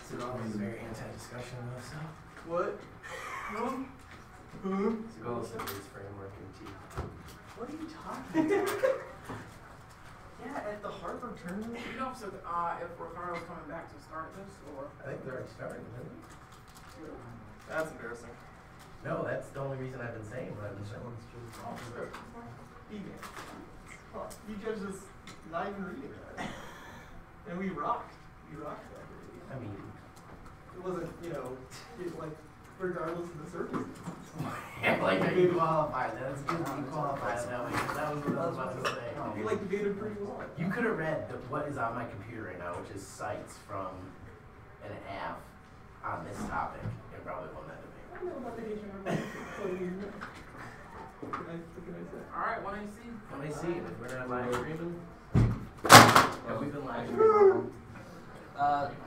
Seagal is very anti-discussion of stuff. What? Seagal is his framework and teeth. What are you talking about? Yeah, at the Harvard tournament. You know if Ricardo's coming back to start this, or? I think they're already starting, isn't it? That's embarrassing. No, that's the only reason I've been saying what I've been saying. Oh, sure. You guys just not even reading that. And we rocked. We rocked that. I mean, it wasn't, like, regardless of the circumstances. like you qualified. That's good. You qualified that way. That was what I was about to say. You like debated pretty well. You could have read what is on my computer right now, which is sites from an app on this topic, and probably won that debate. I know about the Haitian Revolution. What can I say? Alright, 1AC. 1AC, if we're not live streaming. Yeah, we've been live streaming. I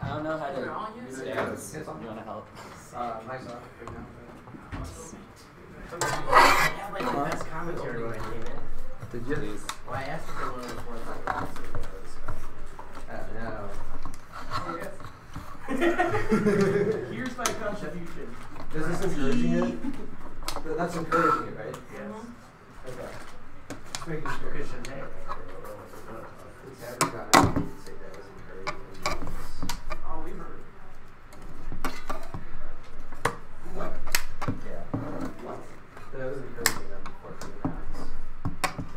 don't know how to use it. it. You want to help? Nice off. I had like the best commentary when I came in. Did you? Please. Well, I asked if they wanted to report No. Here's my contribution. Is this encouraging it? That's encouraging it, right? Yes. Okay. Just making sure. Good shit, hey. It's never gotten me to say that was encouraging. Oh, we heard. What? Yeah. That was encouraging them before the rounds.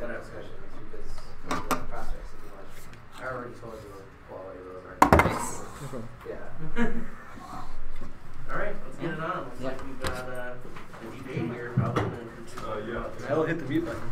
That discussion is because of the prospects of the election. I already told you the quality of those are nice. Yeah. Alright, let's get it on. Looks like we've got the debate here. Probably. Yeah. I'll hit the mute button.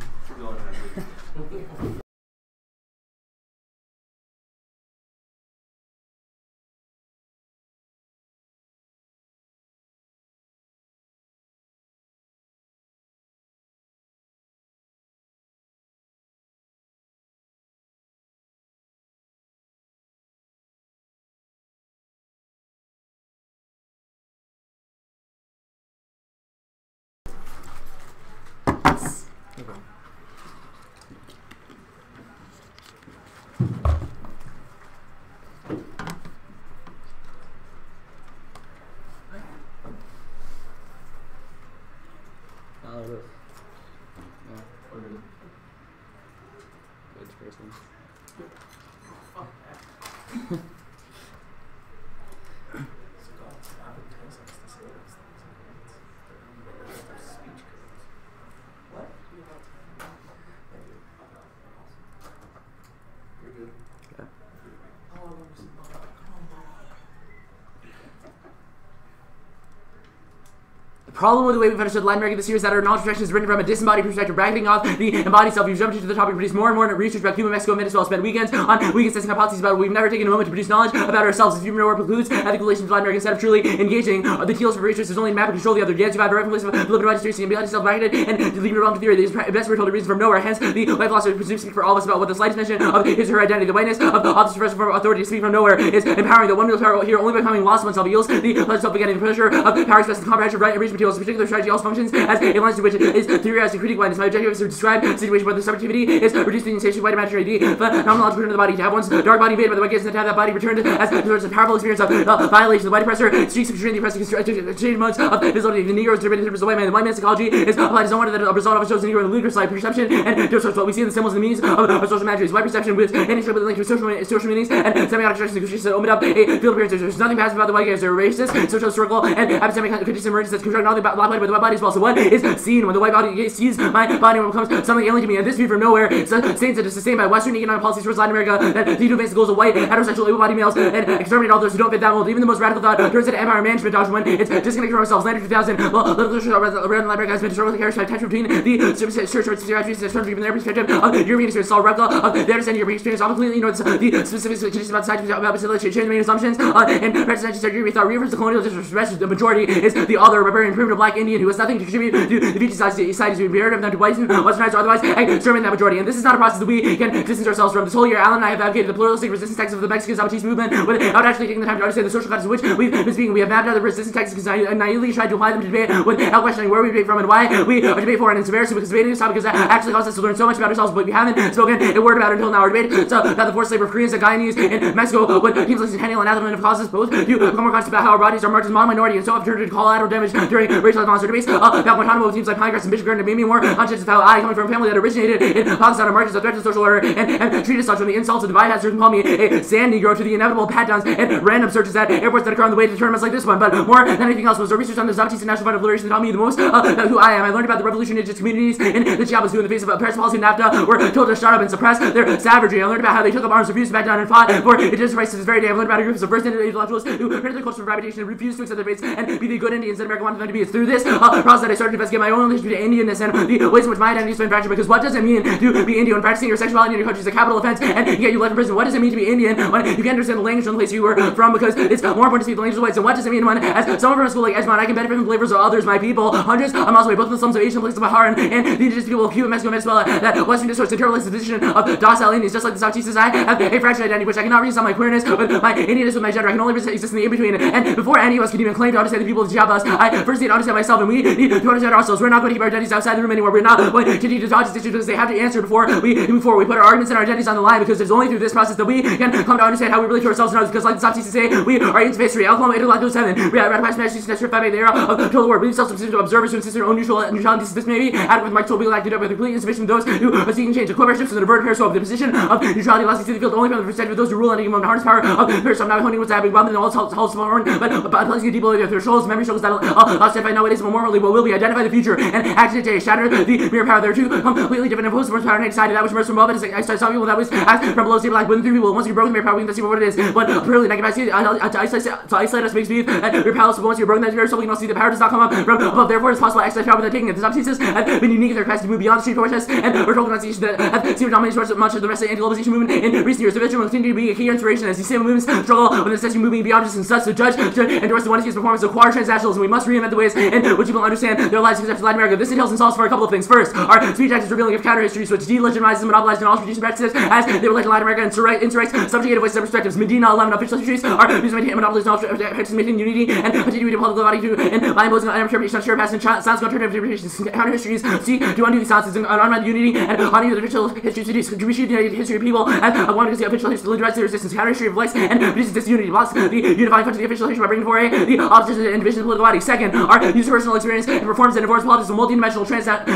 The problem with the way we've understood Latin America this year is that our knowledge projection is written from a disembodied perspective, bracketing off the embodied self. We've jumped into the topic, produced more and more research about Cuba, Mexico, and Venezuela, spent weekends testing hypotheses about it. We've never taken a moment to produce knowledge about ourselves. If human war precludes ethical relations with Latin America instead of truly engaging the teals for research, there's only a map of control the other. Yet, survive a place of deliberate history and embodied self bracketed and leaving realm to theory. These best we're told a reason from nowhere. Hence, the white philosopher presumes to speak for all of us about what the slightest mention of his or her identity. The whiteness of the office of form of authority to speak from nowhere is empowering. The one real power here only by becoming lost oneself yields the pleasure self-begetting. The pressure of power expressed in the comprehension of right and reach materials. This particular strategy also functions as a lens to which is theorized and critique blindness. My objective is to describe a situation where the subjectivity is reduced to the sensation of white imaginary phenomenological return to the body. To have one's dark body invaded by the white gaze and to have that body returned as a source of powerful experience of violation. The white oppressor streaks of the oppressor exchange modes of visibility. The Negro is debated in terms of the white man. The white man's psychology is applied to someone that a result of it shows the Negro in the ludicrous life perception and discourse. What we see in the symbols and the meanings of social imageries. White perception with inextricably linked to social meanings and semiotic structures and conditions that open up a field appearance. There's nothing passive about the white gaze. They're racist, social, historical, and epistemic conditions emerge that's constructed not only by the white body as well. So what is seen when the white body sees my body and becomes something alien to me? And this view from nowhere sustains it is sustained by Western economic policies towards Latin America that lead to advance the goals of white heterosexual able-bodied males and exterminate all those who don't fit that mold. Even the most radical thought turns into empire management doctrine when it's disconnected from ourselves. Lander 2000, literature around Latin America has been historically carried by tension between the church attributes from their perspective of European experience. All replica of their understanding European experience all completely ignore the specific conditions about science about change the main assumptions and practices that European thought reverse the colonial disrespect. The majority is the other barbarian primitive black Indian who has nothing to contribute to the future society to be heard of them to whites who westernized or otherwise exterminate that majority. And this is not a process that we can distance ourselves from. This whole year, Alan and I have advocated the pluralistic resistance tactics of the Mexican Zapatista movement without actually taking the time to understand the social classes of which we've been speaking. We have mapped out the resistance tactics and naively tried to apply them to debate without questioning where we debate from and why we debate for. And it's embarrassing because debating this topic has actually caused us to learn so much about ourselves, but we haven't spoken a word about it until now. Our debate so about the forced labor of Koreans and Guyanese in Mexico would teams like Centennial and Atherton have causes both to become more conscious about how our bodies are marked as minority and so have turned into collateral damage during racial monster debates about Guantanamo with teams like Pinecrest and Michigan and made me more conscious of how I, coming from a family that originated in Pakistan, are marked as a threat to social order and treated such from the insults of divide has certain call me a sand negro to the inevitable pat-downs and random searches at airports that occur on the way to tournaments like this one. But more than anything else was the research on the Zapatista National Fund of Liberation that taught me the most about who I am. I learned about the revolution in indigenous communities in the Chiapas who in the face of Paris policy and NAFTA were told to shut up and suppress their savagery. I learned about how they took up arms, refused to back down and fought for indigenous rights to this very day. I learned about a group of first intellectuals who heard the culture of habitation and refused to accept their fates and be the good Indians that America wanted them to be. It's through this process that I started to investigate my own history to Indianness and the ways in which my identity has been fractured. Because what does it mean to be Indian when practicing your sexuality in your country is a capital offense and yet you live in prison? What does it mean to be Indian when you can't understand the language from the place you were from because it's more important to speak the language of whites? And what does it mean when, as someone from a school like Edgemont, I can benefit from the flavors of others, my people, hundreds of miles away, both in the slums of Asian places of Bahar and the indigenous people of Cuba, Mexico, Venezuela, that Western discourse, the terrorist position of docile Indians, just like the Zapatistas, I have a fractured identity which I cannot reconcile my queerness with my Indianness with my gender. I can only exist in the in-between. And before any of us can even claim to understand the people of the Chiapas, I first need to understand myself, and we need to understand ourselves. We're not going to keep our identities outside the room anymore. We're not going to continue to dodge these issues because they have to answer before we move forward. We put our arguments and our identities on the line because it's only through this process that we can come to understand how we relate to ourselves and others. Because like the Zapatistas say, we are into history. Alcohol, 8 o'clock, 7. We are ratified Spanish history, 5 the era of total war. Believe self-subsistent observers who insist on their own neutrality. This may be adequate. Marx will be acted up with complete insufficient of those who are seeking change. The co-memberships and the diverted periscope. The position of neutrality allows us to see the field only from the perspective of those who rule and even the hardest power of periscope. Not honing what's happening, bombing all small but placing a deep below their shows, memory shows that identify nowadays morally what will be, identify the future, and act today, shatter the mere power. There are two completely different opposed forms of power and decided that which emerges from above it is I saw people that was act from below, stable like within three people. Once you broken the mere power, we can see what it is. But purely negative, to isolate us makes me your powerless. But once you're broken that mere soul, we can all see the power does not come up from above. Therefore, it's possible to exercise power without taking it. The Zapatistas have been unique in their capacity to move beyond the street protests and rhetorical pronunciations that have seemed to dominate much of the rest of the anti-globalization movement in recent years. The Edgemont will continue to be a key inspiration as these same movements struggle with the necessity of moving beyond just and such to judge, to endorse the one his performance of queer transnationals, and we must reinvent the ways in which people understand their lives except Latin America. This entails and solves for a couple of things. First, our speech act is revealing of counter histories which delegitimizes and monopolizes all tradition practices as they relate to Latin America and insurrects subjugated voices and perspectives. Medina 11 official histories are used to maintain monopolies and maintain unity and continue to public body to and by imposing an interpretation of sure past and sounds contrary interpretations. Counter histories seek to undo these sounds and undermine unity and undo the official history to reshoot the history of people as one because the official history directs the resistance. Counter history reflects and produces disunity, blocks the unifying function of the official history by bringing forward the opposition and division of political body. Second, our use of personal experience and performance and enforce politics of multidimensional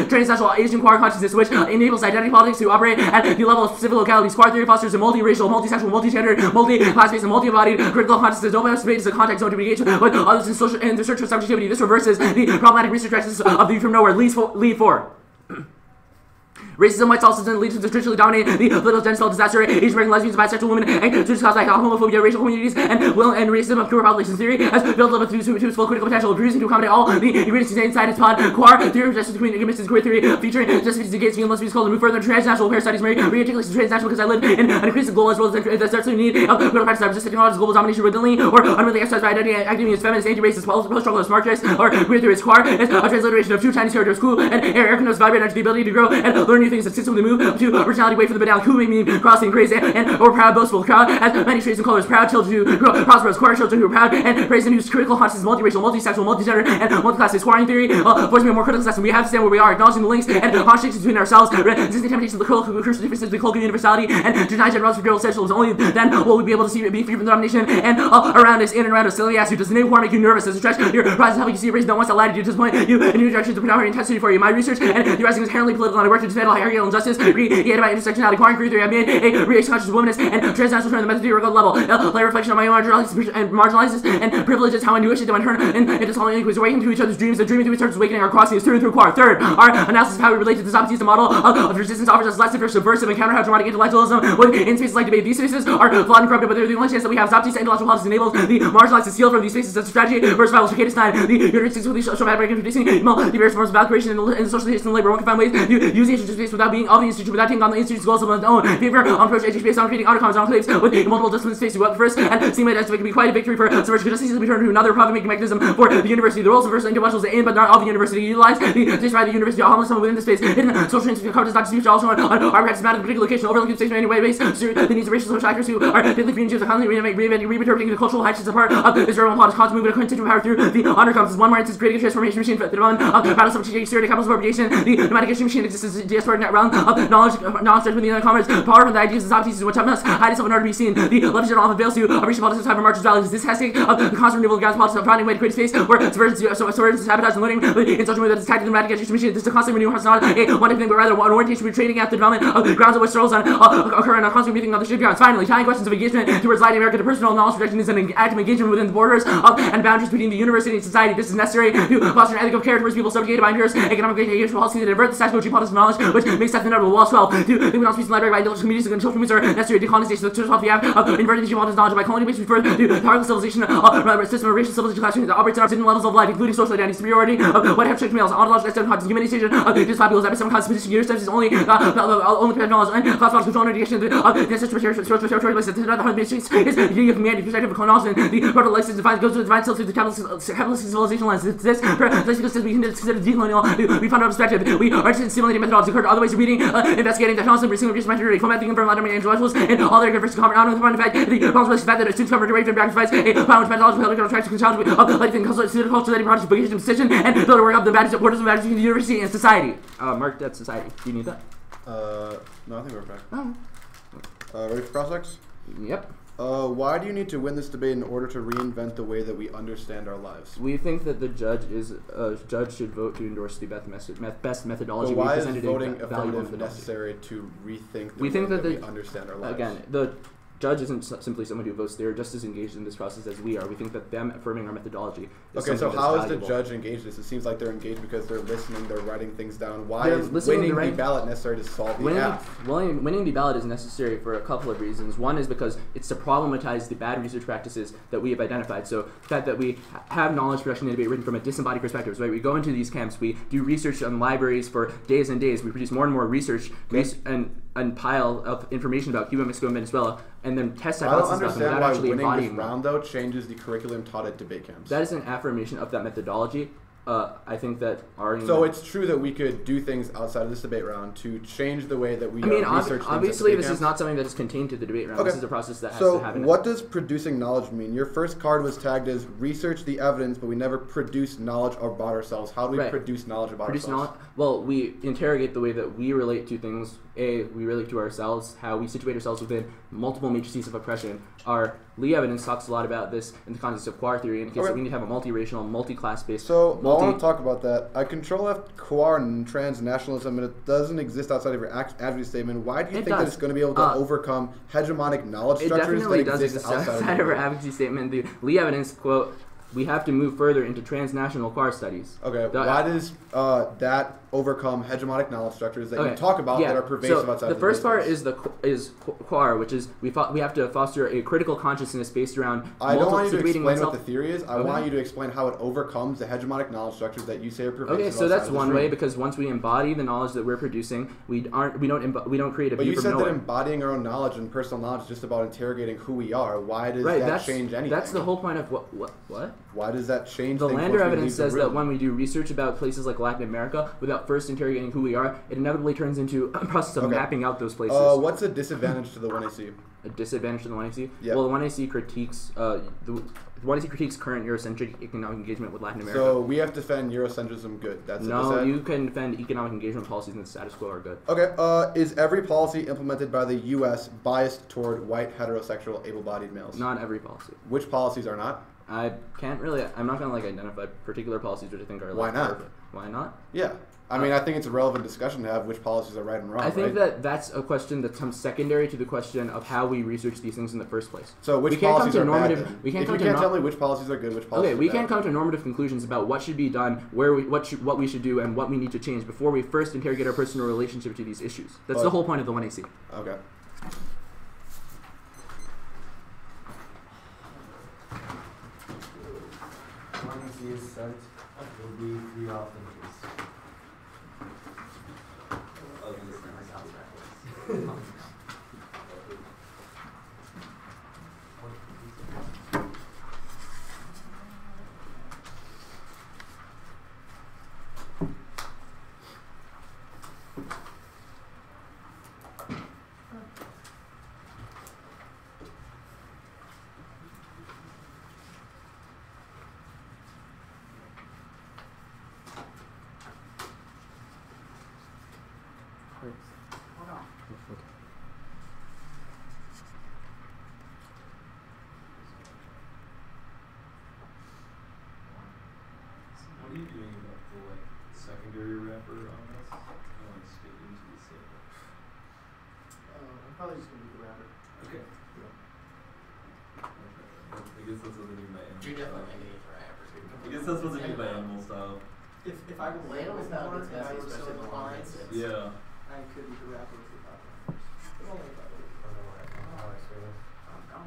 transnational Asian queer consciousness, which enables identity politics to operate at the level of specific localities. Queer theory fosters a multiracial, multisexual, multigender, multi-class-based, and multi-embodied critical consciousness. Open space is a context zone to engage with others in social and the search for subjectivity. This reverses the problematic research practices of the from nowhere. Lead 4. Racism, white salsism leads to traditionally dominate the political genital disaster. Asian American lesbians, bisexual women, and students caused by homophobia, racial communities, and racism of pure population theory has built up to its full critical potential, producing to accommodate all the ingredients inside its pod. Queer theory, justice between ignorance queer theory, featuring justice against me and lesbians called to move further. Transnational queer studies re-articulates transnational because I live in an increasing globalized world that starts to need of critical practice that resist technology's global domination willingly or unwillingly exercised by identity, acting as feminist, anti-racist, post-struggle, smart race, or queer theory. Queer is a transliteration of two Chinese characters, cool and air knows vibrate into the ability to grow and learn new things that consistently move to originality, wait for the banal, who may mean crossing, crazy, and or proud, boastful crowd, as many shades and colors, proud children who grow prosperous, queer children who are proud, and praise and whose critical consciousness, multiracial, multisexual, multigender, and multiclass scoring theory, forcing me a more critical lesson. We have to stand where we are, acknowledging the links and contradictions between ourselves, resisting temptations of the crucial differences between cultural universality, and denying general superior essentials. Only then will we be able to see be free from the domination and around us, in and around us. Silly ass, who does the name make you nervous? Does it stretch your process help you see a reason that wants to latitude to point you in new directions of predominant intensity for you? My research and theorizing is inherently political, and I work to dismantle hierarchical injustice, created by intersectionality, queer theory. I made a re-conscious womanist and transnational turn on the method theoretical level. Play reflection on my own marginalizes and privileges, how I knew it should turn into small inequities, awakening to each other's dreams, and dreaming through each other's awakening, our crossing is through and through queer. Third, our analysis of how we relate to the Zapatista model of resistance offers us lessons for subversive and counter how dramatic intellectualism would in spaces like debate. These spaces are flawed and corrupted, but they're the only chance that we have. Zapatista intellectual politics enables the marginalized to steal from these spaces as a strategy versus violence. Cicada 9, the universities with the social fabric introducing the various forms of value creation in the social and labor. One can find ways to use the space without being of the institution, without taking on the institution's goals of its own favor, on approach education based on creating autocoms, enclaves with multiple discipline space. Well, first, and seemingly that can be quite a victory for subversion. Justice to be turned to another profit-making mechanism for the university. The roles of first intellectuals in, but not all the university, utilize the by the university, almost within the space. Hidden social institutions, coverage, not dispute, also on our practice matter, particular location, overlooking the space in any way, based the needs of racial social actors who are daily communities of constantly reinventing, reinterpreting the cultural heights as a part of this urban plot, is constant movement of constituent power through the honor comes as one more instance, creating a transformation machine for the development of battles of strategic security, capitals of appropriation, the nomadic history machine exists as a diasporic net realm of knowledge judgment, the other commerce, power from the ideas and softies is what must hide itself in order to be seen. The legislature often fails to reach politics of marches values. This has taken the constant renewal of God's politics of finding a way to create space where subversion, sabotage, and looting in such a way that it's tied to the nomadic education machine. This is a constant renewal, it's not a one thing, but rather an orientation we're trading at the development of grounds on which struggles occur and a constant meeting of the shipyards. Finally, tying questions of engagement towards Latin America to personal knowledge projection is an active engagement within the borders of and boundaries between the university and society. This is necessary to foster an ethic of care towards people subjugated by imperious economic engagement policies that divert the status quo geopolitics of knowledge, which makes that inevitable. Wall 12. To live without speech in the library by intellectual communities and social movements are necessary to decolonization. The church off the act of inverting the geopolitics knowledge by colony based refer to the hierarchical civilization system of racial civilization classrooms that operates in our different levels of life, including social identity, superiority of white heterosexual males, ontological extent, humanization of these populations, epistemic constitution, universe is only knowledge and classified control and education of the ancestral territory places. This is not the hundred is the unity of humanity, perspective of colonization, the proto license goes to the divine self through the capitalist civilization lens. This because we can consider decolonial, we found our perspective. We are simulating methodology occurred other ways of reading, investigating the concept, receiving research material, formatting and from intellectuals, and all their converse common out of the point of fact, the responsibility fact that students cover direct and back provides a power which methodology will help attract challenge of life and culture that project vocation decision and build a work up the values supporters of values in the university and society. Mark that society. Do you need that? No, I think we're back. Oh. Ready for prospects? Yep. Why do you need to win this debate in order to reinvent the way that we understand our lives? We think that the judge should vote to endorse the best methodology. But why is presented voting a valuable affirmative necessary to rethink the we way think that we understand our lives? Again, the judge isn't simply someone who votes. They're just as engaged in this process as we are. We think that them affirming our methodology is okay, so how is the valuable. judge engaged in this? It seems like they're engaged because they're listening, they're writing things down. Why They're is listening, winning the ballot necessary to solve the app? Winning the ballot is necessary for a couple of reasons. One is because it's to problematize the bad research practices that we have identified. So the fact that we have knowledge production and debate written from a disembodied perspective, right? We go into these camps, we do research on libraries for days and days, we produce more and more research and pile of information about Cuba, Mexico, and Venezuela, and then test hypotheses about them without actually embodying them. I don't understand why winning this round, though, changes the curriculum taught at debate camps. That is an affirmation of that methodology. I think that So it's true that we could do things outside of this debate round to change the way that we research things. Obviously, this is not something that is contained to the debate round. Okay. This is a process that has to happen. So what does producing knowledge mean? Your first card was tagged as research the evidence, but we never produce knowledge about ourselves. How do we produce knowledge about ourselves? Well, we interrogate the way that we relate to things. We relate to ourselves, how we situate ourselves within multiple matrices of oppression. Our Lee evidence talks a lot about this in the context of queer theory, in the case that we need to have a multiracial, multi-class-based... So, I want to talk about that. I control F queer and transnationalism, and it doesn't exist outside of your advocacy statement. Why do you think that it's going to be able to overcome hegemonic knowledge structures that exist outside of our advocacy statement? The Lee evidence, quote, we have to move further into transnational queer studies. Okay, why does that overcome hegemonic knowledge structures that you talk about that are pervasive outside of the first part is queer, which is we have to foster a critical consciousness based around I don't want you to explain what the theory is. I want you to explain how it overcomes the hegemonic knowledge structures that you say are pervasive. Okay, so that's one way, because once we embody the knowledge that we're producing, we don't create a view from nowhere. But you said that embodying our own knowledge and personal knowledge is just about interrogating who we are. Why does that change anything? That's the whole point of what? Why does that change the things? Lander evidence says that when we do research about places like Latin America without first interrogating who we are, it inevitably turns into a process of mapping out those places. What's a disadvantage to the 1AC? A disadvantage to the 1AC? Yep. Well, the 1AC critiques the 1AC critiques current Eurocentric economic engagement with Latin America. So we have to defend Eurocentrism good. That's no, you can defend economic engagement policies in the status quo are good. Okay. Is every policy implemented by the U.S. biased toward white, heterosexual, able-bodied males? Not every policy. Which policies are not? I'm not gonna identify particular policies which I think are Why not? Perfect. Why not? Yeah. I mean, I think it's a relevant discussion to have which policies are right and wrong. I think that's a question that comes secondary to the question of how we research these things in the first place. So which policies are bad? If you can't tell me which policies are good, which policies are bad. We can't come to normative conclusions about what should be done, what we should do, and what we need to change before we first interrogate our personal relationship to these issues. That's the whole point of the 1AC. Okay. Is sent will be 3 off in case. of listeners. Hold on. What are you doing about the secondary wrapper on this? You want to stick into the sample? I'm probably just gonna do the rabbit. Okay. I guess that's what they mean by animal You're style. definitely making it for rappers. I guess that's what they mean by animal style. If I was Well, animal style born gets and I messy, was especially so in the long inclined, instance. Yeah. I could do the rapper with the top one first. But only if I was. I'm down.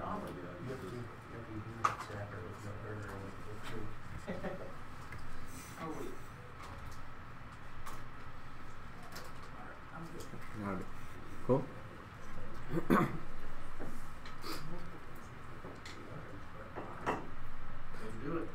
Oh my god. Oh wait. Alright, I'm good. Alright. Cool. Do it.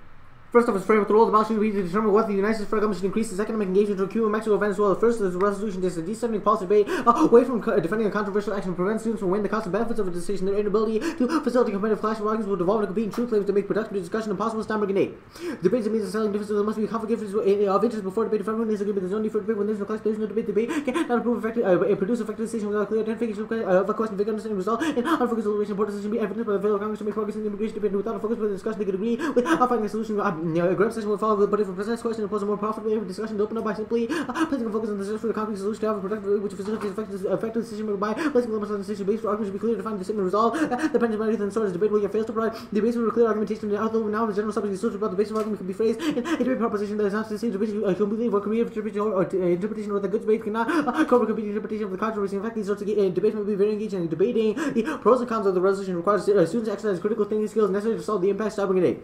First off, is frame of the role of the balance sheet to determine whether the United States federal government should increase its economic engagement to Cuba, Mexico, Venezuela. First is a resolution is a decentralizing policy debate away from defending a controversial action to prevent students from weighing the cost and benefits of a decision. Their inability to facilitate competitive clash of arguments will devolve into competing truth claims to make productive discussion impossible. Steinberg and Nate. Debates that means the selling differences must be conflict of interest before debate. If everyone is agreement, there's no need for debate. When there's no clash, there's no debate. Debate cannot produce effective decision without clear identification of a question, vague understanding result, and unfocused deliberation. Important decision be evidence by the federal Congress to make progress in the immigration debate. Without a focus for the discussion, they could agree with finding a solution. A grab session will follow, but if a precise question imposes a more profitable discussion to open up by simply placing a focus on the search for the concrete solution to have a productive which facilitates effective decision making by placing limits on the decision based for arguments to be clear to find the statement resolve. The pending matter and source debate will yet fails to provide the basis for clear argumentation. Although now the general subject is still about the basis of argument can be phrased in a debate proposition that is not the same debate completely for creative interpretation or the good debate cannot cover complete interpretation of the controversy. In fact, these sorts of debates may be very engaging. Debating the pros and cons of the resolution requires students to exercise critical thinking skills necessary to solve the impasse. Steinberg and Nate.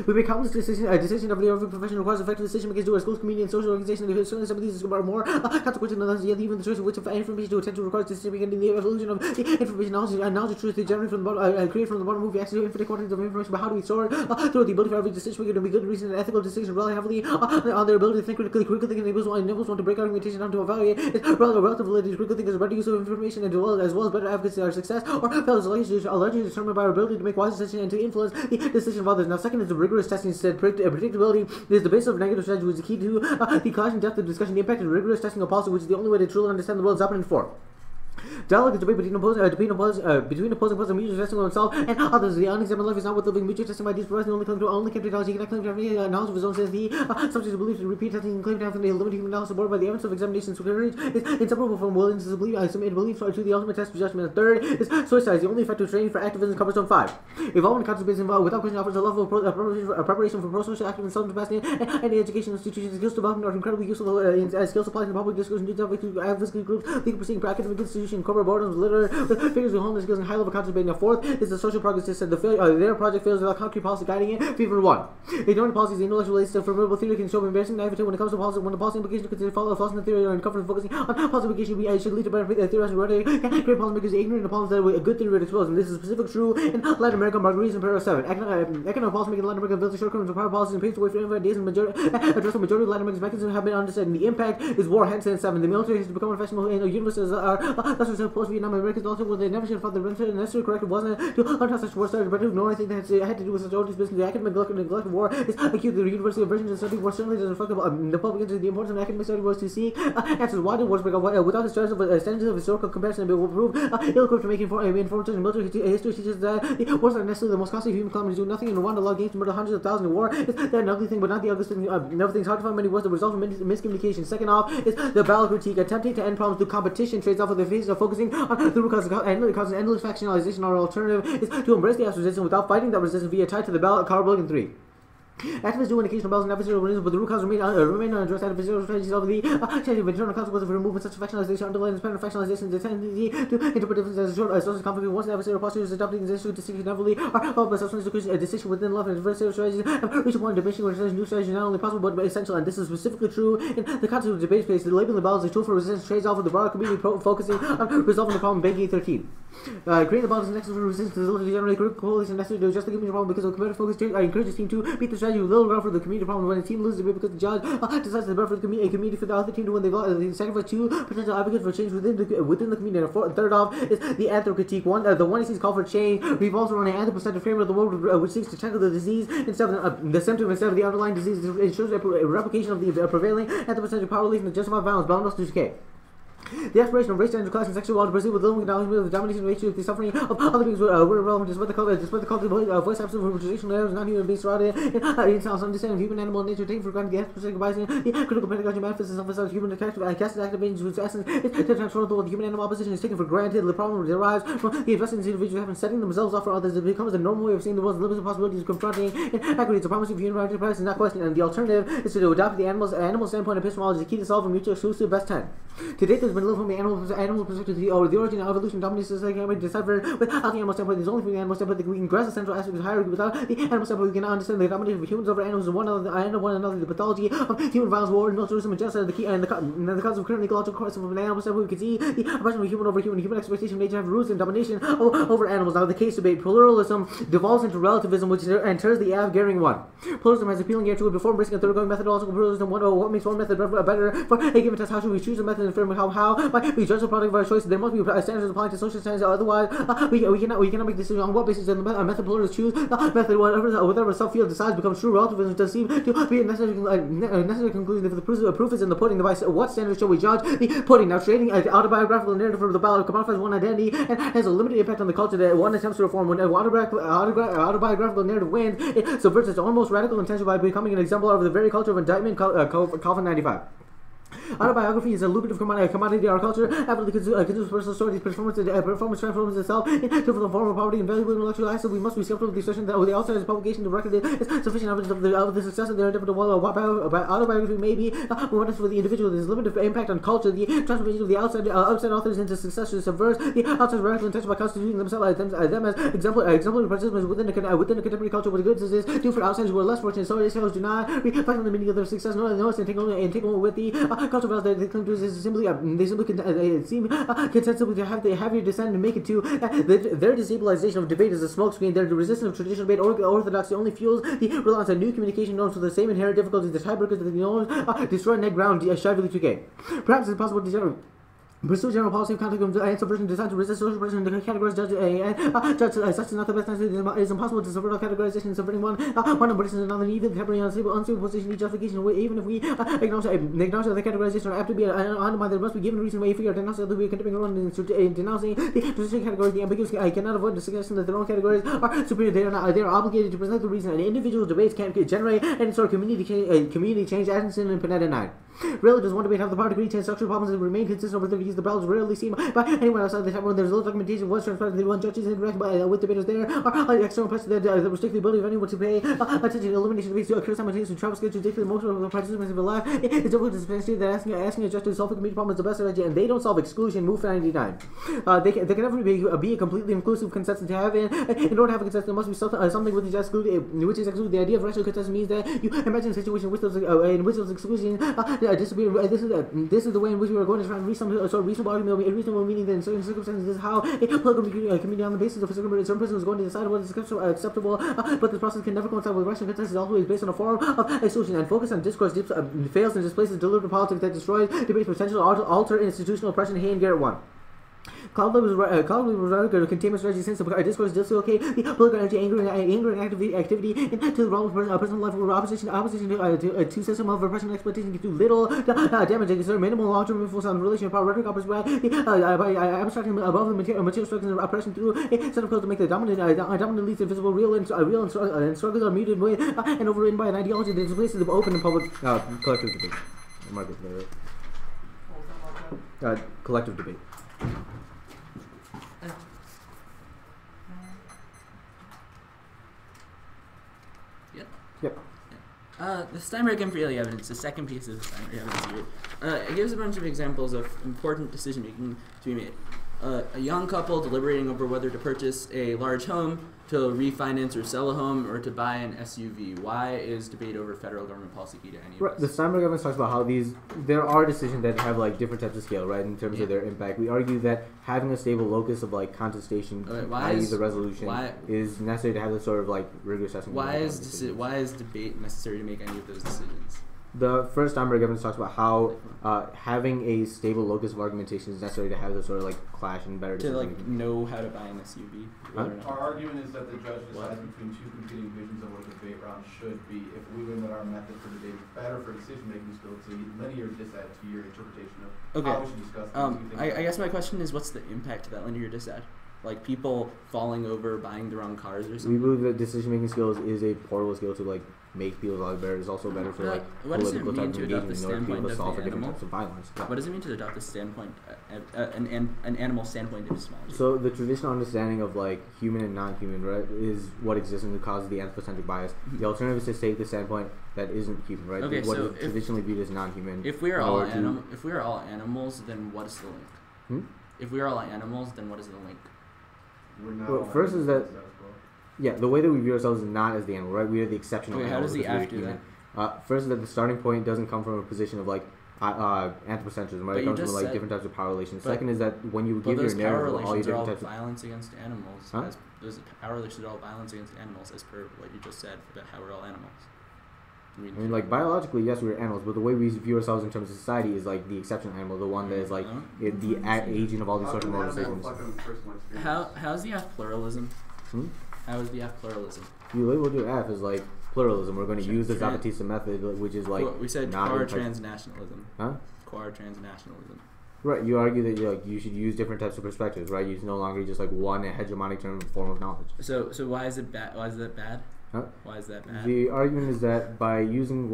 We make countless decisions of every profession requires effective decision making to our schools, community, and social organizations. Certainly some of these are more consequences than others, yet even the choice of which information to attend to requires decision making in the evolution of the information, knowledge truth they generate from the bottom, create from the bottom, move access to infinite quantities of information, but how do we store through the ability for every decision maker to be good, reasoned, and ethical decisions rely heavily on their ability to think critically. Critical thinking enables one to break argumentation down to evaluate its relative validity. Critical thinking is a better use of information as well as better advocacy our success or failures largely determined by our ability to make wise decisions and to influence the decision of others. Now, second is the rigorous testing. Predictability is the basis of negative strategy, which is the key to the clash and depth of discussion. The impact of rigorous testing of policy, which is the only way to truly understand the world's happening for. Dialogue is debate between opposing positive mutual testing on himself and others. The unexamined life is not worth living. Mutual testing by these providing only claim to knowledge. He cannot claim to have any knowledge of his own. Says the subject is believed to repeat testing and claim to have a limited human knowledge supported by the evidence of examination. So courage is inseparable from willingness to believe. Submit belief to the ultimate test of judgment. And third is suicide. The only effective training for activism covers zone 5. Evolving conscious based involved without question offers a level of preparation for pro-social activism, self-capacity, and the education institutions. Skills development are incredibly useful as skills applied in public discourse and advocacy groups, legal proceeding for academic institutions, corporate boredoms, literary figures with homeless skills and high level concept. Now, fourth is the social progress system. Their project fails without concrete policy guiding it. Fever 1. Ignoring policies, the intellectual relates to formidable theory can show embarrassing naivety when it comes to policy. When the policy implications consider follow flaws in the theory or uncovered focusing on policy implications should lead to better theorizing rhetoric. Great policymakers ignorant of problems that a good theory would expose. And this is specific true in Latin America. Marguerite in paragraph 7. Economic policymaking in Latin America builds the shortcomings of power policies and paves the way for innovative ideas and address the majority of Latin America's mechanisms have been understood. And the impact is war. Hence, 7. The military has become professional in universities are thus post-Vietnam Americans also where they never should have thought the necessary corrective wasn't to untouch such war started, but no anything that had to do with such orders business. The academic neglect of war is acute. The University of Virginia study war certainly doesn't reflect the public interest. The importance of academic study was to seek answers. Why did wars break out? Without the studies of standards of historical comparison, it will prove ill-equipped to make informed decisions. Military history teaches that wars are necessarily the most costly human calamities. Do nothing in Rwanda. Law games to murder hundreds of thousands in war. It's an ugly thing, but not the ugly thing. Another thing is hard to find many wars that result from miscommunication. Second off is the battle critique. Attempting to end problems through competition trades off with the face of focusing on the root causes endless factionalization. Our alternative is to embrace the resistance without fighting that resistance via tied to the ballot. Carl Billigan 3. Activists do indication of bells and adversarial reasons, but the root cause remain unaddressed. Adversarial strategies of the change of internal consequences for removing such factionalization, underlying independent factionalization, the tendency to interpret difference as a social conflict. Once the adversarial posture is adopted, the issue distinction inevitably are followed by subsequent distinction within love and adversarial strategies. Reach a point of diminishing where new strategies are not only possible but essential, and this is specifically true in the context of the debate space. The labeling the bells as a tool for resistance trades off with the broader community focusing on resolving the problem. Banking 13. Creating the bells is next for resistance to the generate coalition necessary to adjust the community problem because of competitive focus encourages team to beat the strategy with little regard for the community problem. When a team loses debate because the judge decides to better for the community for the other team to win, they sacrifice two potential advocates for change within the community. And third off is the anthrop critique. The one is call for change revolves around an anthropocentric framework of the world which seeks to tackle the disease instead of the symptom instead of the underlying disease. It ensures a replication of the prevailing anthropocentric power relief and justified violence bound us to decay. The aspiration of race, gender, class, and sexuality pursued with little acknowledgement of the domination of nature, the suffering of other beings were irrelevant despite the culture voice absent from traditional errors, non-human beings surrounded in sound understanding of human animal nature, taking for granted the anthropocentric bias, the critical pedagogy manifests itself as human character and casts activations whose essence is to transform the world. The human animal opposition is taken for granted. The problem derives from the investments individuals have in setting themselves up for others. It becomes the normal way of seeing the world's limits and possibilities, confronting inequity. It's a promise of human enterprise is not questioned, and the alternative is to adopt the animal standpoint epistemology, the key to solve a mutually exclusive best 10. To date, there's been little from the animal perspective, the origin of evolution, dominance, society can be deciphered without the animal standpoint. There's only from the animal standpoint that we can grasp the central aspect of hierarchy. Without the animal standpoint, we cannot understand the domination of humans over animals and one another, the pathology of human violence, war, militarism, and genocide, and the cause of current ecological crisis. From an animal standpoint, we can see the oppression of human over human expectation of nature have roots in domination over animals. Now, the case debate, pluralism devolves into relativism, which enters the Av-Gehring one. Pluralism has appealing yet to before embracing a thoroughgoing methodological pluralism. What makes one method better for a given test? How should we choose a method and frame how? By we judge the product of our choice. There must be standards applying to social standards. Otherwise, we cannot make decisions on what basis a method pluralists choose. Method whatever subfield decides becomes true. Relativism does seem to be a necessary conclusion. If the proof is in the pudding, device, what standards shall we judge the pudding? Now, trading an autobiographical narrative from the ballot commodifies one identity and has a limited impact on the culture that one attempts to reform. When an autobiographical narrative wins, it subverts its own most radical intention by becoming an exemplar of the very culture of indictment. Coffin 95. Autobiography is a lucrative commodity in our culture. After the consumer's personal story, performance transforms itself into the form of poverty and valuable intellectual assets. We must be skeptical of the assertion that the outsider's publication of record is sufficient evidence of the success of their endeavor to what autobiography may be. We want for the individual there's limited impact on culture. The transformation of the outside authors into successors subverts the outsider's radical intention by constituting them as exemplary participants within the contemporary culture. What good does this do for outsiders who are less fortunate? Stories do not reflect on the meaning of their success. No, and take on with the culture of they claim to simply seem consensual to have the heavier descent and make it to their destabilization of debate is a smokescreen. Their resistance of traditional debate orthodoxy only fuels the reliance on new communication norms with the same inherent difficulties. The tiebreakers that the norms destroy net ground sharply to gain. Perhaps it's possible to pursue general policy of conflict and subversion designed to resist social pressure and categorize judge such is not the best answer. It is impossible to subvert all categorization, subverting one embraces another, even temporarily unstable position, justification. Even if we acknowledge that the categorization are apt to be undermined, there must be given reason why if we are denouncing the condemning wrong in denouncing the traditional categories, the ambiguous. I cannot avoid the suggestion that their own categories are superior. They are obligated to present the reason, and individual debates can generate any sort of community change. Atkinson and Panetta 9. Really, does one debate have the power to create structural problems that remain consistent over 30 years? The battles rarely seen by anyone outside the time. There's little documentation of what's transparent. The one judges interact with debaters there are external pressure that restrict the ability of anyone to pay attention to elimination debates to occur simultaneously. Travel schedules dictate most of the participants of their life. It's difficult to substantiate that asking a judge to solve a community problem is the best strategy, and they don't solve exclusion. Move 99. They can never be a completely inclusive consensus to have in order to have a consensus. There must be something which is excluded. The idea of rational consensus means that you imagine a situation in which those exclusion disappear. This is the way in which we are going to try and reach some sort of reasonable argument, a reasonable meaning that in certain circumstances this is how a political community on the basis of a certain person is going to decide what is acceptable, but this process can never coincide with rational consensus. It's always based on a form of exclusion, and focus on discourse fails and displaces deliberate politics that destroys debate's potential to alter institutional oppression. Hay and Garrett 1. Cloud was rather containment strategy since the discourse dislocate the political energy, anger and activity into the realm of personal life, where opposition to system of repression and exploitation can do little damage and exert minimal long-term influence on the relation of power. Rhetoric operates by abstracting above the material structures of oppression through a set of codes to make the dominant least invisible, real and struggles are muted with and overridden by an ideology that displaces the open and public collective debate. Collective debate. Yep. The Steinberg empirical evidence, the second piece of the Steinberg evidence here, it gives a bunch of examples of important decision making to be made. A young couple deliberating over whether to purchase a large home, to refinance or sell a home, or to buy an SUV. Why is debate over federal government policy key to any of this? The Steinberg evidence talks about how there are decisions that have like different types of scale, right, in terms of their impact. We argue that having a stable locus of like contestation, i.e. the resolution, is necessary to have this sort of like rigorous assessment. Why is debate necessary to make any of those decisions? The first Steinberg evidence talks about how having a stable locus of argumentation is necessary to have this sort of like clash and better to like know how to buy an SUV. Our argument is that the judge decides between two competing visions of what a debate round should be. If we win that our method for debate is better for decision making skills, so linear disadd to your interpretation of how we should discuss things. I guess my question is, what's the impact to that linear disadd? Like people falling over, buying the wrong cars or something? We believe that decision making skills is a portable skill to like make people's lives better. It's also better for like political type of engagement in order for people to solve for different types of violence. What does it mean to adopt a standpoint, an animal standpoint in epistemology? So the traditional understanding of like human and non-human, right, is what exists and causes the anthropocentric bias. The alternative is to take the standpoint that isn't human, right? Okay, what so is traditionally viewed as non-human. If we are all animals, then what is the link? If we are all animals, then what is the link? Well, first is that the way that we view ourselves is not as the animal, right? We are the exceptional animal. How does the act do that? First is that the starting point doesn't come from a position of like anthropocentrism, right? It comes from like different types of power relations. Second is that when you give your narrative of all your different types of violence against animals, those power relations are all violence against animals, as per what you just said about how we're all animals. I mean, like biologically, yes, we're animals, but the way we view ourselves in terms of society is like the exceptional animal, the one that is like the agent of all these social organizations. How is the F pluralism? How is the F pluralism? You labeled your F as like pluralism. We're going to use the Zapatista method, which is like we said queer transnationalism. Queer transnationalism. Right. You argue that you should use different types of perspectives, right? You no longer just like one hegemonic form of knowledge. So why is it bad? Why is that bad? Why is that bad? The argument is that by using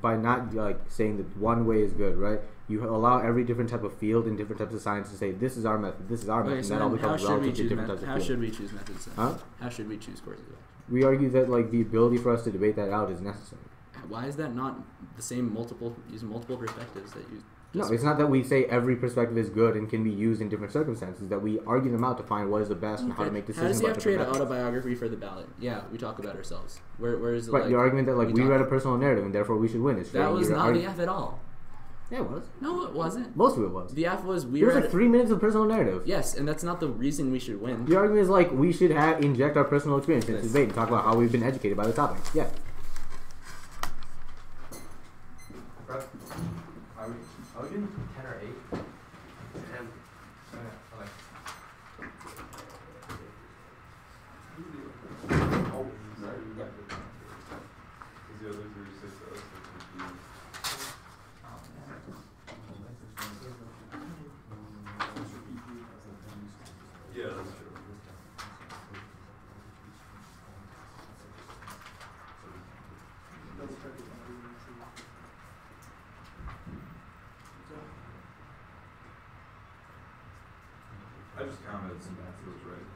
by not saying that one way is good, right? You allow every different type of field and different types of science to say this is our method, this is our method, so and that all becomes relative to different types of fields. How should we choose methods then? How should we choose courses? We argue that the ability for us to debate that out is necessary. Why is that not the same using multiple perspectives that you? No, it's not that we say every perspective is good and can be used in different circumstances, that we argue them out to find what is the best and how to make decisions about How does the F trade autobiography for the ballot? Yeah, we talk about ourselves. Where is the your argument that we read a personal narrative and therefore we should win is that was not the F at all. Yeah, it was. No, it wasn't. Most of it was. The F was It was like 3 minutes of personal narrative. Yes, and that's not the reason we should win. The argument is we should inject our personal experience into debate and talk about how we've been educated by the topic. Yeah. Are we doing 10 or 8? 10. Oh, sorry. Yeah. Because the other 36 to us are confused. Yeah, that's true. I just commented some math was right.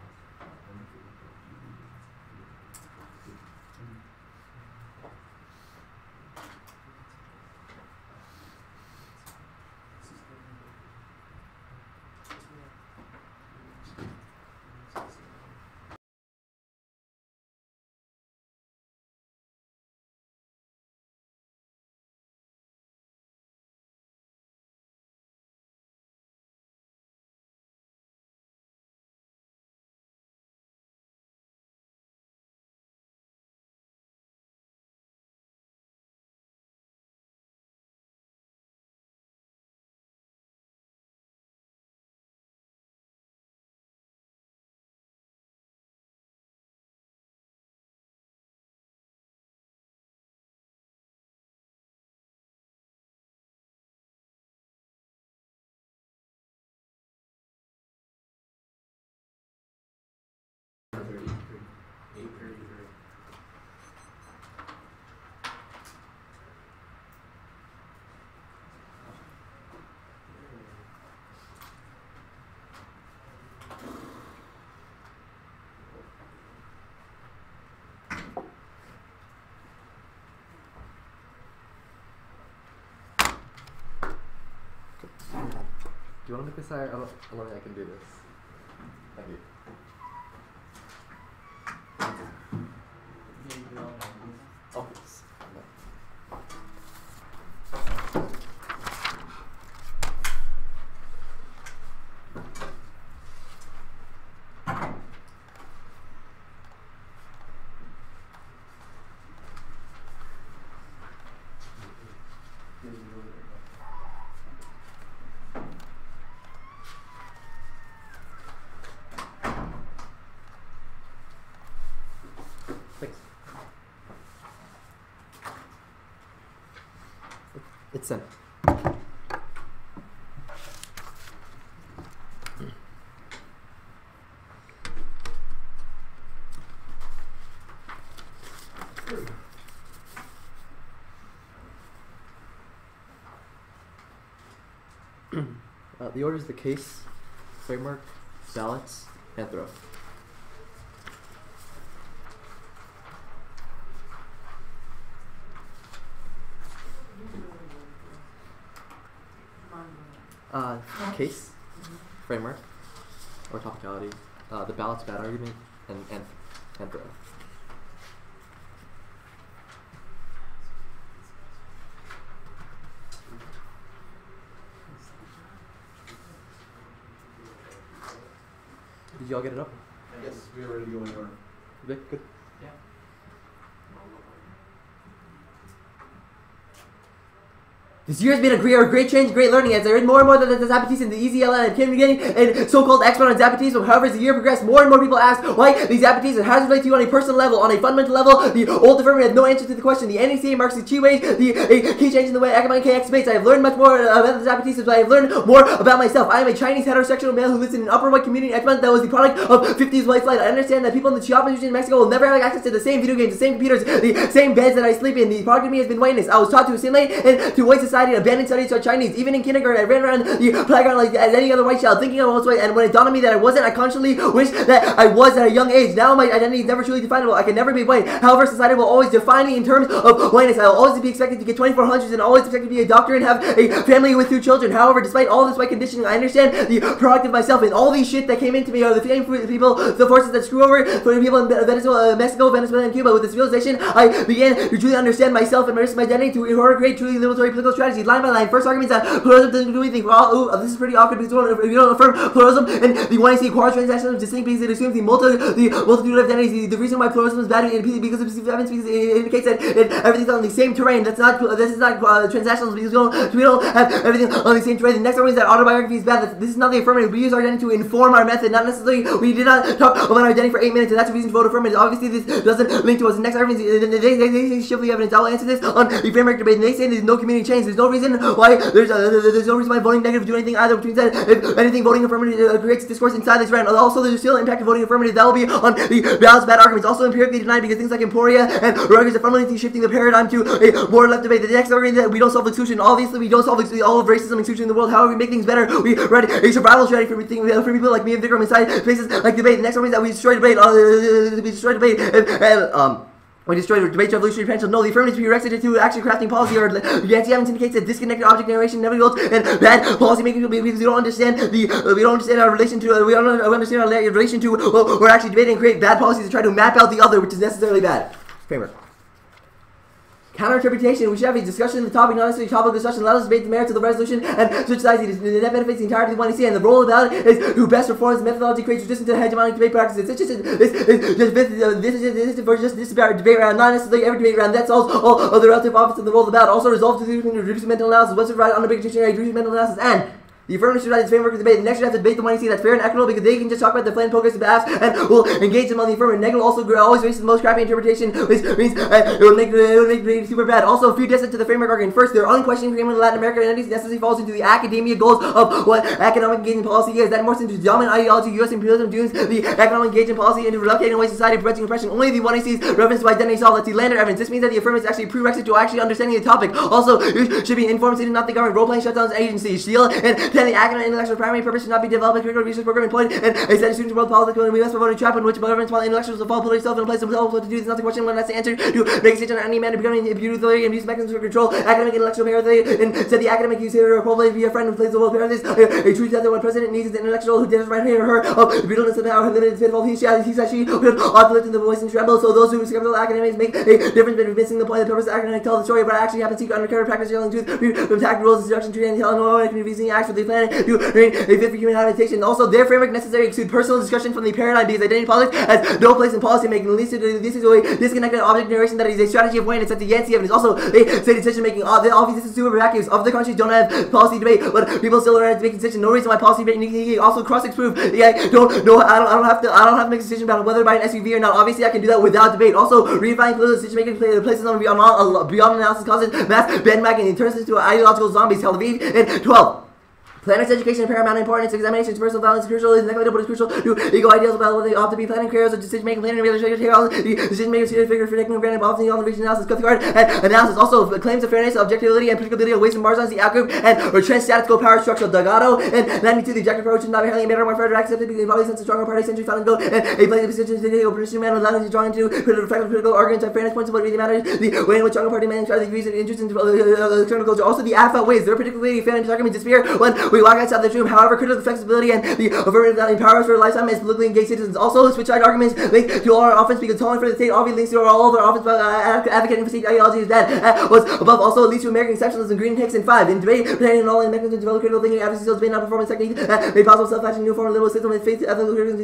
you want to make this higher? I don't think I can do this. Thank you. Oh, yes. Thanks. It's sent. The order is the case, framework, ballots, and throw. Case, framework, or topicality, the ballots, bad argument, and throw. Did y'all get it up? Yes, we are ready to go in order. Good. Yeah. This year has been a great change, great learning as I learned more and more that the Zapatis and the EZLN and beginning and so-called expert on Zapatism. However, as the year progressed, more and more people asked why these Zapatis and how does it relate to you on a personal level, on a fundamental level. The old affirmative had no answer to the question. The NDCA marks the key way, a key change in the way Edgemont KX debates. I have learned much more about the Zapatistas, but I have learned more about myself. I am a Chinese heterosexual male who lives in an upper white community in Edgemont that was the product of 50s white flight. I understand that people in the Chiapas region in Mexico will never have access to the same video games, the same computers, the same beds that I sleep in. The product of me has been whiteness. I was taught to assimilate into white society and abandon studies to Chinese. Even in kindergarten, I ran around the playground like as any other white child, thinking I was white. And when it dawned on me that I wasn't, I consciously wished that I was at a young age. Now my identity is never truly definable. I can never be white. However, society will always define me in terms of whiteness. I will always be expected to get 2400s and always expected to be a doctor and have a family with 2 children. However, despite all this white conditioning, I understand the product of myself and all these shit that came into me are the same people, the forces that screw over for the people in Venezuela, Mexico, Venezuela, and Cuba. With this realization, I began to truly understand myself and my identity to create truly liberatory political strategies. Line by line, first arguments that pluralism doesn't do anything. This is pretty awkward because you don't affirm pluralism and the one see quarrel transactions distinct because it assumes the multitude of identities. The reason why pluralism is bad because of evidence because it indicates that everything's on the same terrain. This is not transactional because we don't have everything on the same terrain. The next argument is that autobiography is bad. This is not the affirmative. We use our identity to inform our method, not necessarily. We did not talk about our identity for 8 minutes, and that's the reason to vote affirmative. Obviously, this doesn't link to us. The next argument is they shift the evidence. I'll answer this on the framework debate. And they say there's no community change. There's no reason why there's no reason why voting negative do anything either, which means that if anything, voting affirmative creates discourse inside this round. Also, there's still impact of voting affirmative. That will be on the balance bad arguments. Also empirically denied because things like Emporia and Rogers are fundamentally shifting the paradigm to a more left debate. The next argument that we don't solve exclusion. Obviously, we don't solve all of racism and exclusion in the world. However, we make things better. We write a survival strategy for people like me and Vikram inside places like debate. The next argument is that we destroy debate. We destroyed debate revolutionary potential. No, the affirmative prerequisite to actually crafting policy or the anti-evidence indicates that disconnected object generation never yields and bad policy making because we don't understand our relation to we're actually debating and create bad policies to try to map out the other, which is necessarily bad. Framework. Counter-interpretation. We should have a discussion on the topic, not necessarily topic discussion. Let us debate the merits of the resolution and switch sides. The net benefits the entirety of the one and the role of that is who best performs the methodology creates resistance to hegemonic debate practices. This is about debate round, not necessarily every debate round. That solves all of the relative office of the role of the ballot. Also resolves to reduce mental analysis. What's the right on the big dictionary? Reduce mental analysis and the affirmative should write the framework of debate. The next should have to debate the one that's fair and equitable because they can just talk about the planned progress of past and will engage them on the affirmative. Negative also always raises the most crappy interpretation, which means it will make debate super bad. Also, a few descent to the framework argument. First, their unquestioning agreement with Latin American entities necessarily falls into the academia goals of what economic engagement policy is. That morphs into dominant ideology. U.S. imperialism tunes the economic engagement policy into relocating away society, preventing oppression. Only the one sees reference to identity solve. That's the lander evidence. This means that the affirmative is actually a prerequisite to actually understanding the topic. Also, you should be informed, not the government, role-playing shutdowns, agencies, steal, and 10. The academic intellectual primary purpose should not be developed a curricular research program employed and a set of students world politics when we must promote a trap in which governments while intellectuals will fall politically self and place themselves what to do is not the question when that's the answer to make a decision on any matter becoming beauty theory and use mechanisms for control academic intellectual parity and said the academic use here or probably be a friend who plays the world paradise a truth that one president needs is an intellectual who did right here or her of the brutalness of the power limited pitfall he said she could uplift in the voice and tremble so those who are skeptical academics make a difference between missing the point of the purpose of academic tell the story of what actually happened seek undercover practice yelling truth from attack rules instruction treaty and telling no one confusing acts for the planet to bring a fit for human habitation also their framework necessary to personal discussion from the paradigm because identity politics has no place in policy making at least this is a disconnected object narration that is a strategy of weighing it's at the Yancey evidence also a state decision making all these super vacuums of the countries don't have policy debate but people still learn to make decisions no reason why policy debate also cross proof yeah I don't have to make a decision about whether to buy an SUV or not obviously I can do that without debate also redefining political decision making places on beyond analysis causes mass bandwagon and turns into ideological zombies Tel Aviv and 12 Planner's education of paramount importance. Examinations, personal violence is crucial. Is neglected, but it's crucial. Do ego ideals about what they ought to be. Planning careers, decision making, planning, decision making, serious figure, predicting, granted, often on the region analysis, cut the card, and analysis. Also, claims of fairness, objectivity, and predictability of waste and margins, the outgroup, and retrenched status quo power structural Dagato, and 92, the objective approach is not inherently better, more further accepted because the body sense of stronger party century found go, and a place of position to the opposition man with language drawn into critical arguments of fairness points of what really matters. The way in which stronger party men try to use interest in external culture. Also, the alpha ways, their particularly fairness arguments disappear when we walk outside the room. However, critical flexibility and the affirmative value powers for a lifetime as politically engaged citizens. Also, switch side arguments linked to all our offense because calling for the state obviously links to all of our offense advocating for state ideology is dead. Was above also leads to American exceptionalism, Green Hicks, and 5. In debate, pretending in all in mechanisms to develop critical thinking, advocacy skills, not performance technique, made possible self-action, new form of liberal system with faith, ethical criticism,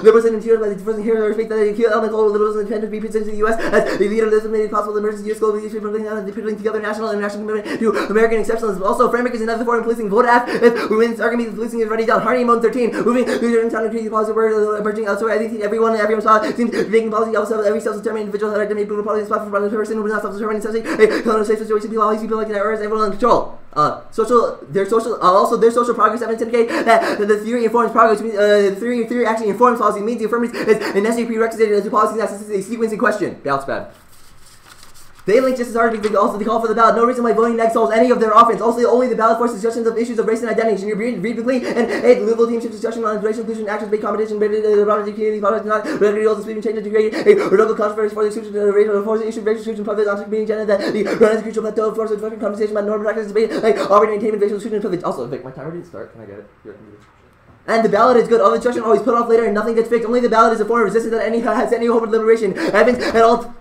liberals and interior by the first here or faith that they kill element called liberals and independent to be presented to the U.S. as the leadership made it possible the emergency year school of putting together national and international commitment to American exceptionalism. Also, framework is another form of policing. Vote if we win this argument, the policing is already done. Hardy Mode 13, moving through the town and creating policy where emerging elsewhere. I think everyone saw seems to be making policy also every self-determined individual that identity brutal policy spot for the person who is not self-determined essentially a colonial safe situation people always people like errors everyone in control. Their social progress evidence indicate that the theory informs progress. The theory actually informs policy. Means the affirmative is a necessary prerequisite to policy that is a sequence in question. Bounce bad. They link just as hard because also they call for the ballot. No reason why voting next solves any of their offense. Also, only the ballot forces suggestions of issues of race and identity. Should you read quickly and the Louisville team ships discussion on racial inclusion, actions, big competition, community, not regular rules, sweeping changes to create a radical controversy for the exclusion of racial forces, issue racial exclusion, public on being agenda that the run is crucial plateau force of conversation about normal practice debate like operating maintainment racial exclusion privilege. Also, Vic, my timer didn't start. Can I get it? And the ballot is good. All instruction always put off later and nothing gets fixed. Only the ballot is a form of resistance that has any hope of liberation. Evans and all.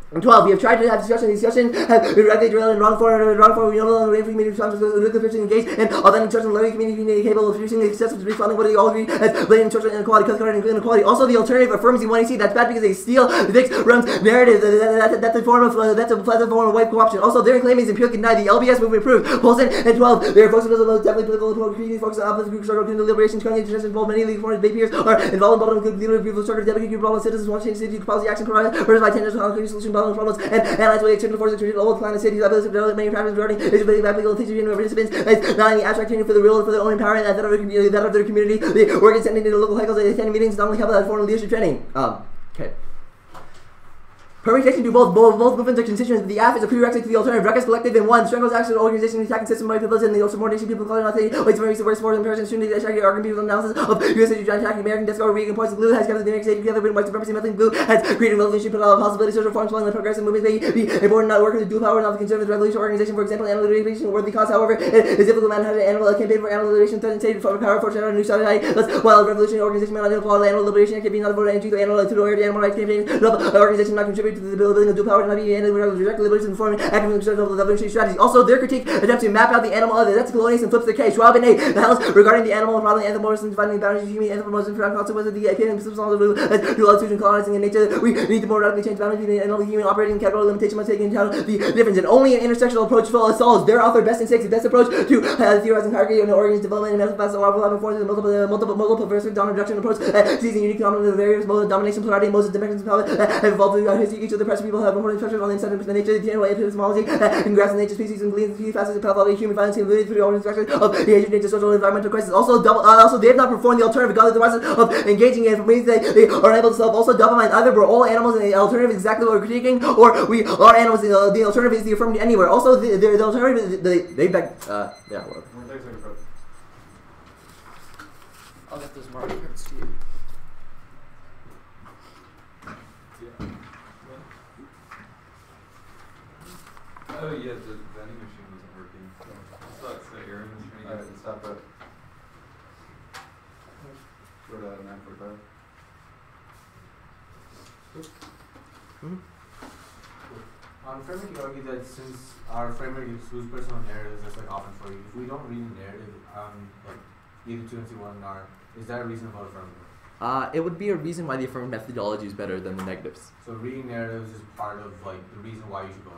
12. We have tried to have discussion have been regularly drilled in wrong form, we don't know the way for community responses with the person engaged, and all that instruction learning community capable of producing excessive responding what they all agree as blatant instruction inequality, cut card and inequality. Also, the alternative affirms the 1AC. That's bad because they steal the Vicks Rum's narrative. That's a form of white co-option. Also, their claim is empirically denied. The LBS movement proved. Polson and 12. Their focus was definitely political focus on opposite group struggle between the liberation, currently interested involved many legal forms. Peers are involved in bottom leader people struggle, dedicated group problems, citizens want to change city policy action provided, versus by tenders concrete solution problems and analyze what external forces created old planet cities, ability to develop manufacturing regarding issues about legal teachers and participants, not in the abstract training for the real for their own empowerment and that of their community. The organs sending to the local heckles, they attend meetings, not only have that form of leadership training. Okay. Permutation to both movements are constituents. The F is a prerequisite to the alternative. Ruckus collective in one. Struggles actual organization attacking system by people and the subordination people calling out the ways very worse for comparison student attacking argument people analysis of US John attacking American Desco Regan points blue has gathered the American state together with white supremacy nothing blue has created revolution but possibility social forms following the progressive movement may be important not working with dual power not the conservative revolution organization for example animal liberation worthy cause however it is difficult man had an animal campaign for animal liberation threatened state for power for a new society while revolution organization man applaud animal liberation campaign not vote energy to animal rights campaign organization not contribute to the building of dual power not be ended with direct liberation forming academic revolutionary strategies. Also, their critique attempts to map out the animal other. That's colonialism and flips the case. Schwab and A. The House regarding the animal problem, anthropomorphism, defining the boundaries of human anthropomorphism, for consequences of the opinion systems of the dual institution colonizing in nature. We need to more radically change boundaries between animal and human operating capital limitation must take into account the difference. And only an intersectional approach solves their author best and six the best approach to theorizing hierarchy and organism development and mental facets of overlapping forms and multiple perversive dominant reduction approach seizing unique phenomenon of various modes of domination, polarity, modes of dimensions of power have evolved throughout history. Each of the pressure people have important pressures on the inside of the nature of the animal epistemology and grasp the nature species and believe the few facets of pathology human violence and through the origin structure of the age of nature social environmental crisis. Also they have not performed the alternative regardless of the process of engaging in means they are unable to solve. Also double mind either we're all animals and the alternative is exactly what we're critiquing or we are animals and the alternative is the affirmative anywhere. Also the alternative they back yeah whatever. I'll get those Mario cards to you. Yeah. Oh yeah, the vending machine wasn't working. I thought so. Aaron was trying to get Alright, stop it. Go to 9:45. On framework, you argue that since our framework excludes personal narratives, that's like often for you. If we don't read a narrative on like either 2 and C1 R, is that a reason about affirmative? It would be a reason why the affirmative methodology is better than the negatives. So reading narratives is part of like the reason why you should go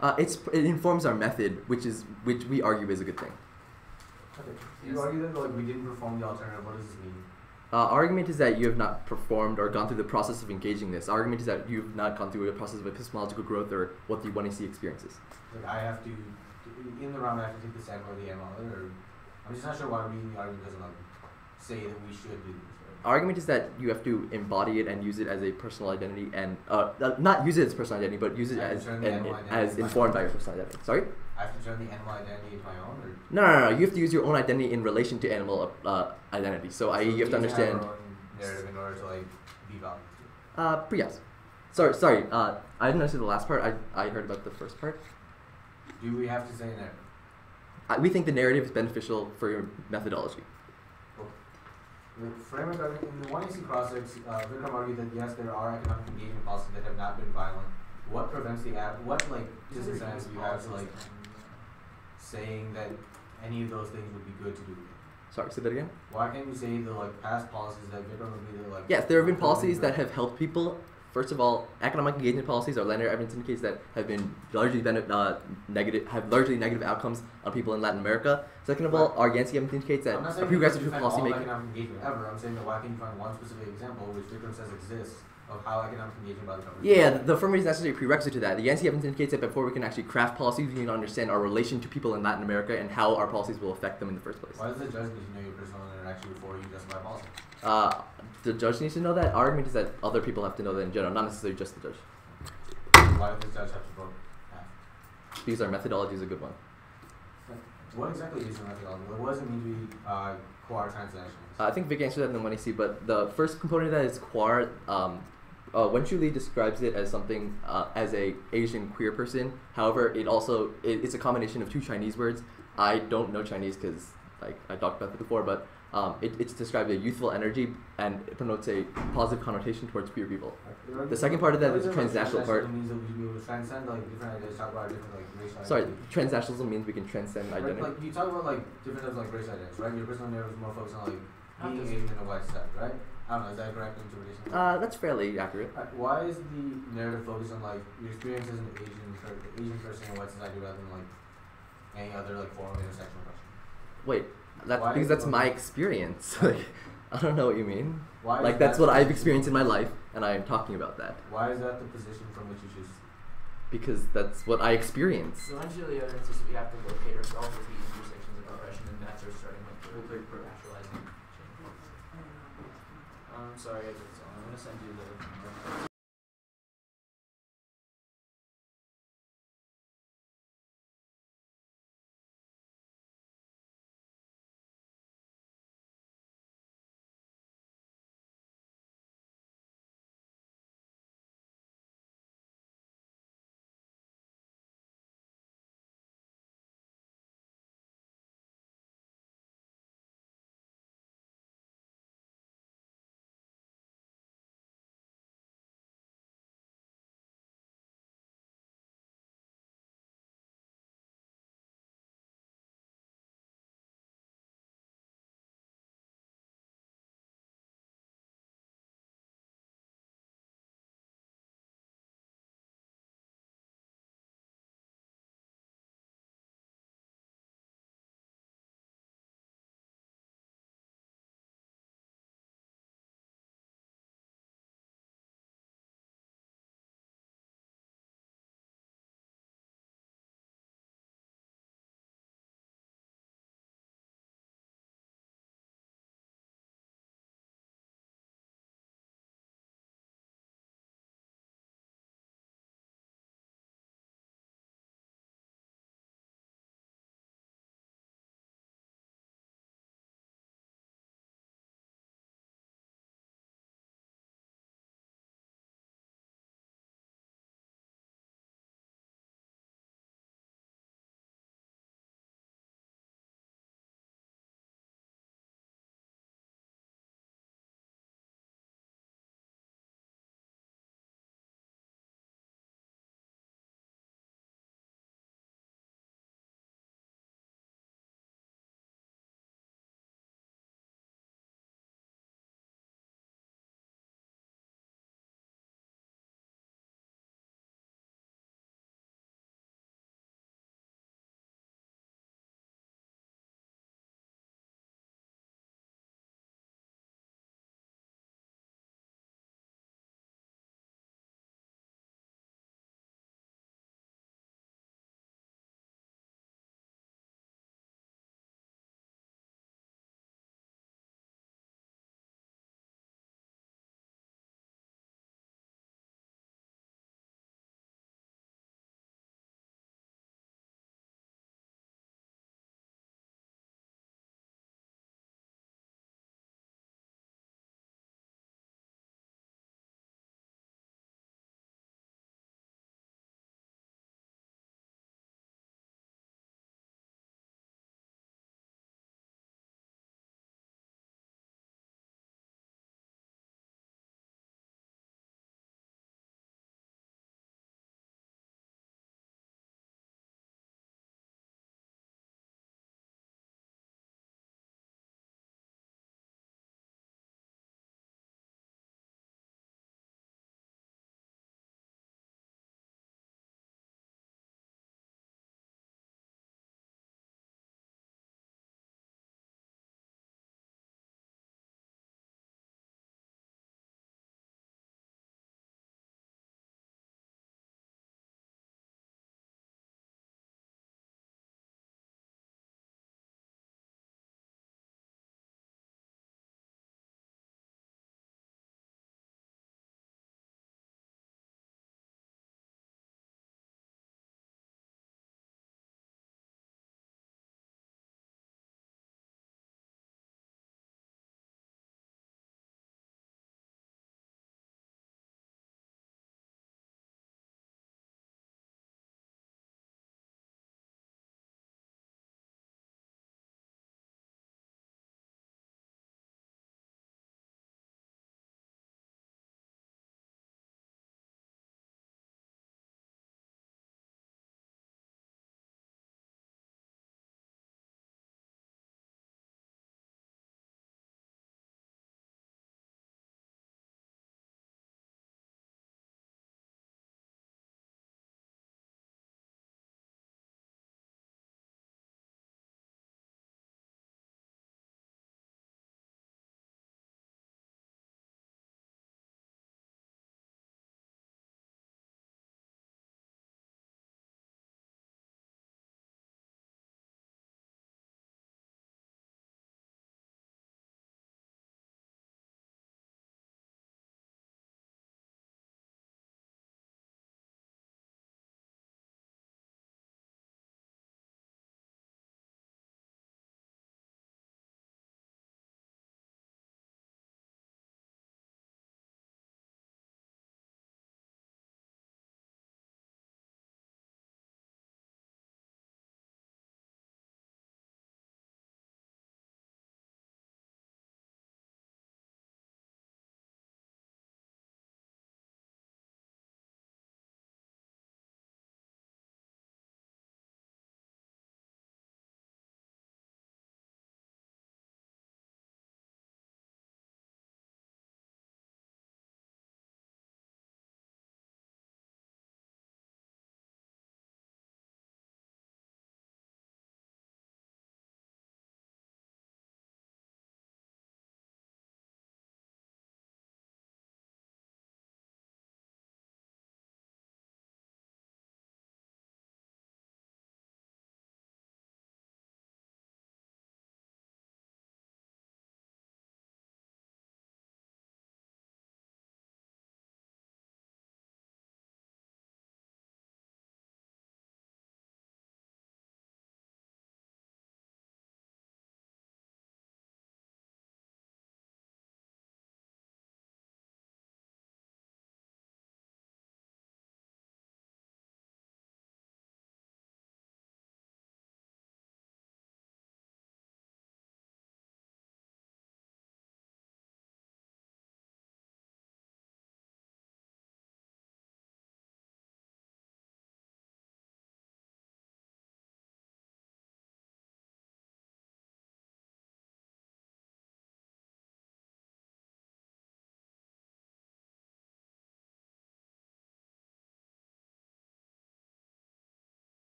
ahead. It informs our method, which we argue is a good thing. Okay. You argue that like we didn't perform the alternative. What does this mean? Argument is that you have not performed or gone through the process of engaging this. Argument is that you've not gone through a process of epistemological growth or what the 1AC experiences. Like I have to, in the round I have to take the SAM or the ML, or I'm just not sure why reading the argument doesn't like say that we should do this. Right? Argument is that you have to embody it and use it as a personal identity and not use it as personal identity, but use it as informed by your personal identity. Sorry? I have to turn the animal identity into my own, or No. You have to use your own identity in relation to animal identity. So you have to understand. Our own narrative in order to like be valued. Yes. Sorry. I didn't understand the last part. I heard about the first part. Do we have to say narrative? We think the narrative is beneficial for your methodology. The framework in the 1AC cross-sex, Vikram argued that yes, there are economic engagement policies that have not been violent. What prevents what like disincentive you have to like saying that any of those things would be good to do? Sorry, say that again? Why can't we say the like past policies that Vikram would be the like? Yes, there have been policies that have helped people. First of all, economic engagement policies or lender evidence indicates that have been largely negative outcomes on people in Latin America. Second of all, our Yancey evidence indicates that a progressive policy making. Economic engagement ever. I'm saying that why can't you find one specific example which Vikram says exists of how economic engagement by the government? Yeah, the affirmative is necessarily a prerequisite to that. The Yancey evidence indicates that before we can actually craft policies, we need to understand our relation to people in Latin America and how our policies will affect them in the first place. Why does the judge need to know your personal interaction before you justify policy? The judge needs to know that. Our argument is that other people have to know that in general, not necessarily just the judge. Why does the judge have to vote half? Because our methodology is a good one. What exactly is your methodology? What does it mean to be quar transactions? I think Vic answered that in the 1AC, but the first component of that is quar. Wen-Shu Lee describes it as something as a Asian queer person. However, it's a combination of two Chinese words. I don't know Chinese because I talked about it before, but it's described a youthful energy and it promotes a positive connotation towards queer people. The second part of that is the transnational part. Means that we should be able to transcend like different ideas, talk about different like racial identities. Sorry, transnationalism means we can transcend identity. Like you talk about like different types of like race identities, right? Your personal narrative is more focused on like being Asian in the West side, right? I don't know, is that a correct interpretation? That's fairly accurate. Why is the narrative focused on like your experience as an Asian person in West society rather than like any other like form of intersectional question? Wait, because that's my experience. I don't know what you mean. That's what I've experienced in my life, and I am talking about that. Why is that the position from which you choose? Because that's what I experienced. So eventually, the evidence is we have to locate ourselves at the intersections of oppression, and that's our starting point for naturalizing change. Sorry, I'm going to send you the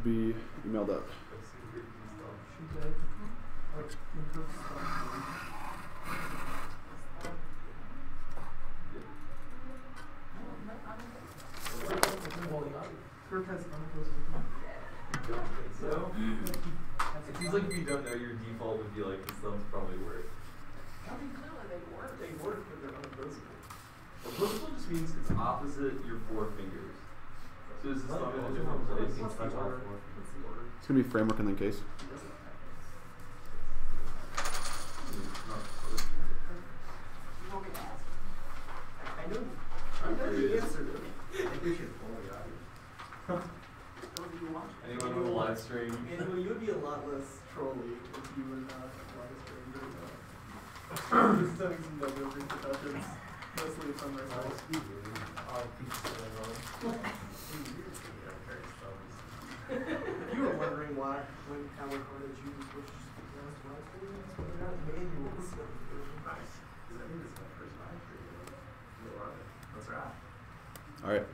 should be emailed out. It seems like if you don't know, your default would be like, this thumb's probably work. I mean, clearly they work. They work, but they're unopposable. Opposable just means it's opposite your 4 fingers. So is this thumb in a different place? What's the order? It's going to be framework and then case. I know the answer to it. I think we should pull it out. Anyone with a live stream? Anyway, you would be a lot less trolly if you were not live streamed or not. This is having some negative repercussions, mostly from myself. If you were wondering why, how recorded you switched last live stream, that's why they're not manuals. Nice. Because I think this is my first live stream. That's right. All right.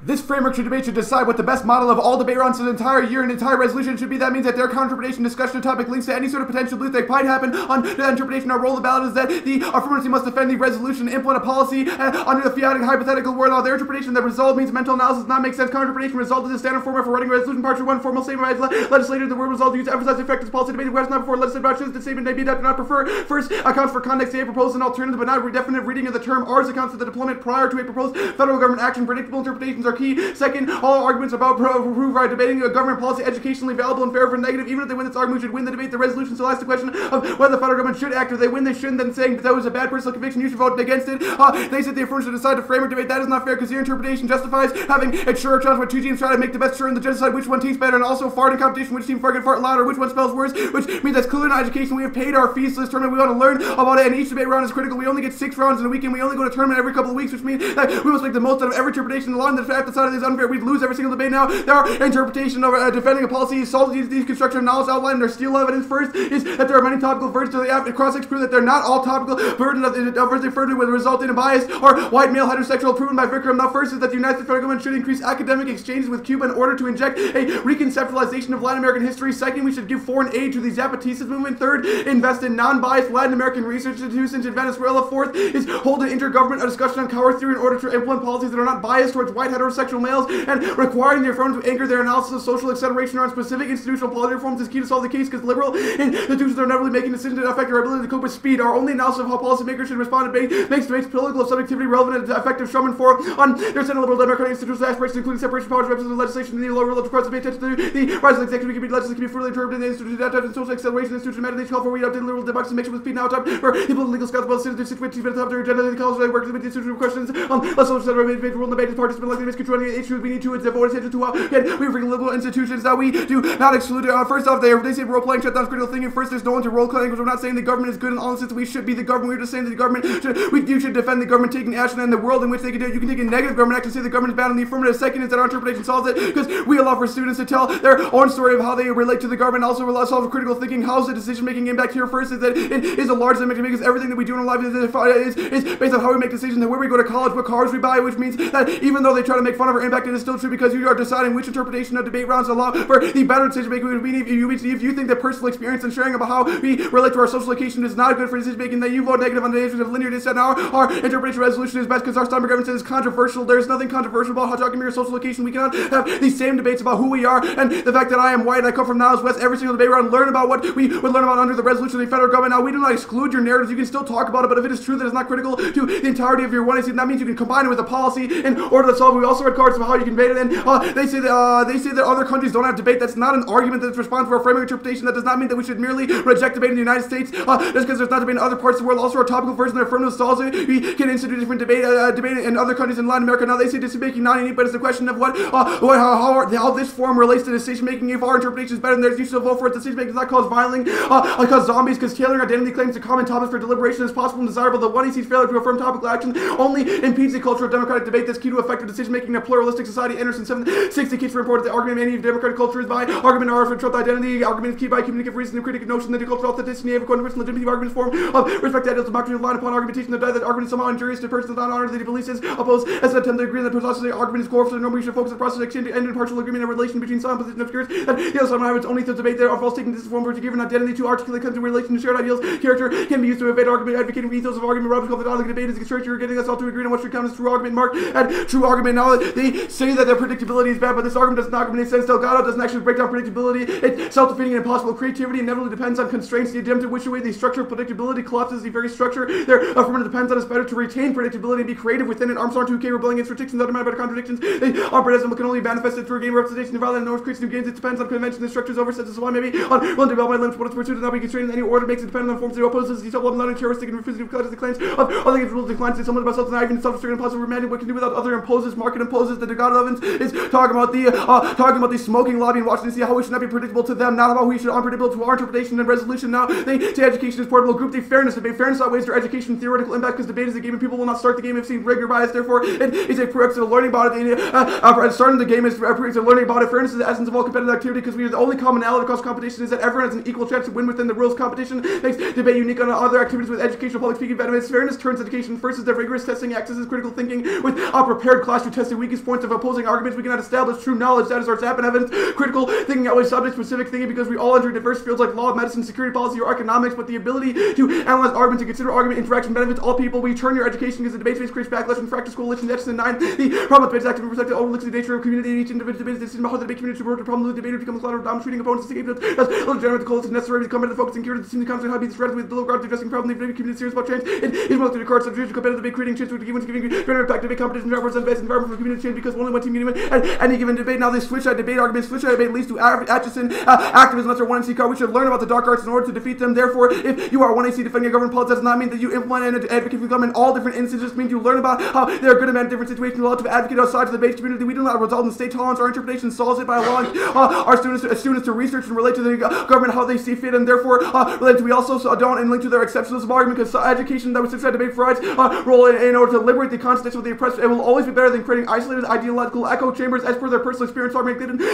This framework should decide what the best model of all debate rounds for the entire year and entire resolution should be. That means that their counter-interpretation discussion topic links to any sort of potential belief that might happen on the interpretation. Our role of the ballot is that the affirmative must defend the resolution and implement a policy under the fiat and hypothetical world. Now, their interpretation that result means mental analysis does not make sense. Counter-interpretation result is the standard format for writing a resolution. Part 1, formal statement by legislator. The word result used to emphasize the effect of policy debated whether not before legislative actions. The statement may be adopted, not prefer. First, accounts for context. A proposed an alternative but not definite reading of the term. Ours accounts for the deployment prior to a proposed federal government action. Predictable interpretations are key. Second, all arguments about prove are debating a government policy educationally valuable and fair for negative. Even if they win this argument, should win the debate. The resolution still asks the question of whether the federal government should act. If they win, they shouldn't. Then saying that was a bad personal conviction, you should vote against it. They said the affirmative should decide to frame a debate. That is not fair because your interpretation justifies having a sure chance where two teams try to make the best sure and the judge decide which one teams better, and also fart in competition, which team fart louder, which one spells worse, which means that's clearly not education. We have paid our fees to this tournament. We want to learn about it, and each debate round is critical. We only get 6 rounds in a weekend. We only go to tournament every couple of weeks, which means that we must make the most out of every interpretation. Along the fact that side of this unfair, we'd lose every single debate. Now, their interpretation of defending a policy is solid these construction knowledge outline. Their steel evidence first is that there are many topical versions of the app. Cross-ex prove that they're not all topical versions of the referred to with resulting in bias or white male heterosexual proven by Vikram. Now, first is that the United States federal government should increase academic exchanges with Cuba in order to inject a reconceptualization of Latin American history. Second, we should give foreign aid to the Zapatistas movement. Third, invest in non-biased Latin American research institutions in Venezuela. Fourth is hold an intergovernmental discussion on cower theory in order to implement policies that are not biased towards white heterosexual males, and requiring the affirmative to anchor their analysis of social acceleration around specific institutional policy reforms is key to solve the case, because liberal institutions are never really making decisions that affect our ability to cope with speed. Our only analysis of how policymakers should respond to debate makes political subjectivity relevant and effective. Sherman for on their Senate liberal democratic institutional aspirations, including separation of powers, representative legislation, and the lower level requires to pay attention to the rise of executive can be legislative can be fully interpreted in the institution that and social acceleration institution matter. They call for readout liberal democracy mixed with speed now time for people in legal scouts about citizens situated to top their agenda. The college work with the institutional questions on less social center made rule debate participant likely miscontrolling issues we need to devote attention to. Again, we bring liberal institutions that we do not exclude. First off, they say role playing shutdown is critical thing. First, there's no one to role playing because we're not saying the government is good in all instances. We should be the government. We're just saying that the government you should defend the government taking action in the world in which they can do it. You can take a negative government action, say the government is bad on the affirmative. Second is that our interpretation solves it because we allow for students to tell their own story of how they relate to the government. Also, we solve critical thinking. How's the decision making impact here? First is that it is a large limit because everything that we do in our life is based on how we make decisions and where we go to college, what cars we buy, which means that even though they try to make fun of our impact, it is still true because you are deciding which interpretation of debate rounds allow for the better decision making. If you think that personal experience and sharing about how we relate to our social location is not good for decision making, then you vote negative on the issues of linear descent. Now, our interpretation resolution is best because our Steinberg government says it's controversial. There's nothing controversial about how talking about your social location. We cannot have these same debates about who we are and the fact that I am white and I come from Niles West. Every single debate round, learn about what we would learn about under the resolution of the federal government. Now, we do not exclude your narratives. You can still talk about it, but if it is true that it's not critical to the entirety of your one, that means you can combine it with a policy in order to solve it. We also read cards about how you can debate it, and they say that other countries don't have debate. That's not an argument that's responsible for a framing interpretation. That does not mean that we should merely reject debate in the United States just because there's not debate in other parts of the world. Also, our topical version of affirmative stalls it. We can institute different debate in other countries in Latin America. Now, they say decision making not unique, but it's a question of how this form relates to decision making. If our interpretation is better than theirs, you should vote for it. Decision making does not cause violence, cause zombies, because tailoring identity claims to common topics for deliberation is possible and desirable. The one he sees failure to affirm topical action only impedes the culture of democratic debate that's key to effective decision making. taking a pluralistic society. Anderson 760 case for report that the argument of any democratic culture is by argument are for Trump identity. Argument is key by communicative reason, the critic notion that the cultural authenticity of a legitimacy argument form of respect to ideals of doctrine line upon argumentation that argument is somehow injurious to persons not honored that he believes is opposed as an attempt to agree that the process of the argument is core for the norm. We should focus on the process of exchange and impartial agreement and relation between some position of spirits and the other side of its only to debate that are false taking this form for to give an identity to articulate comes in relation to shared ideals. Character can be used to evade argument, advocating ethos of argument. Roberts called the dialogue debate is a church. You're getting us all to agree on what should count as true argument. Mark and true argument. Now they say that their predictability is bad, but this argument does not make sense. Delgado doesn't actually break down predictability. It's self-defeating and impossible. Creativity inevitably depends on constraints. The attempt to wish away the structure of predictability collapses the very structure. Their affirmative depends on it's better to retain predictability and be creative within it. Armstrong 2K rebelling against predictions undermined by the contradictions. They operate as can only manifest it through a game of representation. The violent norms creates new games. It depends on convention. The structures over sets as why maybe on willing to develop my limits, but its pursuit is not being constrained in any order. Makes it dependent on forms that opposes the self-love, not terroristic and refusing to cut the claims of other things rules declines to someone about self and even self-restraint and possible romantic what can do without other imposes. Market imposes. The Delgado Evans is talking about the smoking lobby in Washington D.C. how we should not be predictable to them, not how we should unpredictable to our interpretation and resolution. Now they say education is portable. Group the fairness debate. Fairness outweighs their education theoretical impact because debate is a game and people will not start the game if seen rigor bias. Therefore, it is a prerequisite of learning about it. Starting the game is a prerequisite of learning about it. Fairness is the essence of all competitive activity because we are the only commonality across competition is that everyone has an equal chance to win within the rules. Competition makes debate unique on other activities with educational public speaking benefits. Fairness turns education first is the rigorous testing, accesses critical thinking with a prepared class to test the weakest points of opposing arguments. We cannot establish true knowledge. That is our sap and evidence. Critical thinking always subject specific thinking because we all enter diverse fields like law, medicine, security policy, or economics. But the ability to analyze arguments, to consider argument interaction benefits all people. We turn your education because the debate space creates backlash and fractures coalitions. That's the 9. The problem with debate is active and perspective overlooks the nature of community. Each individual debate is decision about how the debate community should work. The problem with the debate becomes a lot of dominant treating opponents to escape them. As legitimate the coalition necessary to come into the focus and cure the team the conflict, how to be the strategy with the low regard to addressing problem. The debate community is serious about change. It is most of the cards subject to competitive debate creating change to giving greater impact debate competition represents best environment for community change because only one team can win at any given debate. Now they switch that debate argument. Switch that debate leads to Atchison activism. That's our 1AC card. We should learn about the dark arts in order to defeat them. Therefore, if you are 1AC defending a government policy, that does not mean that you implement and advocate for government in all different instances. It just means you learn about how they are good and bad in different situations. Allowed to advocate outside of the debate community. We do not result in state tolerance. Our interpretation solves it by allowing our students to research and relate to the government how they see fit, and therefore we also don't and link to their exceptionalism argument because education that was such a debate provides role in order to liberate the conscience of the oppressed. It will always be better than creating isolated ideological echo chambers as per their personal experience.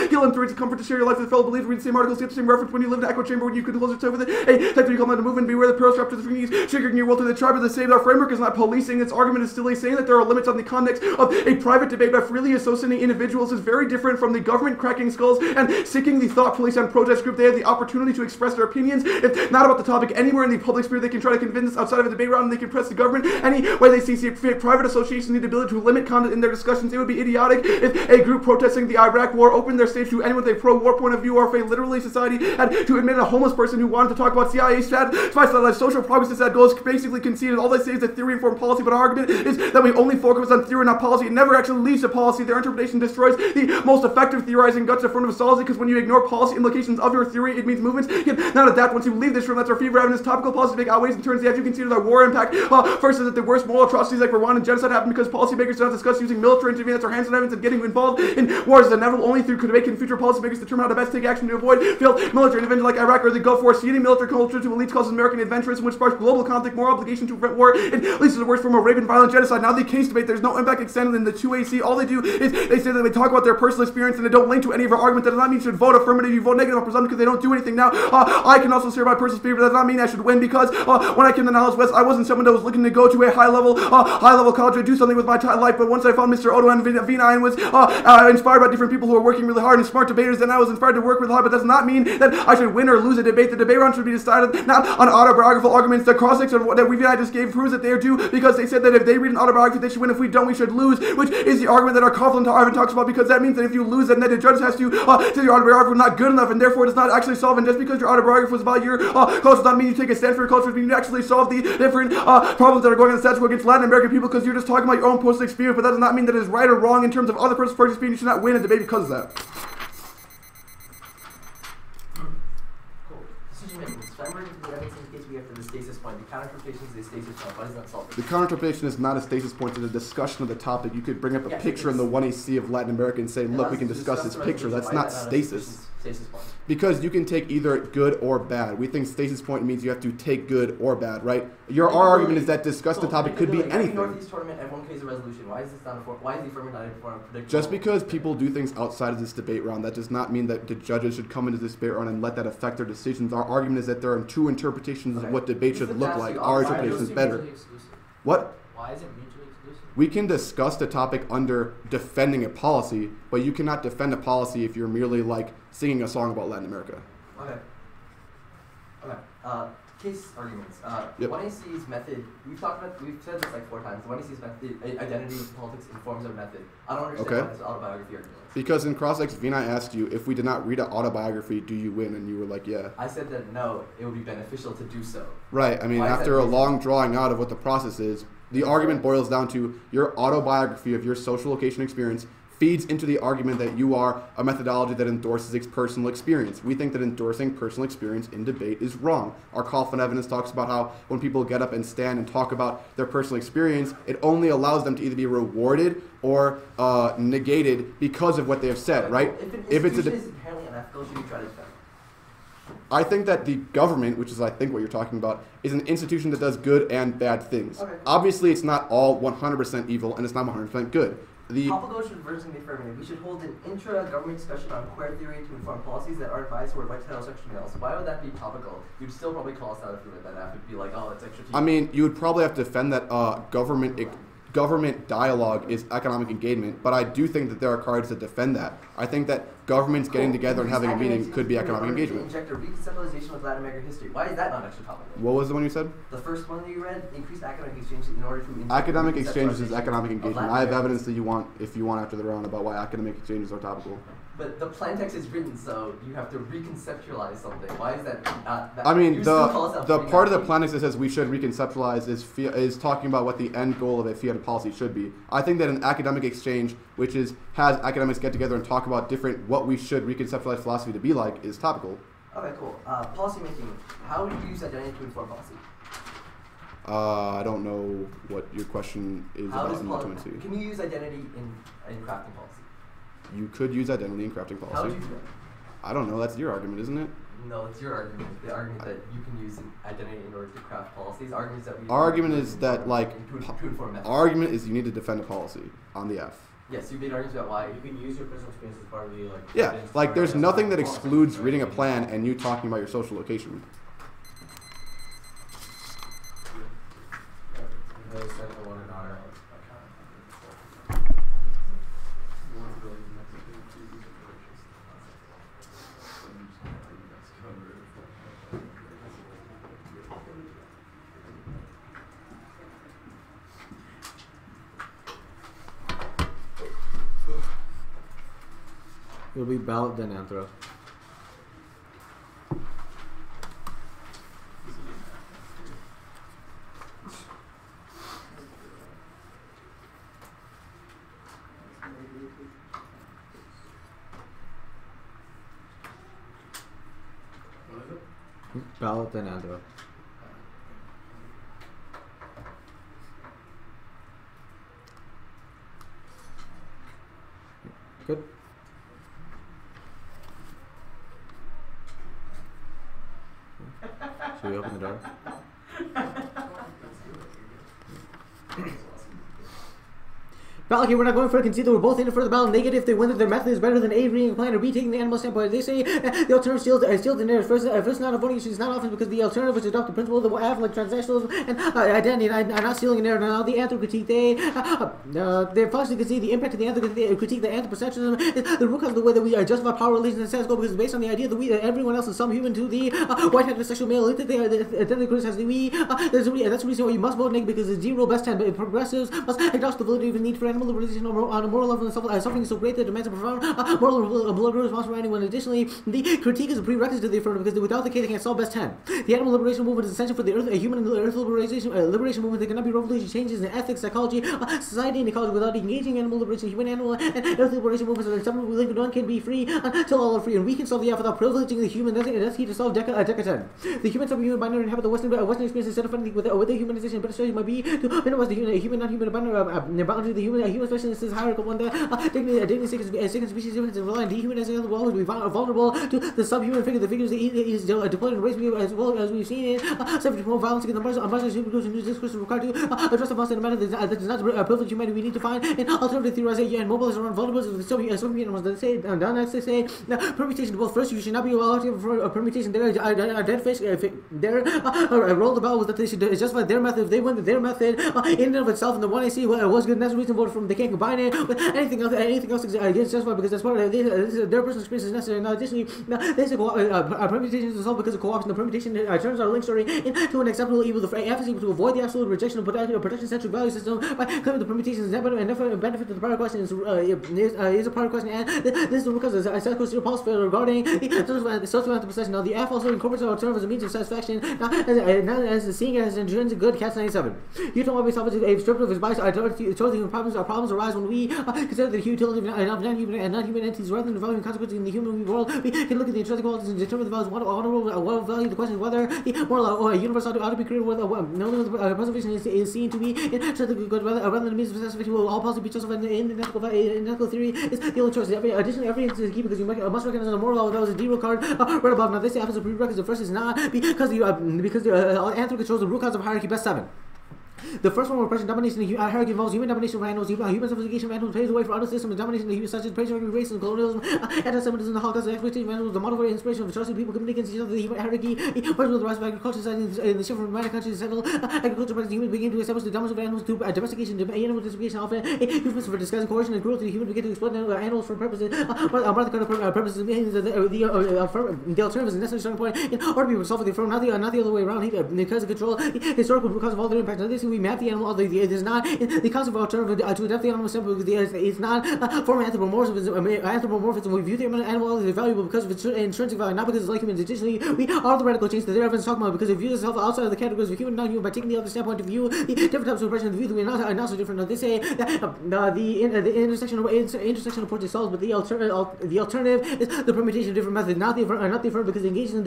Gillen through to comfort to share your life with fellow believers. Read the same articles, get the same reference when you live in an echo chamber when you could close yourself with it. A type to come out of movement. Beware the pearls up to the strings, triggering your will to the tribe of the saved. Our framework is not policing. Its argument is still saying that there are limits on the context of a private debate by freely associating individuals is very different from the government cracking skulls and sicking the thought police on protest group. They have the opportunity to express their opinions. If not about the topic anywhere in the public sphere, they can try to convince us outside of a debate round and they can press the government any way they see private associations need the ability to limit content in their discussions. It would be idiotic if a group protesting the Iraq war opened their stage to anyone with a pro-war point of view or if a literally society had to admit a homeless person who wanted to talk about CIA spy satellites, social progress that goes basically conceded. All they say is that theory informed policy, but our argument is that we only focus on theory, not policy. It never actually leads to policy. Their interpretation destroys the most effective theorizing guts in front of policy because when you ignore policy implications of your theory, it means movements can not adapt once you leave this room. That's our fever evidence. Topical policy make outweighs and turns the as you consider the war impact. First is that the worst moral atrocities like Rwanda and genocide happen because policymakers do not discuss using military intervention. That's our hands on evidence and getting involved in wars is inevitable only through debate can future policymakers determine how to best take action to avoid failed military intervention like Iraq or the Gulf War. Ceding military culture to elites causes American adventurism, which sparks global conflict, more obligation to prevent war, and leads to the worst form of rape and violent genocide. Now the case debate, there's no impact extended in the 2AC. All they do is they say that they talk about their personal experience and they don't link to any of our argument. That does not mean you should vote affirmative. You vote negative on presumption because they don't do anything. Now I can also share my personal experience, but that does not mean I should win because when I came to Niles West, I wasn't someone that was looking to go to a high level college and do something with my life. But once I found Mr. Odo and Vina and was inspired by different people who are working really hard and smart debaters, then I was inspired to work really hard. But that does not mean that I should win or lose a debate. The debate round should be decided not on autobiographical arguments. The cross-section that we just gave proves that they are due because they said that if they read an autobiography, they should win. If we don't, we should lose, which is the argument that our Coughlin Arvin talks about because that means that if you lose, then the judge has to say your autobiography was not good enough and therefore it does not actually solve. And just because your autobiography was about your culture does not mean you take a stand for your culture. It means you actually solve the different problems that are going on in the status quo against Latin American people because you're just talking about your own personal experience. But that does not mean that it is right or wrong in terms of other person's personal experience. You should not win a debate because of that. The counterplantation is not a stasis point, it's a discussion of the topic. You could bring up a picture in the 1AC of Latin America and say, look, we can discuss this picture. That's not stasis. Stasis point. Because you can take either good or bad. We think stasis point means you have to take good or bad, right? Our argument is that discuss the topic could be anything. Northeast tournament, everyone plays a resolution. Why is this not why is the affirmative not predictable? Just because people do things outside of this debate round, that does not mean that the judges should come into this debate round and let that affect their decisions. Our argument is that there are two interpretations of what debate should look like. Our interpretation is better. What? Why is it mutually exclusive? We can discuss the topic under defending a policy, but you cannot defend a policy if you're merely like singing a song about Latin America. Okay. Case arguments. Yep. 1AC's method, we've said this like 4 times. 1AC's method, identity politics informs our method. I don't understand why this autobiography argument. Because in Cross-Ex Vina, I asked you, if we did not read an autobiography, do you win? And you were like, yeah. I said that no, it would be beneficial to do so. Right. I mean, after a long drawing out of what the process is, the argument boils down to your autobiography of your social location experience feeds into the argument that you are a methodology that endorses personal experience. We think that endorsing personal experience in debate is wrong. Our Kaufman evidence talks about how when people get up and stand and talk about their personal experience, it only allows them to either be rewarded or negated because of what they have said, right? If it's inherently unethical, should you try to defend? I think that the government, which is I think what you're talking about, is an institution that does good and bad things. Okay. Obviously, it's not all 100% evil and it's not 100% good. Topical should version the affirmative. We should hold an intra-government discussion on queer theory to inform policies that are advised toward white heterosexual males. Why would that be topical? You'd still probably call us out if you read that app. It'd be like, oh, it's extra. I mean, you would probably have to defend that government dialogue is economic engagement, but I do think that there are cards that defend that. I think that governments getting together and having a meeting could be economic engagement. Inject a reconceptualization with Latin American history. Why is that not extra topical? What was the one you said? The first one that you read, increased academic exchanges in order to... Academic exchanges is economic engagement. I have evidence that if you want after the round about why academic exchanges are topical. But the plan text is written, so you have to reconceptualize something. Why is that? I mean, the part of the plan text that says we should reconceptualize is talking about what the end goal of a fiat policy should be. I think that an academic exchange, which has academics get together and talk about what we should reconceptualize philosophy to be like, is topical. Okay, cool. Policy making. How do you use identity to inform policy? I don't know what your question is about in the Can you use identity in crafting policy? You could use identity in crafting policy. How would you do that? I don't know. That's your argument, isn't it? No, it's your argument. The argument that you can use an identity in order to craft policies. Arguments that we. Our argument is that argument is you need to defend a policy on the F. Yes, you made arguments about why you can use your personal experience as part of the Yeah, like there's nothing that excludes reading a plan and you talking about your social location. It'll be ballot then anthro. Ballot then anthro. Good. Should we open the door? Ballot here, we're not going for it. Concede that we're both in it for the ballot. Negative, if they win that their method is better than A, reading a plan, or B, taking the animal standpoint. They say the alternative still the narrative. First not a voting issue is not often because the alternative which adopt the principle that will have like transactionalism and identity. And I'm not stealing a narrative. Now the anthrop critique, they falsely concede the impact of the anthrop critique, the anthropocentricism is the root cause of the way that we justify power relations and status quo because it's based on the idea that everyone else is some human to the white heterosexual male elite that they criticize that's the reason why you must vote negative because it's zero best 10, but progressives must acknowledge the validity of the need for animal liberalization on a moral level and suffering is so great that it demands a profound moral response for anyone. Additionally, the critique is a prerequisite to the affirmative because without the case they can't solve best 10. The animal liberation movement is essential for the human and earth liberation movement. There cannot be revolutionary changes in ethics, psychology, society, and ecology without engaging animal liberation. Human, animal, and earth liberation movements are something we live in. One can be free until all are free, and we can solve the F without privileging the human. That's key to solve Deca 10. The human subhuman binary inhabit the Western experience instead of finding with the humanization. Better strategy might be to minimize the human non-human boundary the human human specialist is hierarchical one that dignity seeking species difference and relying dehumanizing other will always be vulnerable to the subhuman figure. The figures that he is deployed in race as well as we've seen it. Subject to more violence against the marginalized human groups and new discourse required to address the monster in a manner that does not privilege humanity. We need to find an alternative theorize and mobilize around vulnerabilities of the subhuman animals. They say, next they say, permutation. Well, first you should not be allowed to for a permutation. Their dead fish, their roll the bell was that they should justify their method. If they went their method in and of itself, and the one I see was good, and that's the reason from they can't combine it with anything else. Anything else against justified because that's part of their personal experience is necessary. Now, additionally, they say permutation is resolved because of co-option. The permutation turns our link story into an acceptable evil. The F is able to avoid the absolute rejection of protection-centric value system by claiming the permutation is never and benefit to the prior question is a prior question, and this is because of a psychosocial pulse failure regarding the social possession. Now, the F also incorporates our term as a means of satisfaction, not as seeing it as intrinsic good. Cats 97. You don't want to be selfish. A strip of his bias. I told you problems arise when we consider the utility of non-human entities rather than developing consequences in the human world. We can look at the intrinsic qualities and determine the values. What value? The question is whether the moral or a universe ought to be created with preservation is seen to be intrinsically good rather than a means of satisfaction. Will all possibly be justified in ethical theory is the only choice. Additionally, every instance is key because you must recognize the moral law. That was a D-roll card right above. Now, this happens as a prerequisite. The first is not because the anthrop controls the root cause of hierarchy. Best 7. The first one, repression domination in the hierarchy involves human domination of animals, human sophistication of animals paves the way for other systems of domination of human such as patriarchy, racism, colonialism, anti-Semitism, the Holocaust, the exploitation of animals, the model for inspiration of atrocity, people committing against each other, the human hierarchy, first with the rise of agriculture, in the shift from nomadic countries to settle agriculture, practice humans begin to establish the dominance of animals through domestication, animal domestication, often euphemism for disguising coercion and cruelty. Humans begin to exploit animals for purposes, purposes. The alternative is a necessary starting point in order to be resolved with the affirm, not the other way around. Because of control, historical root cause of all their impacts. Now, this we map the animal. It is not the concept of alternative to adapt the animal sample. It's not form anthropomorphism. We view the animal as valuable because of its intrinsic value, not because it's like humans. Additionally, we are the radical change that they're talking about because it views itself outside of the categories of human and non-human by taking the other standpoint of view. The different types of oppression of the view that we are not so different. Now, they say that the intersection of portraits solves, but the alternative is the permutation of different methods, not the affirmative, because it engages in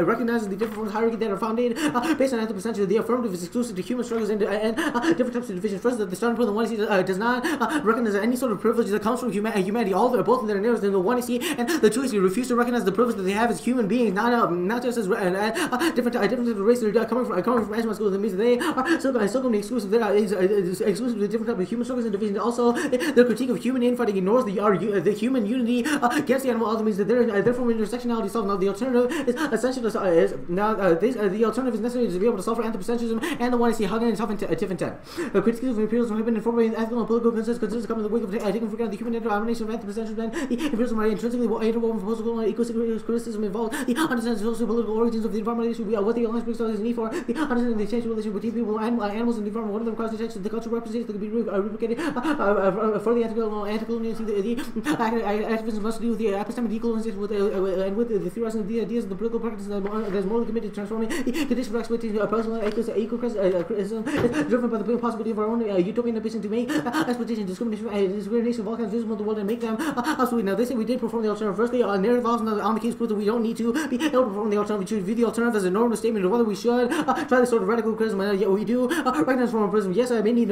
recognizes the different forms of hierarchy that are founded based on anthropocentric. The affirmative is exclusive to human struggles and different types of division. First, the starting point of the one does not recognize any sort of privilege that comes from humanity. All of both of their narratives in the one and the two refuse to recognize the privilege that they have as human beings, not just as different types of race that are coming from Edgemont schools. That means that they are still going to be exclusive. They are exclusive to different types of human struggles and division. Also, their critique of human infighting ignores the human unity against the animal. Also means that therefore intersectionality solved. Now, the alternative is essential. The alternative is necessary to be able to solve for anthropocentrism and the one hugging itself into a different 10. Criticism of imperialism have been informed by ethical and political consensus coming to the wake of taking for granted the human domination of anthropocentrism. Then the imperialism are intrinsically interwoven from post-colonial criticism involved the understanding of social-political origins of the environmental issue. What the alliance brings us is need for the understanding of the essential relation between people, animals, and the environment. One of them requires attention to the cultural representation that can be replicated for the anti-colonialism. The activism must do with the epistemic decolonization and with the theorizing of the ideas of the political practice that is morally committed to transforming the condition for exploitation of personal eco-criticism driven by the possibility of our own utopian ambition to make exploitation, discrimination of all kinds visible in the world and make them obsolete. Now, they say we did perform the alternative. Firstly, narrative laws on the case prove that we don't need to be able to perform the alternative. We should view the alternative as a normative statement of whether we should try this sort of radical criticism. Yet we do recognize form of prism. Yes, I may be a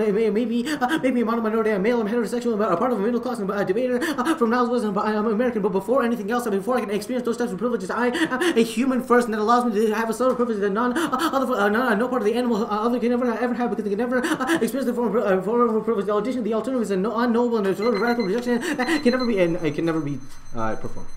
minority, a male, I'm heterosexual, but a part of a middle class debater from Niles, Wisconsin, but I'm American. But before anything else, before I can experience those types of privileges, I am a human first, and that allows me to have a sort of privilege that no part of the animal other can ever have because they can never experience the form of privilege. The alternative is an unknowable and a sort of radical rejection that can never be performed.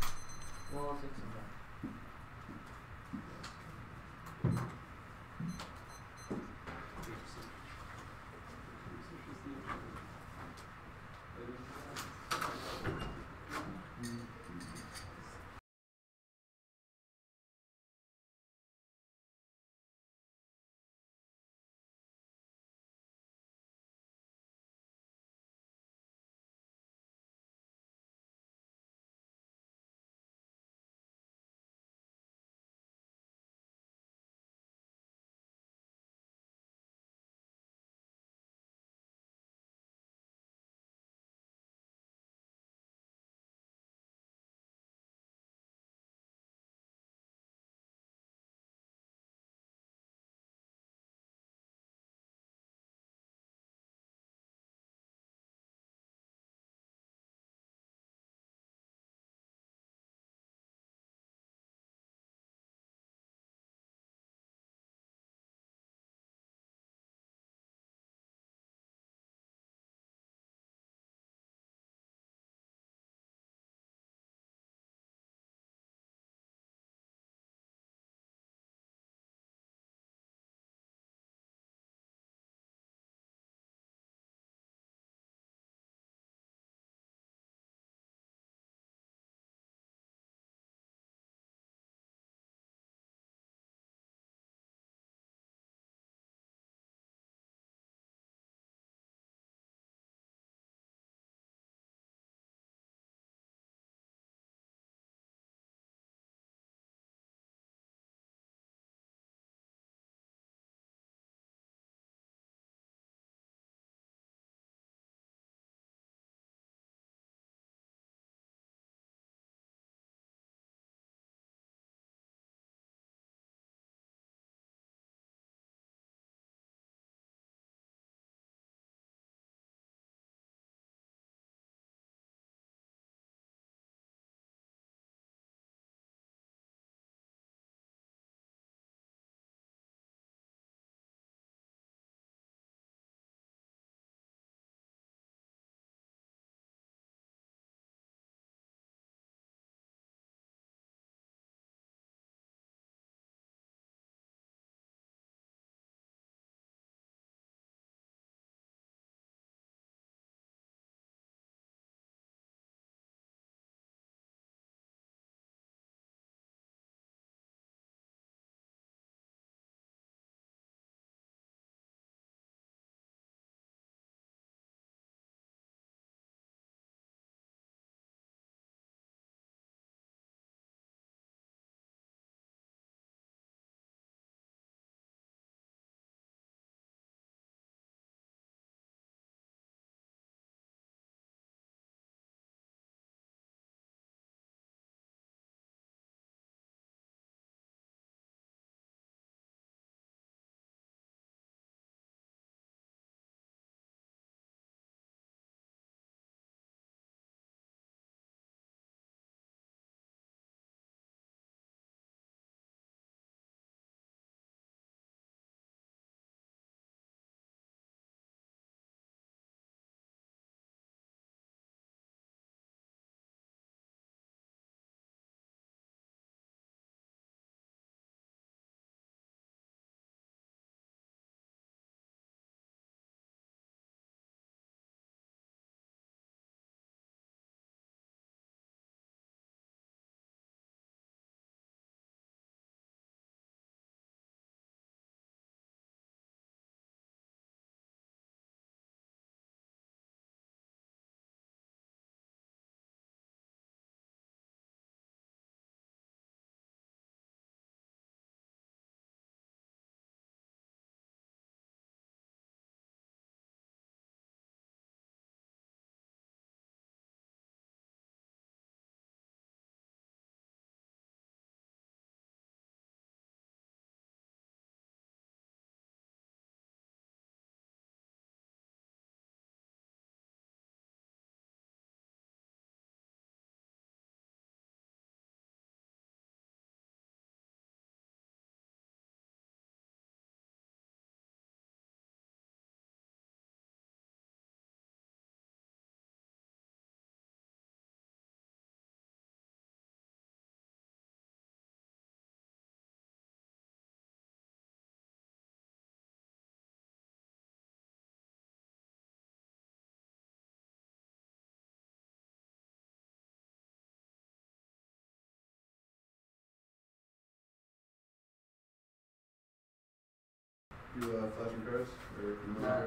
Do flashing cards or Yeah.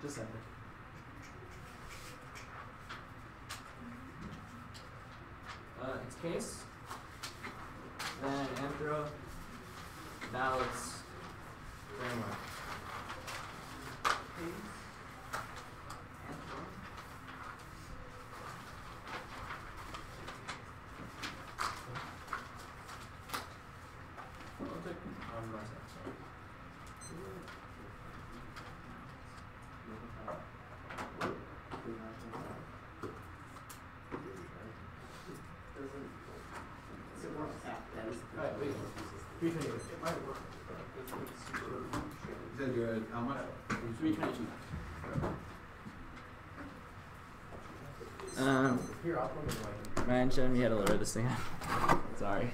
Just send it. It's case. Then Anthro. Now it's framework. Case. Anthro. I'll take myself, sorry. Alright, wait. 328. It might work. You said you're at how much? 322. Here, I'll put it right. Man, showing me how to lower this thing. Sorry.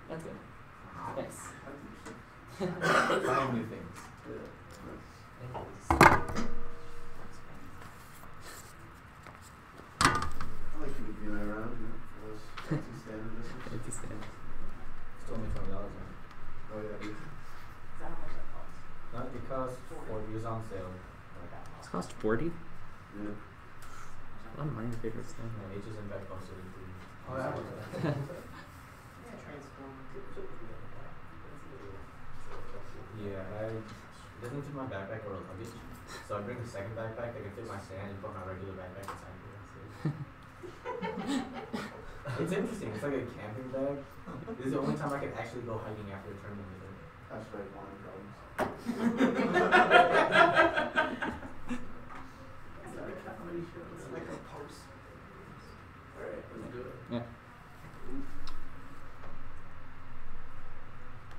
That's good. Thanks. Trying new things. I like keeping being around, you know, for those fancy standard distance. It's a stand. Still only $20 on. Oh yeah, dude. Is that how much that costs? Not because 40 is on sale. This cost 40? Yeah. A lot of money to pay for a stand. And H is in fact posted in free. Oh, that was Yeah, I doesn't fit my backpack or luggage. So I bring the second backpack that can fit my stand and put my regular backpack inside here. It's interesting. It's like a camping bag. This is the only time I can actually go hiking after a tournament with it. That's right, one of the problems. It's like a post. Alright, let's do it. Yeah.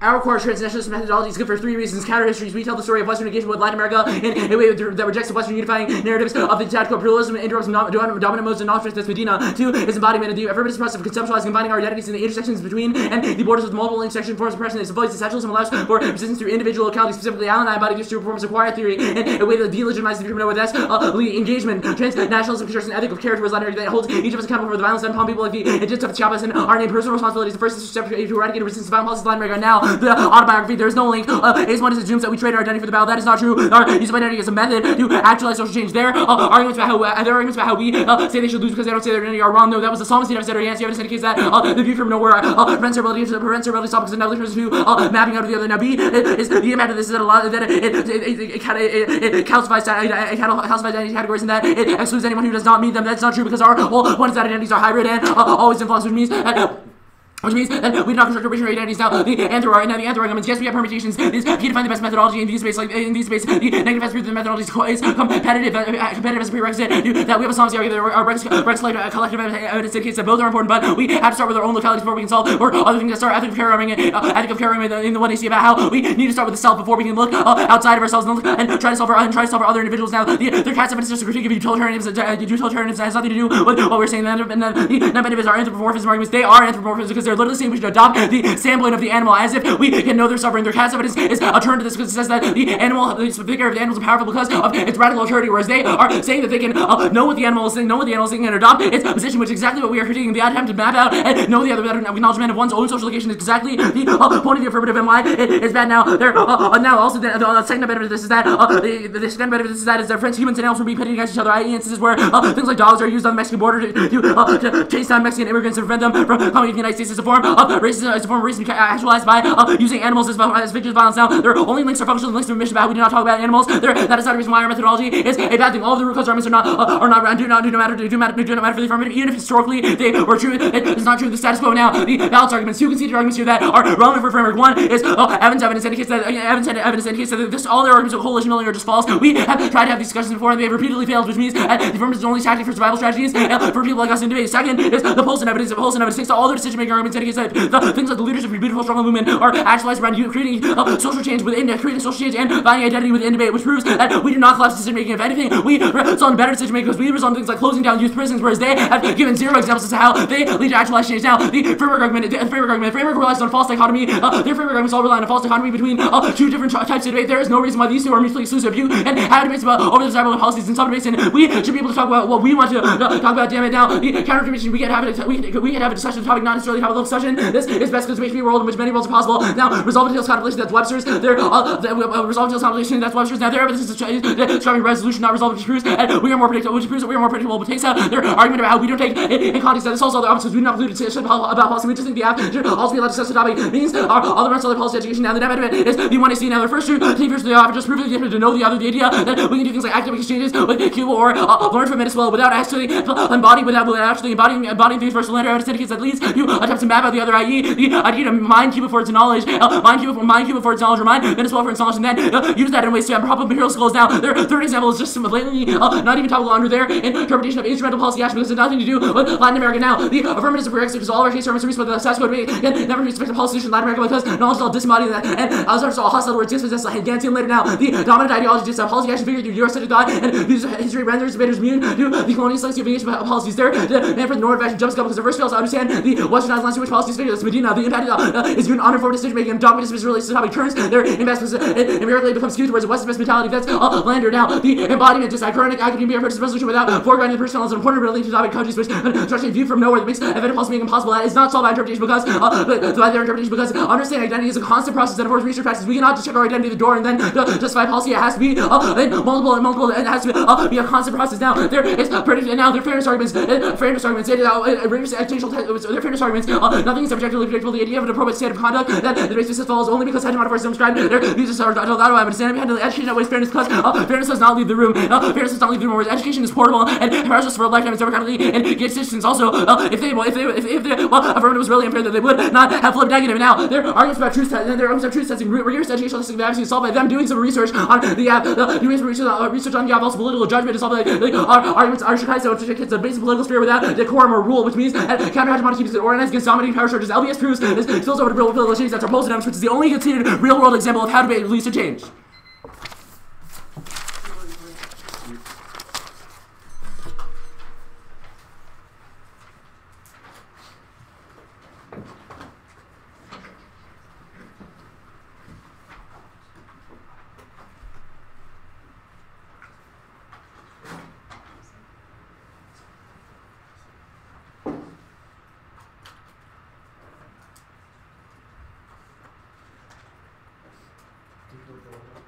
Our core transnationalist methodology is good for three reasons. Counter histories. We tell the story of Western engagement with Latin America in a way that rejects the Western unifying narratives of the tactical pluralism and interrupts dominant modes and non-stress Medina. Two is embodiment of the affirmative process of conceptualizing, combining our identities and the intersections between and the borders with multiple intersection forms of oppression. It avoids essentialism, allows for resistance through individual locality, specifically Allen and I embody through performance acquired theory in a way that delegitimizes the criminal with S. Engagement, transnationalism, constructs an ethic of character towards Latin America that holds each of us accountable for the violence done upon people like the indigenous of Chiapas and our named personal responsibilities. The first is step to eradicate resistance to violent policies of Latin America. Now, the autobiography. There is no link. Edgemont assumes that we trade our identity for the battle. That is not true. Our use of identity as a method to actualize social change. Their arguments about how we say they should lose because they don't say their identity are wrong. No, that was the psalmist episode. Yes, evidence indicates that the view from nowhere prevents their ability to stop because it now turns to mapping out of the other. Now, B is the impact of this is that a lot that it calcifies identity categories and that it excludes anyone who does not meet them. That's not true because our whole point is that identities are hybrid and always in flux, which means that we do not construct original identities. Now the anthro arguments, yes, we have permutations. This key to find the best methodology in these space, the negative aspect of the methodology is competitive as a prerequisite. That we have a solvency argument. Our Brecht's collective evidence indicates that both are important, but we have to start with our own localities before we can solve or other things that start ethic of caring in the one they see about how we need to start with the self before we can look outside of ourselves and try to solve our other individuals. Now their cast evidence is just a critique of utilitarianism. Utilitarianism has nothing to do with what we're saying. And the non-benefits are anthropomorphism arguments. They are anthropomorphism because they're literally saying we should adopt the standpoint of the animal as if we can know they're suffering. Their cast evidence is a turn to this because it says that the figure of the animal is powerful because of its radical authority, whereas they are saying that they can know what the animal is saying, and adopt its position, which is exactly what we are critiquing. The attempt to map out and know the other acknowledgement of one's own social location is exactly the point of the affirmative and why it is bad. Now, now also the second benefit of this is that the second benefit of this is that their friends, humans, and animals will be pitted against each other, i.e. instances where things like dogs are used on the Mexican border to chase down Mexican immigrants and prevent them from coming to the United States as a form of racism actualized by using animals as figures of violence. Now, their only links are functional links to mission, but how we do not talk about animals. That is not the reason why our methodology is a bad thing. All of the root cause arguments do not matter for the affirmative, even if historically they were true. It is not true. The status quo. Now, the balance arguments, two conceded arguments here that are relevant for framework. One is evidence indicates that this all their arguments of coalition building are just false. We have tried to have these discussions before and they have repeatedly failed, which means that the affirmative is the only tactic for survival strategies for people like us in debate. Second is the Polson evidence. The Polson evidence takes all their decision-making arguments indicates that the things like the leadership of your beautiful, strong movement are actualized around you, creating social change within, creating social change and finding identity within debate, which proves that we do not collapse decision making. If anything, we result in better decision making because we result in things like closing down youth prisons, whereas they have given zero examples as to how they lead to actualized change. Now, the framework argument relies on false dichotomy. Their framework arguments all rely on a false dichotomy between two different types of debate. There is no reason why these two are mutually exclusive. You and have debates about over the desirable policies in some debates, and we should be able to talk about what we want to talk about. Damn it! Now, the counter information we can have a discussion of the topic, not necessarily have a little discussion. This is best because it makes me a world in which many worlds are possible. Now, resolve details contemplation, that's Webster's. Resolve details contemplation, that's Webster's. Now, their evidence is describing resolution, not resolve, which proves that we are more predictable, which proves that we are more predictable, but takes out their argument about how we don't take in context that this also other options we do not include discussion about policy. We just think the app should also be allowed to discuss the topic. Means all the rest of the policy education. Now, the net benefit is the one to see. Now, the first two features the offer just prove that you have to know the other. The idea that we can do things like academic exchanges with Cuba or learn from it as well without actually embodying things versus lander evidence indicates that leads you attempt to map out the other, i.e. the idea to mine Cuba for its knowledge, mine Cuba for its knowledge, or mine Venezuela for its knowledge, and then use that in ways to improper material skills. Now, their third example is just blatantly not even topical under their interpretation of instrumental policy action because it has nothing to do with Latin America. Now, the affirmative is prerequisite because all of our case arguments are but the status quo debate can never respect the policy in Latin America because knowledge is all disembodied that, and others are all hostile words dispossessed like Gantian later. Now, the dominant ideology is policy action figure through Eurocentric thought and history renders debaters immune to the colonial legacy of English policies. There, the man for the North fashion jumps up because the first fails to understand the westernized landscape which policies figure this Medina. The impact is viewed uninformed decision making and dogmatism is related to the topic turns their investments empirically becomes skewed towards a Western mentality that's lander. Now, the embodiment is diachronic academia versus resolution without foregrounding the personal as an important relating to topic countries which construction viewed from nowhere that makes evident policy making impossible. That is not solved by interpretation because by their interpretation because understanding identity is a constant process that affords research practices. We cannot just check our identity at the door and then justify policy. It has to be multiple and it has to be a constant process. Now, there is predicted now their fairness arguments say that their fairness arguments nothing is objectively predictable. The idea of an appropriate state of conduct that the basis follows only because hegemonic forces described their uses are allowed to understand behind the education that ways fairness because fairness does not leave the room. Fairness does not leave the room. Whereas education is portable and prepares us for a lifetime. It's never constantly and gets distance. Also, if the affirmative was really unfair, that they would not have flipped negative. Now, their arguments about truth and their arguments about truth testing rigorous educational testing that actually solved by them doing some research on the app. Doing some research on the app. Also, political judgment is solved by arguments are so it's a basic political sphere without decorum or rule, which means that counter-hegemonic teams that organize against dominating power structures. LBS proves this spills over to real political change that's opposed to them, which is the only conceded real-world example of how debate leads to change. People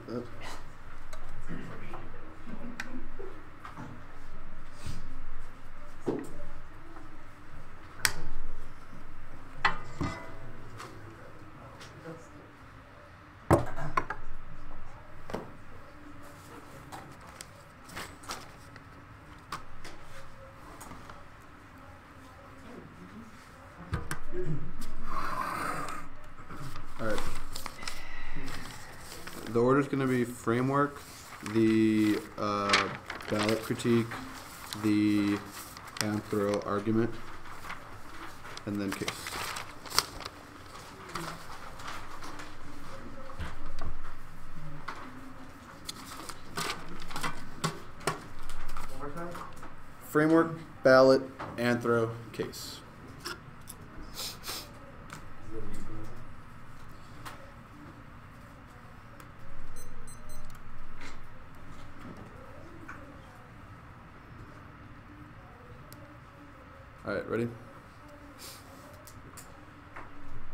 Alright. The order is going to be framework, the ballot critique, the anthro argument, and then case. One more time. Framework, ballot, anthro, case. Alright, ready?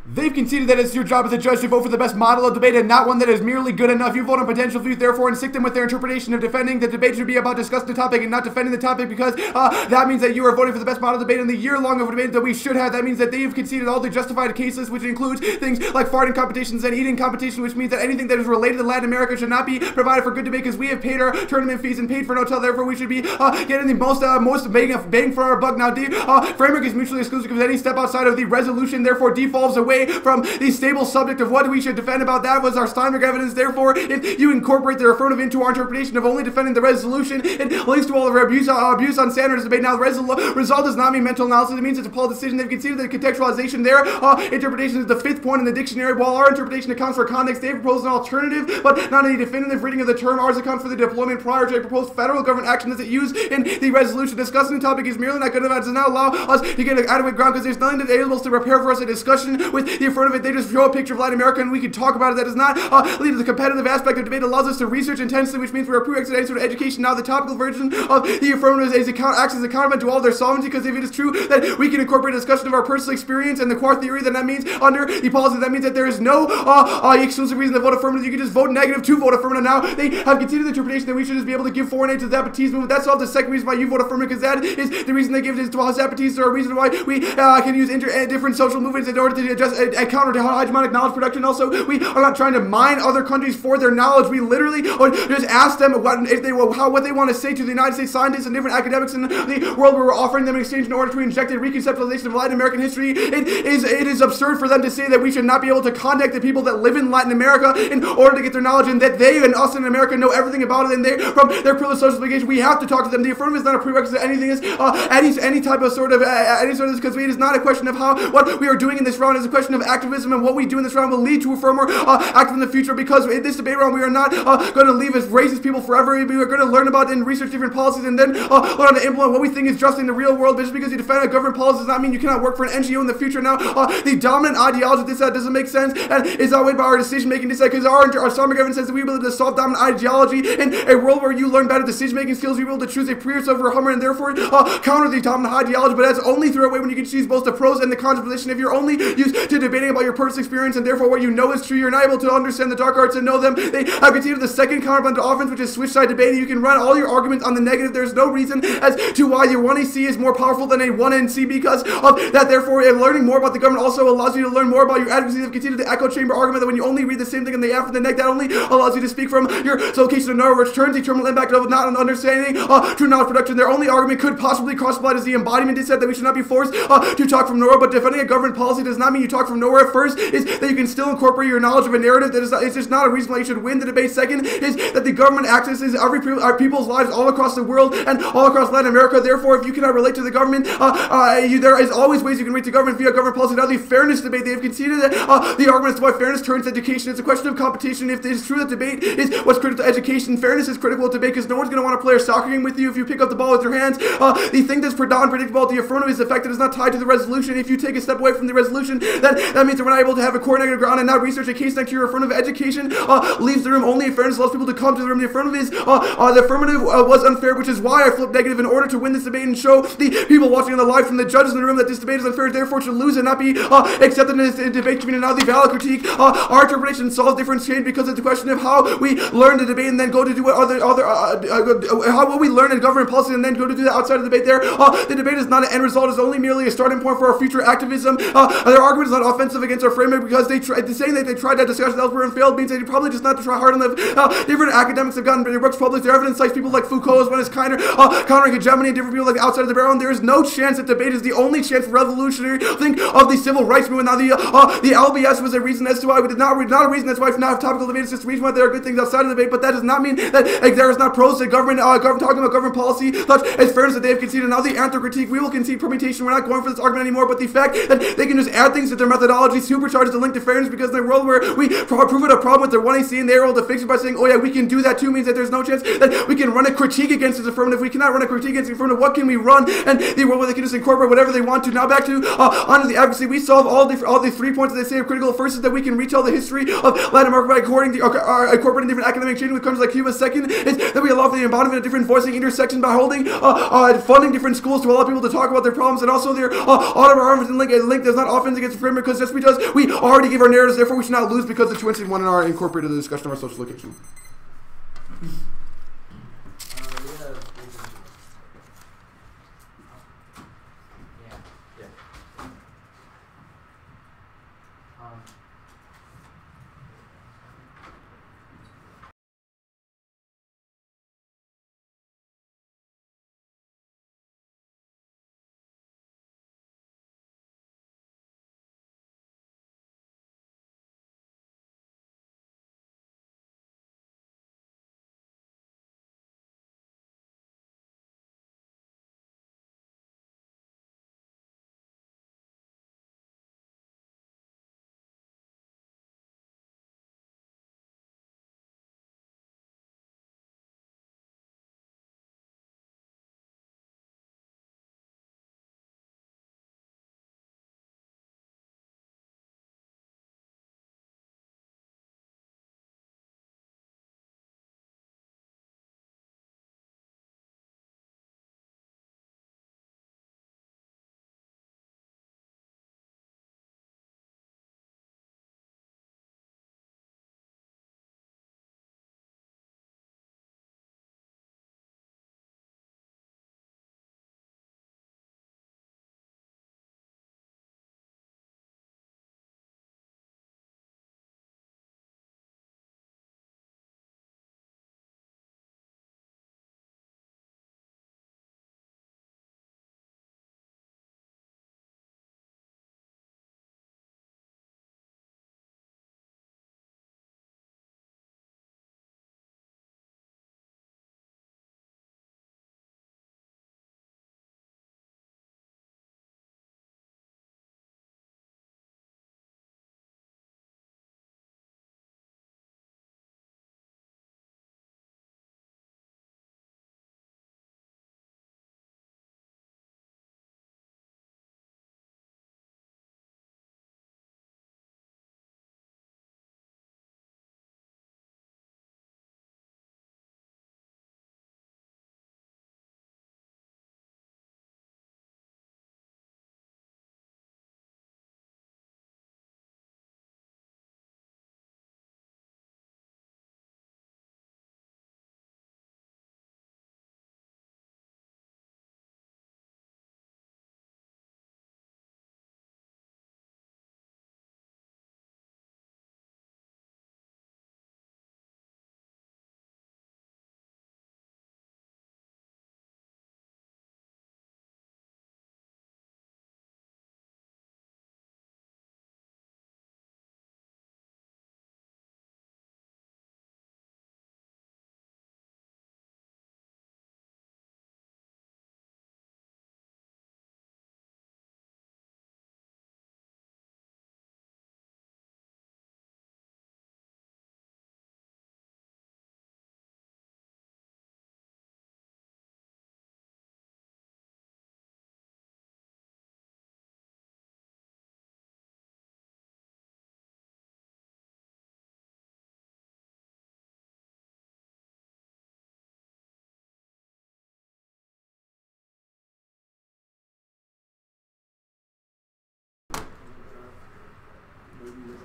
They've conceded that it's your job as a judge to vote for the best model of debate and not one that is merely good enough. You vote on potential views, therefore, and stick them with their interpretation of defending. The debate should be about discussing the topic and not defending the topic, because that means that you are voting for the best model of debate in the year-long of debate that we should have. That means that they've conceded all the justified cases, which includes things like farting competitions and eating competition, which means that anything that is related to Latin America should not be provided for good debate, because we have paid our tournament fees and paid for an hotel. Therefore, we should be getting the most bang for our buck. Now, the framework is mutually exclusive because any step outside of the resolution, therefore, defaults away from the stable subject of what we should defend. About that was our Steinberg evidence. Therefore, if you incorporate the affirmative into our interpretation of only defending the resolution, it leads to all of our abuse on Sanders' debate. Now, the result does not mean mental analysis. It means it's a policy decision. They've conceded that contextualization, their interpretation is the fifth point in the dictionary, while our interpretation accounts for context. They proposed an alternative, but not any definitive reading of the term. Ours accounts for the deployment prior to a proposed federal government action as it used in the resolution. Discussing the topic is merely not good enough. It does not allow us to get an adequate ground, because there's nothing that enables us to prepare for us a discussion with the affirmative. They just show a picture of Latin America and we can talk about it. That does not lead to the competitive aspect of debate. It allows us to research intensely, which means we are prerequisite to any sort of education. Now, the topical version of the affirmative acts as a counterment to all their sovereignty, because if it is true that we can incorporate a discussion of our personal experience and the core theory, then that means under the policy, that means that there is no exclusive reason to vote affirmative. You can just vote negative to vote affirmative. Now, they have conceded the interpretation that we should just be able to give foreign aid to the Zapatistas movement. That's all the second reason why you vote affirmative, because that is the reason they give it to Zapatistas, or a reason why we can use different social movements in order to adjust counter to hegemonic knowledge production. Also, we are not trying to mine other countries for their knowledge. We literally just ask them what they want to say to the United States scientists and different academics in the world, where we're offering them in exchange in order to inject a reconceptualization of Latin American history. It is absurd for them to say that we should not be able to contact the people that live in Latin America in order to get their knowledge, and that they and us in America know everything about it, and they, from their privileged social obligation, we have to talk to them. The affirmative is not a prerequisite to anything. Is any type of sort of this, because it is not a question of what we are doing in this round. It's a question of activism, and what we do in this round will lead to a firmer active in the future, because in this debate round we are not going to leave as racist people forever. We are going to learn about and research different policies, and then learn to implement what we think is just in the real world. But just because you defend a government policy does not mean you cannot work for an NGO in the future. Now, the dominant ideology of this doesn't make sense, and is outweighed by our decision making. This because our Islamic evidence says that we will be able to solve dominant ideology in a world where you learn better decision making skills. We will be able to choose a Prius over a Hummer, and therefore counter the dominant ideology. But that's only through a way when you can choose both the pros and the cons of position. If you're only used to debating about your personal experience, and therefore what you know is true, you're not able to understand the dark arts and know them. They have continued the second counterpoint to offense, which is switch side debating. You can run all your arguments on the negative. There's no reason as to why your 1AC is more powerful than a 1NC, because of that. Therefore, learning more about the government also allows you to learn more about your advocacy. They've continued the echo chamber argument that when you only read the same thing in the F and the neck, that only allows you to speak from your location of knowledge, which turns the terminal impact of not an understanding true knowledge production. Their only argument could possibly cross-apply as the embodiment. It said that we should not be forced to talk from nowhere, but defending a government policy does not mean you talk from nowhere. First is that you can still incorporate your knowledge of a narrative. That is it's just not a reason why you should win the debate. Second is that the government accesses our people's lives all across the world and all across Latin America. Therefore, if you cannot relate to the government, there is always ways you can relate to government via government policy. Now, the fairness debate, they have conceded that the argument as to why fairness turns to education. It's a question of competition. If it is true that debate is what's critical to education, fairness is critical to debate, because no one's going to want to play a soccer game with you if you pick up the ball with your hands. The thing that's predominant predictable, the affirmative is the fact that it's not tied to the resolution. If you take a step away from the resolution, that means that we're not able to have a core negative ground and not research a case next year. Affirmative education leaves the room only in fairness, allows people to come to the room. The affirmative was unfair, which is why I flipped negative in order to win this debate and show the people watching on the live from the judges in the room that this debate is unfair, therefore should lose and not be accepted in this debate community. Now the valid critique, our interpretation solves difference change because it's a question of how we learn the debate and then go to do what how will we learn in government policy and then go to do that outside of the debate there. The debate is not an end result, it's only merely a starting point for our future activism. Their argument is not offensive against our framework because saying that they tried that discussion elsewhere and failed means they probably just not to try hard enough. Different academics have gotten their books published. Their evidence cites people like Foucault as one is countering hegemony and different people like outside of the barrel. And there is no chance that debate is the only chance for revolutionary think of the civil rights movement. Now the LBS was a reason as to why we did not a reason that's why we now have topical debate. It's just a reason why there are good things outside of the debate, but that does not mean that there is not pros to government talking about government policy such as fairness that they have conceded. Now the anthrocritique, we will concede permutation. We're not going for this argument anymore, but the fact that they can just add things to their methodology supercharges the link to fairness because in a world where we prove it a problem with their 1AC and they're able to fix it by saying, oh yeah, we can do that too, means that there's no chance that we can run a critique against this affirmative. We cannot run a critique against the affirmative. What can we run? And the world where they can just incorporate whatever they want to. Now back to onto the advocacy. We solve all the 3 points that they say are critical. First is that we can retell the history of Latin America by incorporating different academic change with countries like Cuba. Second is that we allow for the embodiment of different voicing intersections by holding funding different schools to allow people to talk about their problems, and also their all of our arguments and link does not offense against the framework because just because we already give our narratives, therefore we should not lose because the 2 and 1 are incorporated in the discussion of our social location.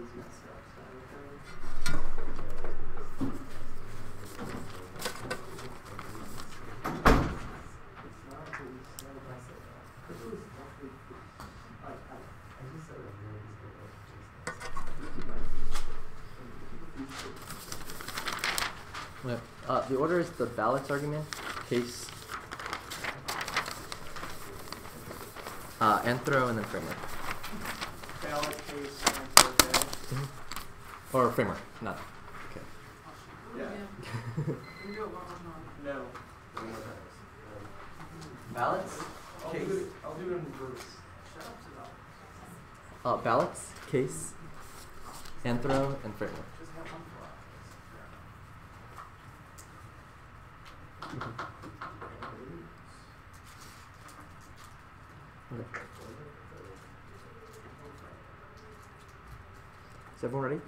is messed up. The order is the ballots argument, case, anthro, and then framework. Ballot, case, anthro, okay. Or framework, not. Okay. Yeah. We do it one more time. No. Ballots, case. I'll do it in reverse. Ballots, case, anthro, and framework. Just have one for Okay. Is everyone ready?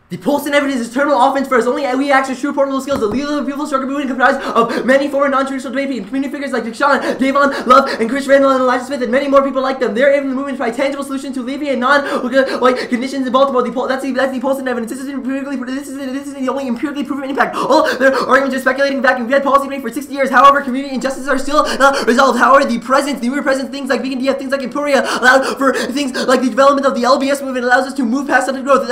The Polson evidence is eternal offense for us. Only we access true portable skills. The legal people struggle movement comprised of many former non-traditional debate community figures like Deshaun, Davon, Love, and Chris Randall and Elijah Smith, and many more people like them. They're able to move and provide tangible solutions to alleviate non-like conditions in Baltimore. That's the Polson evidence. This is the only empirically proven impact. All their arguments are speculating vacuum. We've had policy made for 60 years. However, community injustices are still not resolved. However, the newer present things like vegan DF, things like Emporia, allow for things like the development of the LBS movement, allows us to move past such growth.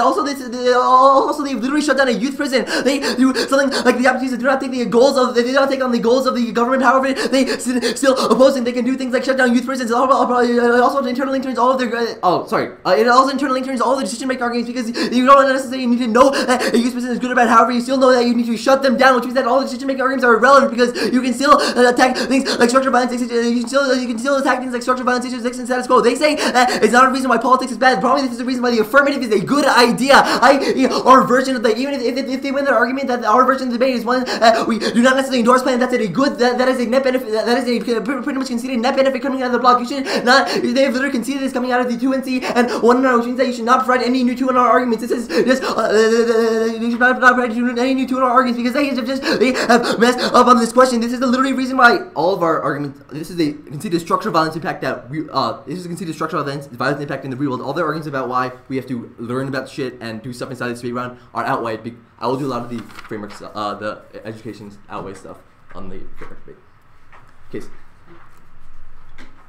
Also, they've literally shut down a youth prison. They do something like the opportunities. They do not take the goals of. They do not take on the goals of the government. However, they still oppose it. They can do things like shut down youth prisons. Also, internally turns all of their. It also internally turns all of the decision-making arguments because you don't necessarily need to know that a youth prison is good or bad. However, you still know that you need to shut them down, which means that all the decision-making arguments are irrelevant because you can still attack things like structural violence. You can still attack things like structural violence issues, and status quo. They say that it's not a reason why politics is bad. Probably this is the reason why the affirmative is a good idea. Our version of the even if they win their argument that our version of the debate is one we do not necessarily endorse plan, that's a good that is a net benefit, that is a pretty much conceded net benefit coming out of the block. You should not, they have literally conceded this coming out of the 2NC and 1NR, which means that you should not provide any new 2NR arguments. This is just you should not provide any new 2NR arguments because they have messed up on this question. This is the literally reason why all of our arguments. This is a conceded structural violence impact that this is a conceded structural violence impact in the real world. All their arguments about why we have to learn about shit and do stuff inside the debate round are outweighed. I will do a lot of the frameworks, the education outweigh stuff on the framework debate. Case.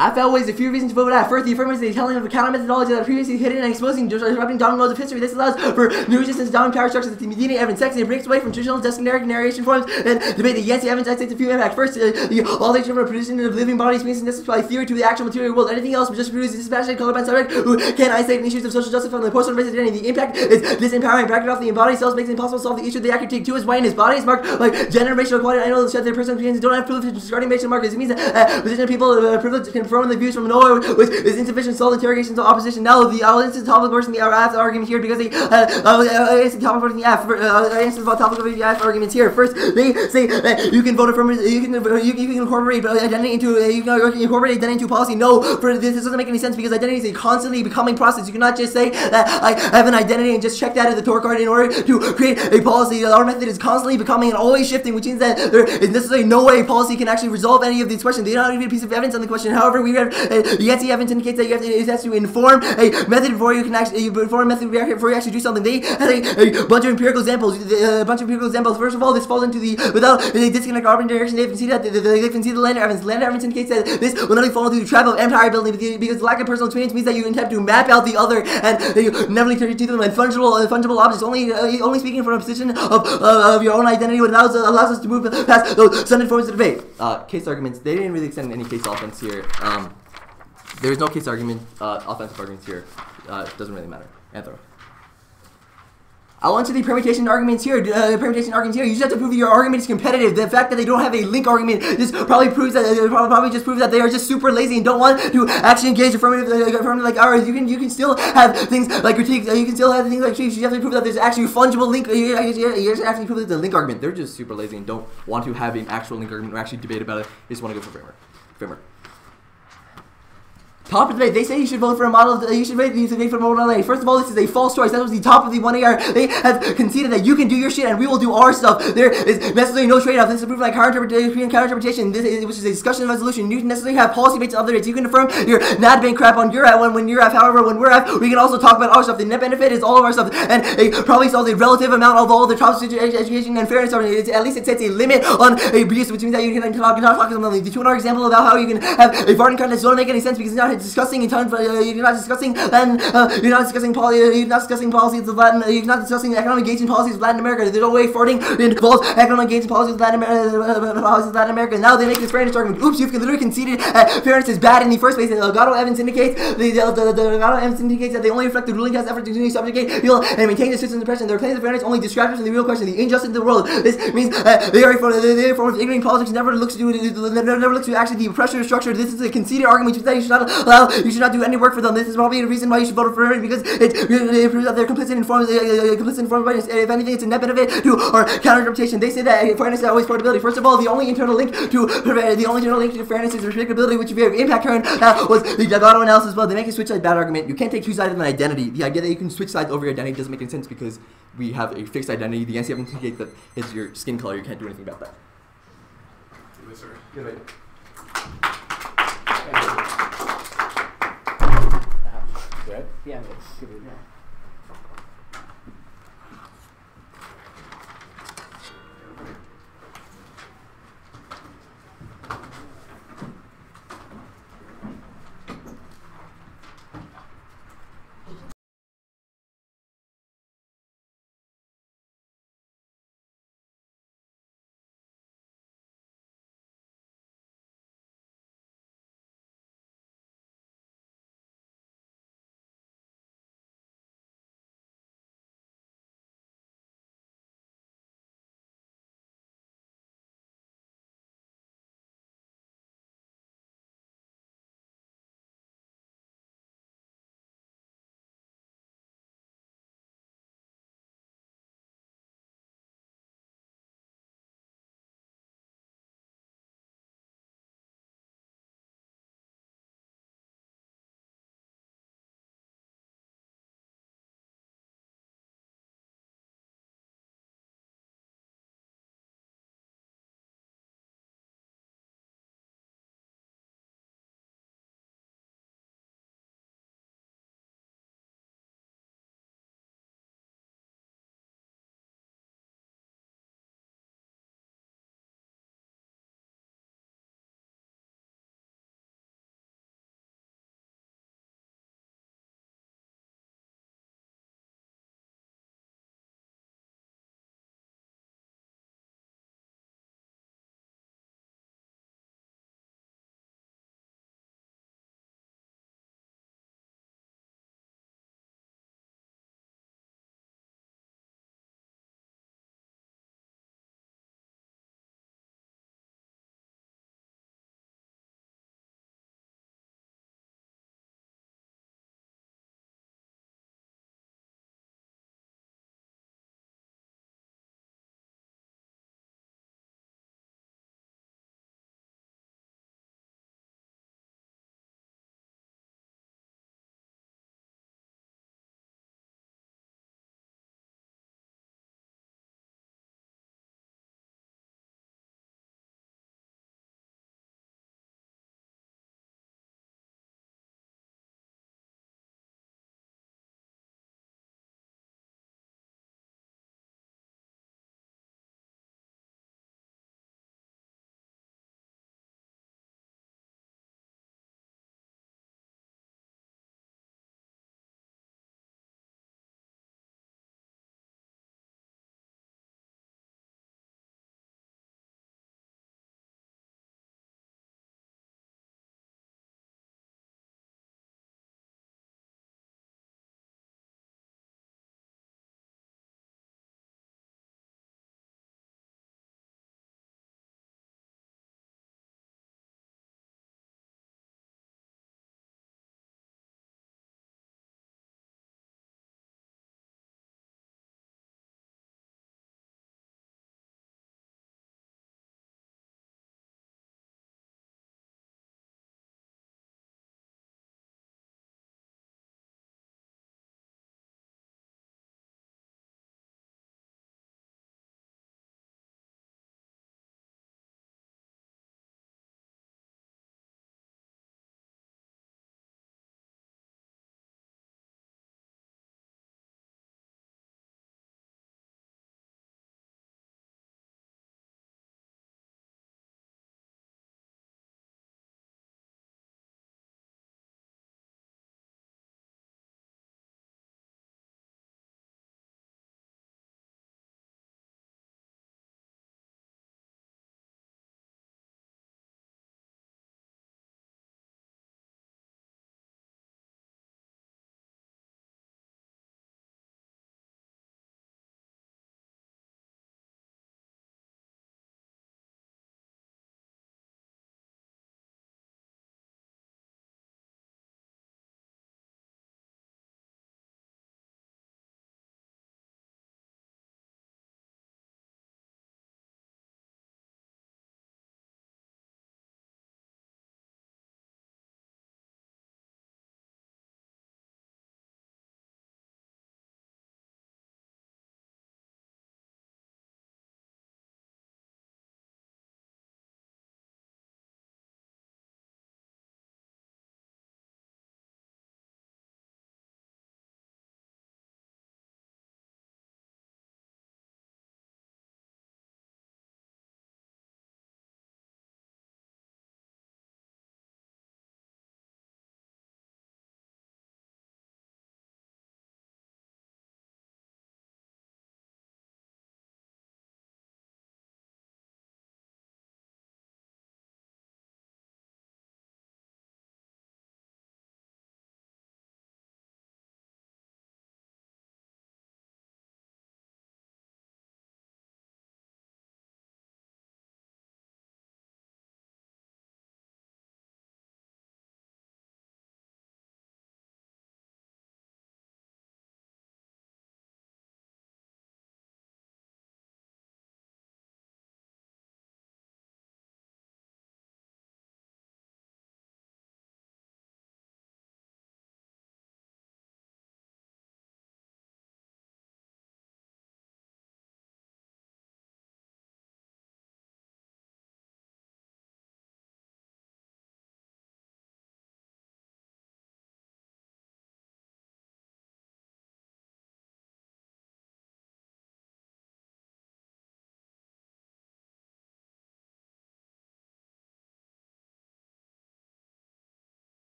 AF outweighs a few reasons to vote out. First, the affirmative is the telling of a counter methodology that are previously hidden and exposing disrupting dominant laws of history. This allows for new resistance to dominant power structures that the Medina evidence. Second, it breaks away from traditional destinary narration forms and debate the Yancey evidence that takes a few impact. First, all things from a production of living bodies means necessary theory to the actual material world. Anything else just produces dispassionate colorblind subject who can isolate issues of social justice from the post-urban identity. The impact is disempowering. Bracket off the embodied selves makes it impossible to solve the issue. The actor take two is white and his body is marked like gender, racial equality. I know that their personal opinions don't have privilege discarding racial markers. It means that position of people privilege confirm the views from nowhere, which is insufficient to solve interrogation to opposition. Now, I'll answer the topic versus the AF argument here because they answer the topic versus the AF. Answer the topic versus the AF arguments here. First, they say that you can vote from you can incorporate identity into policy. No, for this doesn't make any sense because identity is a constantly becoming process. You cannot just say that I have an identity and just check that at the Torah card in order to create a policy. Our method is constantly becoming and always shifting, which means that there is necessarily no way policy can actually resolve any of these questions. They don't have a piece of evidence on the question. However, we have the Yancey evidence indicates that it has to inform a method before you can actually before you actually do something. They had a bunch of empirical examples. First of all, this falls into the without a disconnect arbitrary direction. They can see that they can see the Lander evidence. Lander evidence indicates that this will not only fall into the trap of empire building because the lack of personal experience means that you attempt to map out the other and you never turn to them and fungible objects. Only speaking from a position of your own identity allows us to move past those sudden forms of debate. Case arguments. They didn't really extend any case offense here. There is no case argument, offensive arguments here. It doesn't really matter. Anthro. I'll answer the permutation arguments here. You just have to prove your argument is competitive. The fact that they don't have a link argument just probably proves that they are just super lazy and don't want to actually engage affirmative like ours. You can still have things like critiques. You can still have things like critiques. You have to prove that there's actually a fungible link. You just have to prove that the link argument. They're just super lazy and don't want to have an actual link argument or actually debate about it. They just want to go for framework. Top of the debate, they say you should vote for a model. You should vote for a model LA. First of all, this is a false choice. That was the top of the 1AR. They have conceded that you can do your shit and we will do our stuff. There is necessarily no trade-off. This is proof like counter-interpretation. Which is a discussion and resolution. You necessarily have policy debates of other dates. You can affirm your NAD bank crap on your app when you're app. However, when we're app, we can also talk about our stuff. The net benefit is all of our stuff, and it probably solves a relative amount of all the top education and fairness. At least it sets a limit on abuse, which means that you can talk about the 2 example about how you can have a farting contest don't make any sense because it's not discussing in tons. You're not discussing Latin. You're not discussing You're not discussing policies of Latin. You're not discussing economic engagement policies of Latin America. There's no way farting involves economic engagement policies of Latin America. Now they make this fairness argument. Oops, you've literally conceded fairness is bad in the first place. Delgado Evans indicates that they only reflect the ruling class effort to subjugate people and maintain the system's oppression. Their claims of fairness only distract from the real question, the injustice of the world. This means they are a form of ignorant politics. Never looks to actually the oppression structure. This is a conceded argument that you should not do any work for them. This is probably the reason why you should vote for it, because it proves that they're complicit in forms of violence. If anything, it's a net benefit to our counter-interpretation. They say that fairness is always portability. First of all, the only internal link to fairness is predictability, which if you have impact current was the Delgado analysis. Well, they make a switch side bad argument. You can't take 2 sides of an identity. The idea that you can switch sides over your identity doesn't make any sense because we have a fixed identity. The NCAA indicates that it's your skin color. You can't do anything about that. Yes, sir. Good. Yeah, good.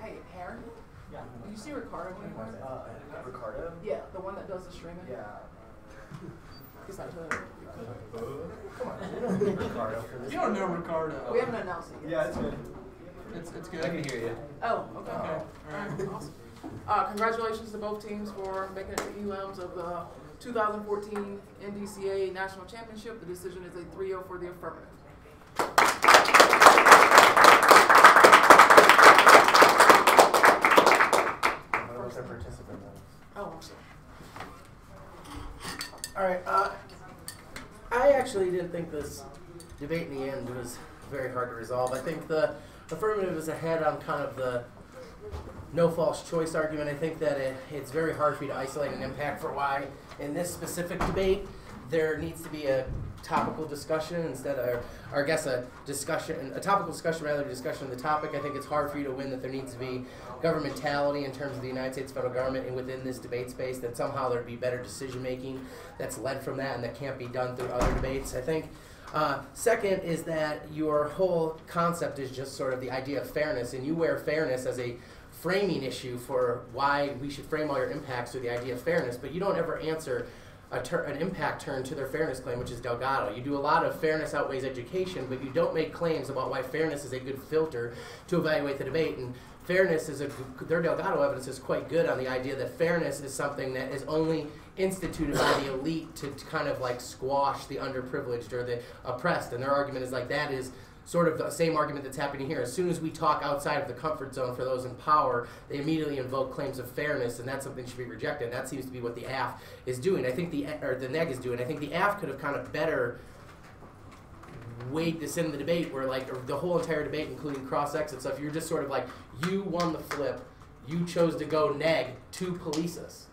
Hey, Harry? Yeah. Do you see Ricardo anymore? Ricardo? Yeah, the one that does the streaming. Yeah. He's not Come on, you don't need Ricardo for this. You don't know Ricardo. We haven't announced it yet. Yeah, it's good. It's good. I can hear you. Oh, okay. All right, awesome. Congratulations to both teams for making it to elims of the 2014 NDCA National Championship. The decision is a 3-0 for the affirmative. Oh, I'm sorry. All right. I actually didn't think this debate in the end was very hard to resolve. I think the affirmative is ahead on kind of the no false choice argument. I think that it's very hard for you to isolate an impact for why in this specific debate there needs to be a topical discussion instead of, or I guess a topical discussion rather than a discussion of the topic. I think it's hard for you to win that there needs to be governmentality in terms of the United States federal government and within this debate space, that somehow there'd be better decision making that's led from that and that can't be done through other debates. I think second is that your whole concept is just sort of the idea of fairness, and you wear fairness as a framing issue for why we should frame all your impacts through the idea of fairness, but you don't ever answer an impact turn to their fairness claim, which is Delgado. You do a lot of fairness outweighs education, but you don't make claims about why fairness is a good filter to evaluate the debate. And fairness is their Delgado evidence is quite good on the idea that fairness is something that is only instituted by the elite to kind of like squash the underprivileged or the oppressed. And their argument is like that is sort of the same argument that's happening here. As soon as we talk outside of the comfort zone for those in power, they immediately invoke claims of fairness, and that's something that should be rejected. That seems to be what the AF is doing. I think the NEG is doing. I think the AF could have kind of better weighed this in the debate, where like the whole entire debate, including cross-exit stuff, you're just sort of like, you won the flip, you chose to go neg to police us.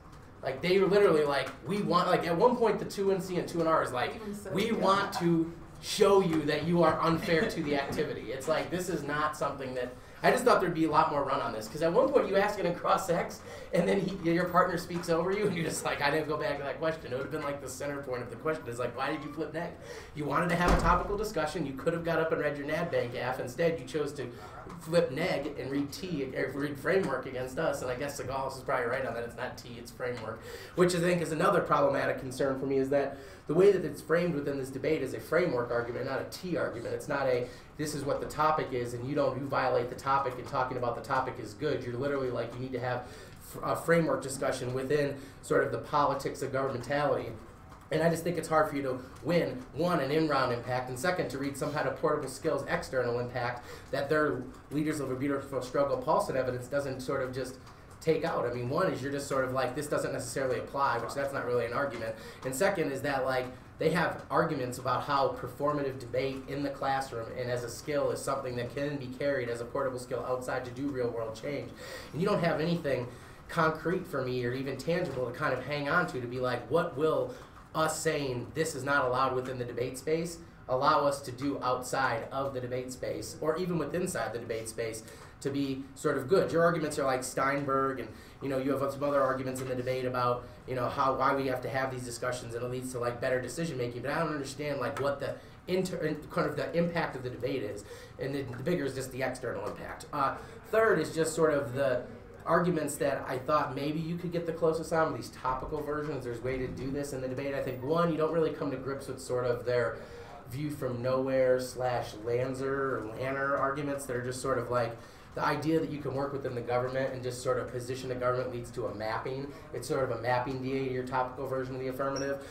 Like they were literally like, we want, like at one point the 2NC and 2NR is like, we want to show you that you are unfair to the activity. It's like, this is not something that, I just thought there'd be a lot more run on this, because at one point you ask it in cross-ex, and then your partner speaks over you, and you're just like, I didn't go back to that question. It would have been like the center point of the question is like, why did you flip neg? You wanted to have a topical discussion. You could have got up and read your NADBank AF. Instead, you chose to flip neg and read read framework against us, and I guess Segalis is probably right on that. It's not T, it's framework, which I think is another problematic concern for me, is that the way that it's framed within this debate is a framework argument, not a T argument. It's not a, this is what the topic is, and you violate the topic, and talking about the topic is good. You're literally like, you need to have a framework discussion within sort of the politics of governmentality. And I just think it's hard for you to win, one, an in-round impact, and second, to read some kind of portable skills external impact that their leaders of a beautiful struggle Paulson evidence doesn't sort of just take out. I mean, one is you're just sort of like, this doesn't necessarily apply, which that's not really an argument. And second is that like, they have arguments about how performative debate in the classroom and as a skill is something that can be carried as a portable skill outside to do real world change. And you don't have anything concrete for me or even tangible to kind of hang on to be like, what will us saying this is not allowed within the debate space allow us to do outside of the debate space, or even within inside the debate space, to be sort of good. Your arguments are like Steinberg, and you have some other arguments in the debate about why we have to have these discussions, and it leads to like better decision making. But I don't understand like what the kind of the impact of the debate is, and the bigger is just the external impact. Third is just sort of the arguments that I thought maybe you could get the closest on with these topical versions. There's a way to do this in the debate. I think one, you don't really come to grips with sort of their view from nowhere / Lanzer or Lanner arguments that are just sort of like the idea that you can work within the government and just sort of position the government leads to a mapping. It's sort of a mapping DA to your topical version of the affirmative.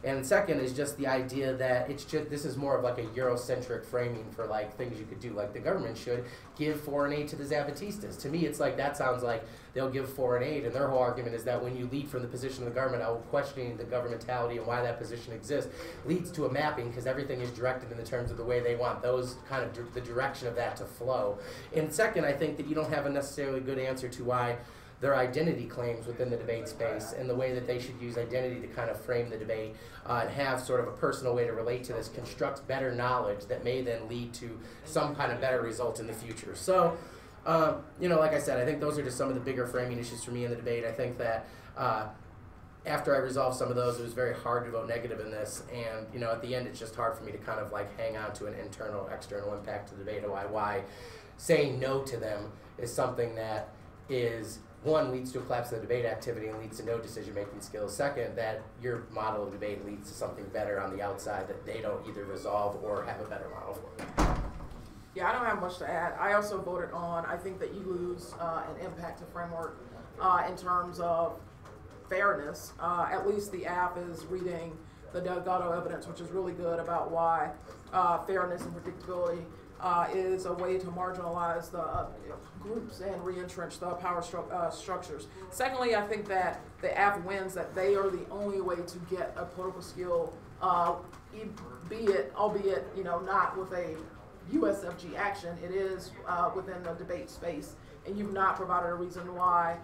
And second is just the idea that it's just, this is more of like a Eurocentric framing for like things you could do. Like the government should give foreign aid to the Zapatistas. To me, it's like that sounds like they'll give foreign aid, and their whole argument is that when you lead from the position of the government, questioning the governmentality and why that position exists leads to a mapping, because everything is directed in the terms of the way they want those kind of the direction of that to flow. And second, I think that you don't have a necessarily good answer to why their identity claims within the debate space and the way that they should use identity to kind of frame the debate and have sort of a personal way to relate to this constructs better knowledge that may then lead to some kind of better result in the future. So, like I said, I think those are just some of the bigger framing issues for me in the debate. I think that after I resolved some of those, it was very hard to vote negative in this, and at the end it's just hard for me to kind of like hang on to an internal, external impact to the debate, why saying no to them is something that is, one, leads to a collapse of the debate activity and leads to no decision-making skills. Second, that your model of debate leads to something better on the outside that they don't either resolve or have a better model for. Yeah, I don't have much to add. I also voted on, I think that you lose an impact to framework in terms of fairness. At least the app is reading the Delgado evidence, which is really good about why fairness and predictability is a way to marginalize the groups and re-entrench the power structures. Secondly, I think that the app wins that they are the only way to get a political skill, albeit not with a USFG action. It is within the debate space, and you've not provided a reason why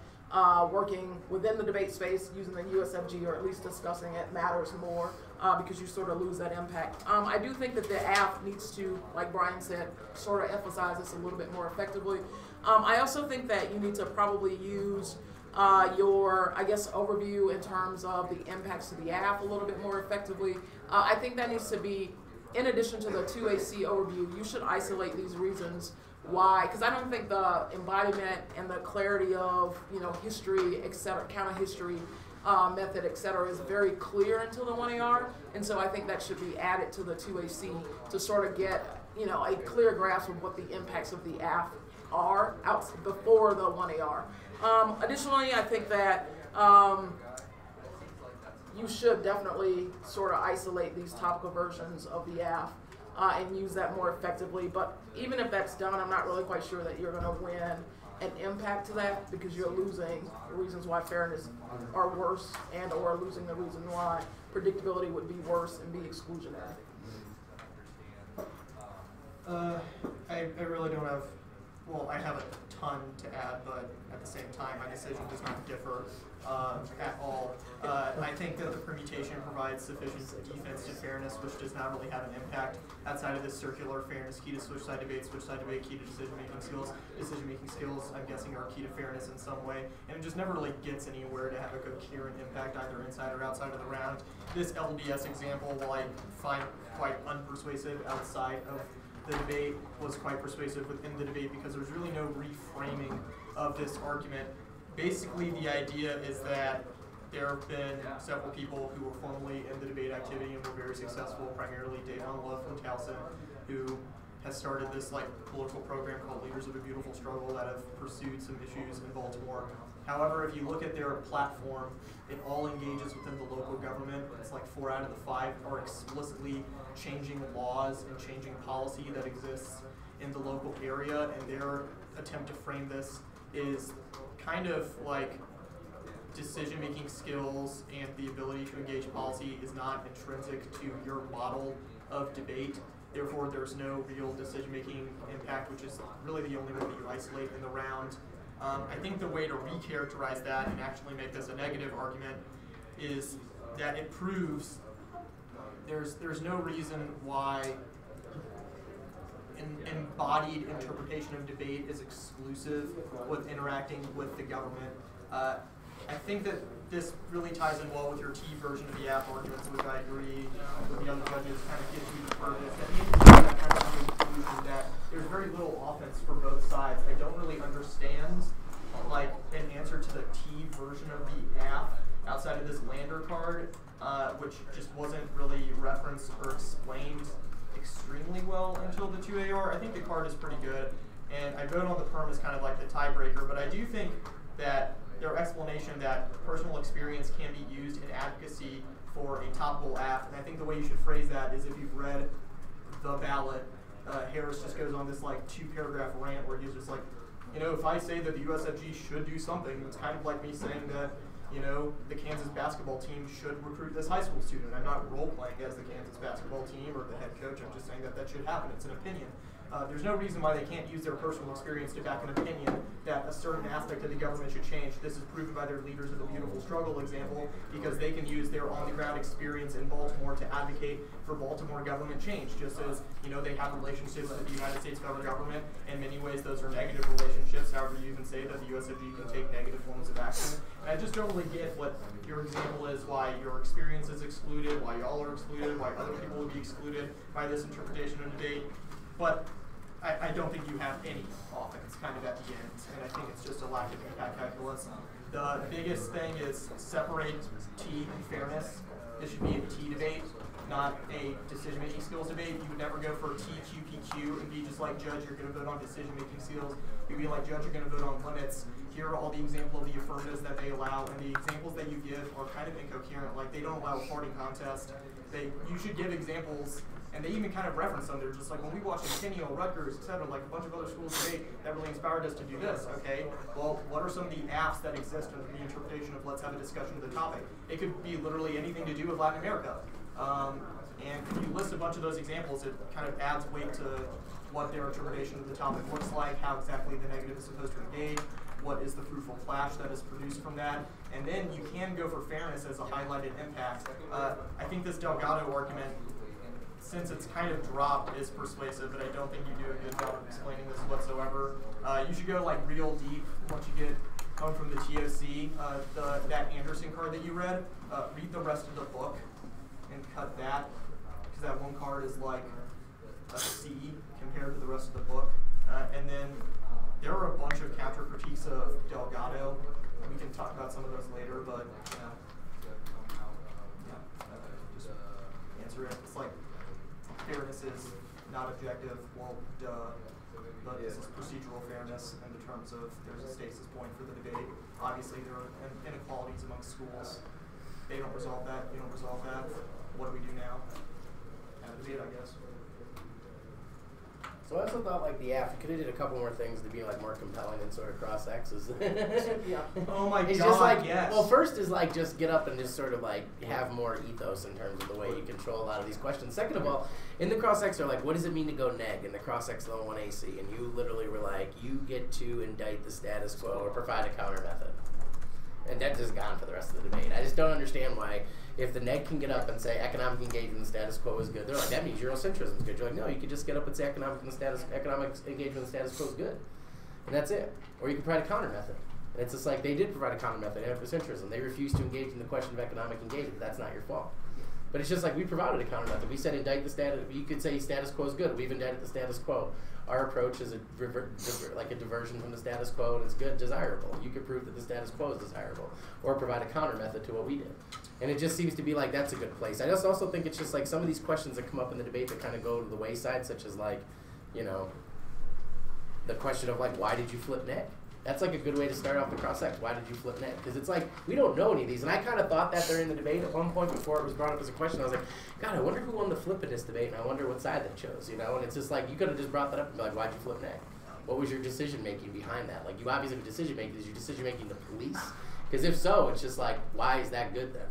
working within the debate space using the USFG, or at least discussing it, matters more, because you sort of lose that impact. I do think that the app needs to, like Brian said, sort of emphasize this a little bit more effectively. I also think that you need to probably use your, I guess, overview in terms of the impacts to the app a little bit more effectively. I think that needs to be, in addition to the 2AC overview, you should isolate these reasons why, because I don't think the embodiment and the clarity of, history, et cetera, counter history method, et cetera, is very clear until the 1AR, and so I think that should be added to the 2AC to sort of get, a clear grasp of what the impacts of the app are out before the 1AR. Additionally, I think that you should definitely sort of isolate these topical versions of the app and use that more effectively. But even if that's done, I'm not really quite sure that you're going to win an impact to that, because you're losing the reasons why fairness are worse and or losing the reason why predictability would be worse and be exclusionary. I really don't have, I have a ton to add, but at the same time, my decision does not differ at all. I think that the permutation provides sufficient defense to fairness, which does not really have an impact outside of this circular fairness, key to switch side debate, key to decision-making skills. Decision-making skills, I'm guessing, are key to fairness in some way, and it just never really gets anywhere to have a coherent impact either inside or outside of the round. This LDS example, while I find quite unpersuasive outside of the debate, was quite persuasive within the debate, because there's really no reframing of this argument. Basically, the idea is that there have been several people who were formerly in the debate activity and were very successful, primarily Davon Love from Towson, who has started this political program called Leaders of a Beautiful Struggle that have pursued some issues in Baltimore. However, if you look at their platform, it all engages within the local government. It's like 4 out of the 5 are explicitly changing laws and changing policy that exists in the local area, and their attempt to frame this is kind of like decision-making skills and the ability to engage policy is not intrinsic to your model of debate. Therefore, there's no real decision-making impact, which is really the only way that you isolate in the round. I think the way to recharacterize that and actually make this a negative argument is that it proves there's no reason why embodied interpretation of debate is exclusive with interacting with the government. I think that this really ties in well with your T version of the app arguments, which I agree with the other judges kind of gives you the purpose. That means that kind of conclusion that there's very little offense for both sides. I don't really understand an answer to the T version of the app outside of this lander card, which just wasn't really referenced or explained extremely well until the 2AR. I think the card is pretty good, and I vote on the perm as kind of like the tiebreaker, but I do think that their explanation that personal experience can be used in advocacy for a topical app, and I think the way you should phrase that is if you've read The Ballot, Harris just goes on this 2-paragraph rant where he's just like, if I say that the USFG should do something, it's kind of like me saying that the Kansas basketball team should recruit this high school student. I'm not role-playing as the Kansas basketball team or the head coach. I'm just saying that should happen. It's an opinion. There's no reason why they can't use their personal experience to back an opinion that a certain aspect of the government should change. This is proven by their Leaders of a Beautiful Struggle example, because they can use their on-the-ground experience in Baltimore to advocate for Baltimore government change, just as they have relationships with the United States federal government. In many ways, those are negative relationships. However, you even say that the USFG can take negative forms of action. And I just don't really get what your example is, why your experience is excluded, why y'all are excluded, why other people would be excluded by this interpretation of debate. But I don't think you have any offense kind of at the end, and I think it's just a lack of impact calculus. The biggest thing is separate T and fairness. This should be a T debate, not a decision-making skills debate. You would never go for T, Q, P, Q and be just like, Judge, you're going to vote on decision-making skills. You'd be like, Judge, you're going to vote on limits. Here are all the examples of the affirmatives that they allow, and the examples that you give are kind of incoherent. Like, they don't allow a party contest. You should give examples, and they even kind of reference them. They're just like, when we watch Centennial, Rutgers, etc., like a bunch of other schools debate, that really inspired us to do this, okay? Well, what are some of the apps that exist under the interpretation of let's have a discussion of the topic? It could be literally anything to do with Latin America. And if you list a bunch of those examples, it kind of adds weight to what their interpretation of the topic looks like, how exactly the negative is supposed to engage, what is the fruitful flash that is produced from that, and then you can go for fairness as a highlighted impact. I think this Delgado argument, since it's kind of dropped, is persuasive, but I don't think you do a good job of explaining this whatsoever. You should go like real deep once you get home from the TOC. That Anderson card that you read, read the rest of the book and cut that, because that one card is like a C compared to the rest of the book. And then there are a bunch of counter critiques of Delgado. We can talk about some of those later, but just answer it. It's like fairness is not objective. Well, duh. But this is procedural fairness in the terms of there's a stasis point for the debate. Obviously, there are inequalities among schools. They don't resolve that. You don't resolve that. What do we do now? Have a debate, I guess. So I also thought like the app, you could have did a couple more things to be like more compelling and sort of cross X's. Yeah. Oh my it's God, just like, yes. Well, first is like just get up and just sort of like have more ethos in terms of the way you control a lot of these questions. Second of all, in the cross X are like, what does it mean to go neg in the cross X level 1 AC? And you literally were like, you get to indict the status quo or provide a counter method. And that's just gone for the rest of the debate. I just don't understand why, if the neg can get up and say economic engagement in the status quo is good, they're like, that means Eurocentrism is good. You're like, no, you could just get up and say economic engagement in the status quo is good. And that's it. Or you can provide a counter method. And it's just like, they did provide a counter method in Eurocentrism. They refused to engage in the question of economic engagement. That's not your fault. But it's just like, we provided a counter method. We said indict the status, you could say status quo is good. We've indicted the status quo. Our approach is like a diversion from the status quo, and it's good, desirable. You could prove that the status quo is desirable, or provide a counter method to what we did. And it just seems to be like that's a good place. I just also think it's just like some of these questions that come up in the debate that kind of go to the wayside, such as like, you know, the question of like, why did you flip neg? That's like a good way to start off the cross-X. Why did you flip neg? Because it's like, we don't know any of these. And I kind of thought that during the debate at one point before it was brought up as a question. I was like, God, I wonder who won the flip in this debate, and I wonder what side they chose, you know? And it's just like, you could have just brought that up and be like, why'd you flip neg? What was your decision-making behind that? Like, you obviously have decision-making. Is your decision-making the police? Because if so, it's just like, why is that good then?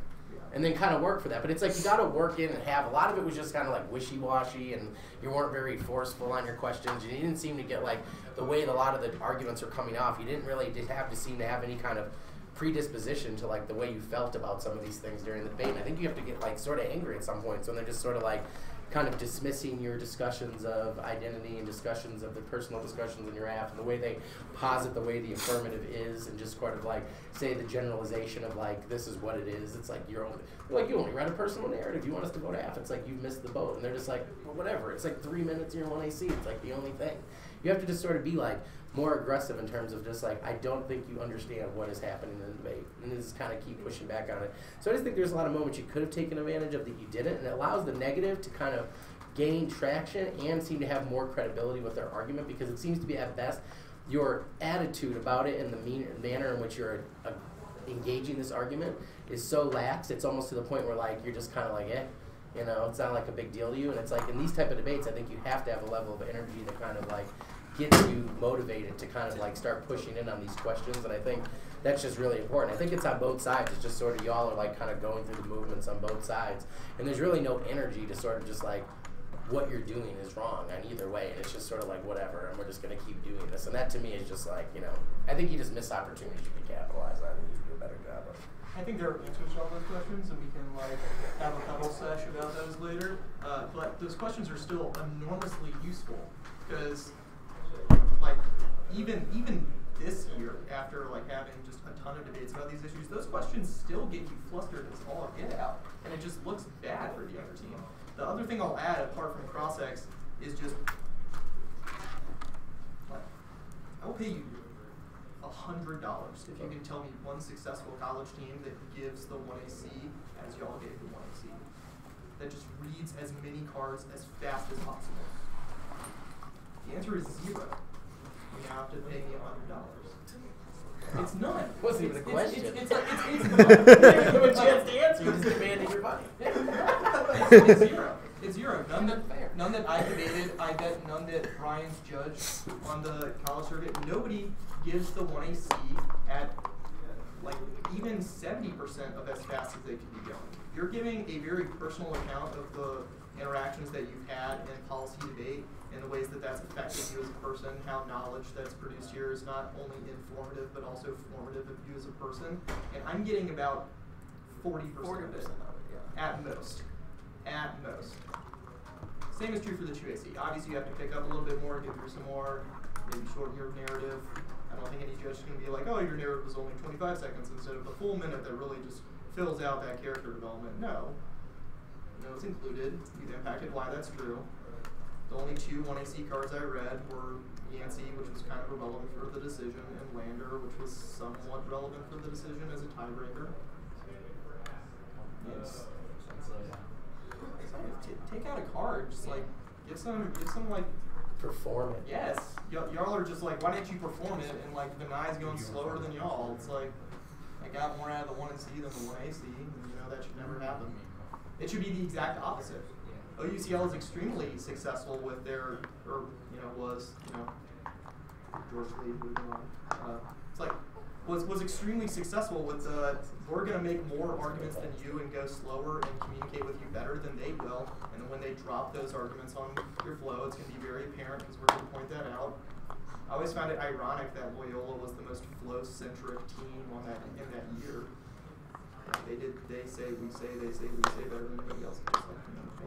And then kind of work for that. But it's like, you got to work in and have, a lot of it was just kind of like wishy-washy, and you weren't very forceful on your questions. You didn't seem to get like, the way that a lot of the arguments are coming off, you didn't really seem to have any kind of predisposition to like the way you felt about some of these things during the debate. And I think you have to get like sort of angry at some points when they're just sort of like kind of dismissing your discussions of identity and discussions of the personal discussions in your app and the way they posit the way the affirmative is, and just sort of like say the generalization of like, this is what it is. It's like you only read a personal narrative. You want us to vote app. It's like you've missed the boat. And they're just like, well, whatever. It's like 3 minutes in your 1AC. It's like the only thing. You have to just sort of be like more aggressive in terms of just like, I don't think you understand what is happening in the debate, and just kind of keep pushing back on it. So I just think there's a lot of moments you could have taken advantage of that you didn't, and it allows the negative to kind of gain traction and seem to have more credibility with their argument, because it seems to be at best your attitude about it and the manner in which you're engaging this argument is so lax, it's almost to the point where like you're just kind of like, you know, it's not like a big deal to you. And it's like in these type of debates, I think you have to have a level of energy that kind of like gets you motivated to kind of like start pushing in on these questions. And I think that's just really important. I think it's on both sides. It's just sort of y'all are like kind of going through the movements on both sides, and there's really no energy to sort of just like, what you're doing is wrong on either way, and it's just sort of like whatever, and we're just going to keep doing this. And that to me is just like, you know, I think you just miss opportunities you can capitalize on, and you can do a better job of. I think there are answers to all those questions, and we can like have a huddle sesh about those later. But those questions are still enormously useful, because like even this year, after like having just a ton of debates about these issues, those questions still get you flustered as all get out, and it just looks bad for the other team. The other thing I'll add, apart from cross-X, is just pay you $100 if you can tell me one successful college team that gives the 1AC as y'all gave the 1AC. That just reads as many cards as fast as possible. The answer is 0. You now have to pay me $100. It's none. Wasn't even a question. It's none. You didn't give a chance to answer. You just demanded your money. It's 0. It's 0. None that I debated. I bet none that Ryan's judged on the college circuit. Nobody gives the 1AC at like even 70% of as fast as they could be going. You're giving a very personal account of the interactions that you've had in policy debate and the ways that that's affected you as a person, how knowledge that's produced here is not only informative but also formative of you as a person. And I'm getting about 40% of it, at most. At most. Same is true for the 2AC. Obviously you have to pick up a little bit more, get through some more, maybe shorten your narrative. I don't think any judge is going to be like, oh, your narrative was only 25 seconds instead of the full minute that really just fills out that character development. No. No, it's included. You've impacted why that's true. The only 2 1AC cards I read were Yancey, which was kind of irrelevant for the decision, and Lander, which was somewhat relevant for the decision as a tiebreaker. Yes. Take out a card. Just like give some like perform it. Yes. Y'all are just like, why didn't you perform it? And like the Niles going slower than y'all. It's like I got more out of the 1AC than the 1AC. And, that should never happen. It should be the exact opposite. OUCL is extremely successful with their, was George Lee moving on. It's like was extremely successful with the we're going to make more arguments than you and go slower and communicate with you better than they will. And then when they drop those arguments on your flow, it's going to be very apparent because we're going to point that out. I always found it ironic that Loyola was the most flow-centric team in that year. They say, we say better than anybody else. Just like,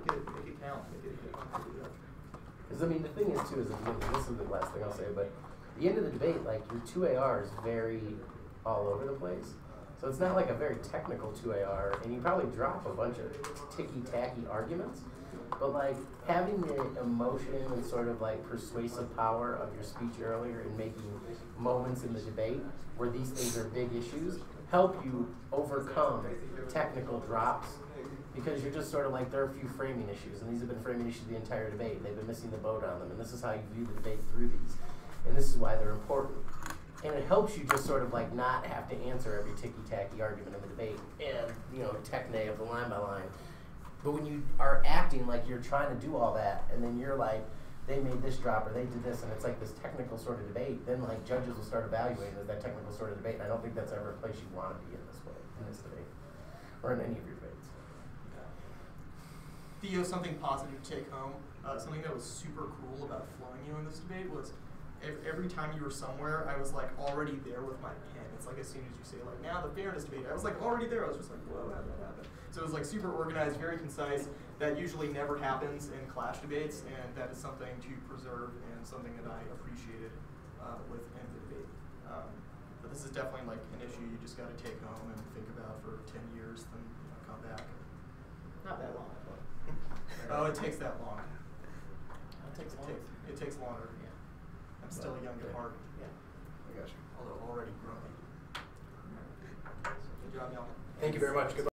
make it count. Make it count. Because the thing is too, this is the last thing I'll say, but at the end of the debate, like your 2AR is very all over the place. So it's not like a very technical 2AR, and you probably drop a bunch of ticky-tacky arguments. But like having the emotion and sort of like persuasive power of your speech earlier and making moments in the debate where these things are big issues help you overcome technical drops, because you're just sort of like, there are a few framing issues, and these have been framing issues the entire debate, and they've been missing the boat on them, and this is how you view the debate through these, and this is why they're important. And it helps you just sort of like not have to answer every ticky-tacky argument in the debate and, techne of the line by line. But when you are acting like you're trying to do all that, and then you're like, they made this drop or they did this, and it's like this technical sort of debate, then like judges will start evaluating as that technical sort of debate, and I don't think that's ever a place you want to be in this way, in this debate, or in any of your debates. Theo, something positive to take home, something that was super cool about flowing you in this debate was every time you were somewhere, I was like already there with my pen. It's like as soon as you say like, now the fairness debate, I was like already there. I was just like, whoa, how did that happen? So it was like super organized, very concise. That usually never happens in clash debates, and that is something to preserve and something that I appreciated within the debate. But this is definitely like an issue you just got to take home and think about for 10 years, then come back. Not that long, but oh, it takes that long. It takes longer. Yeah. I'm still young at heart. Yeah. I got you. Although already grown. Good job, y'all. Thank you very much. Goodbye.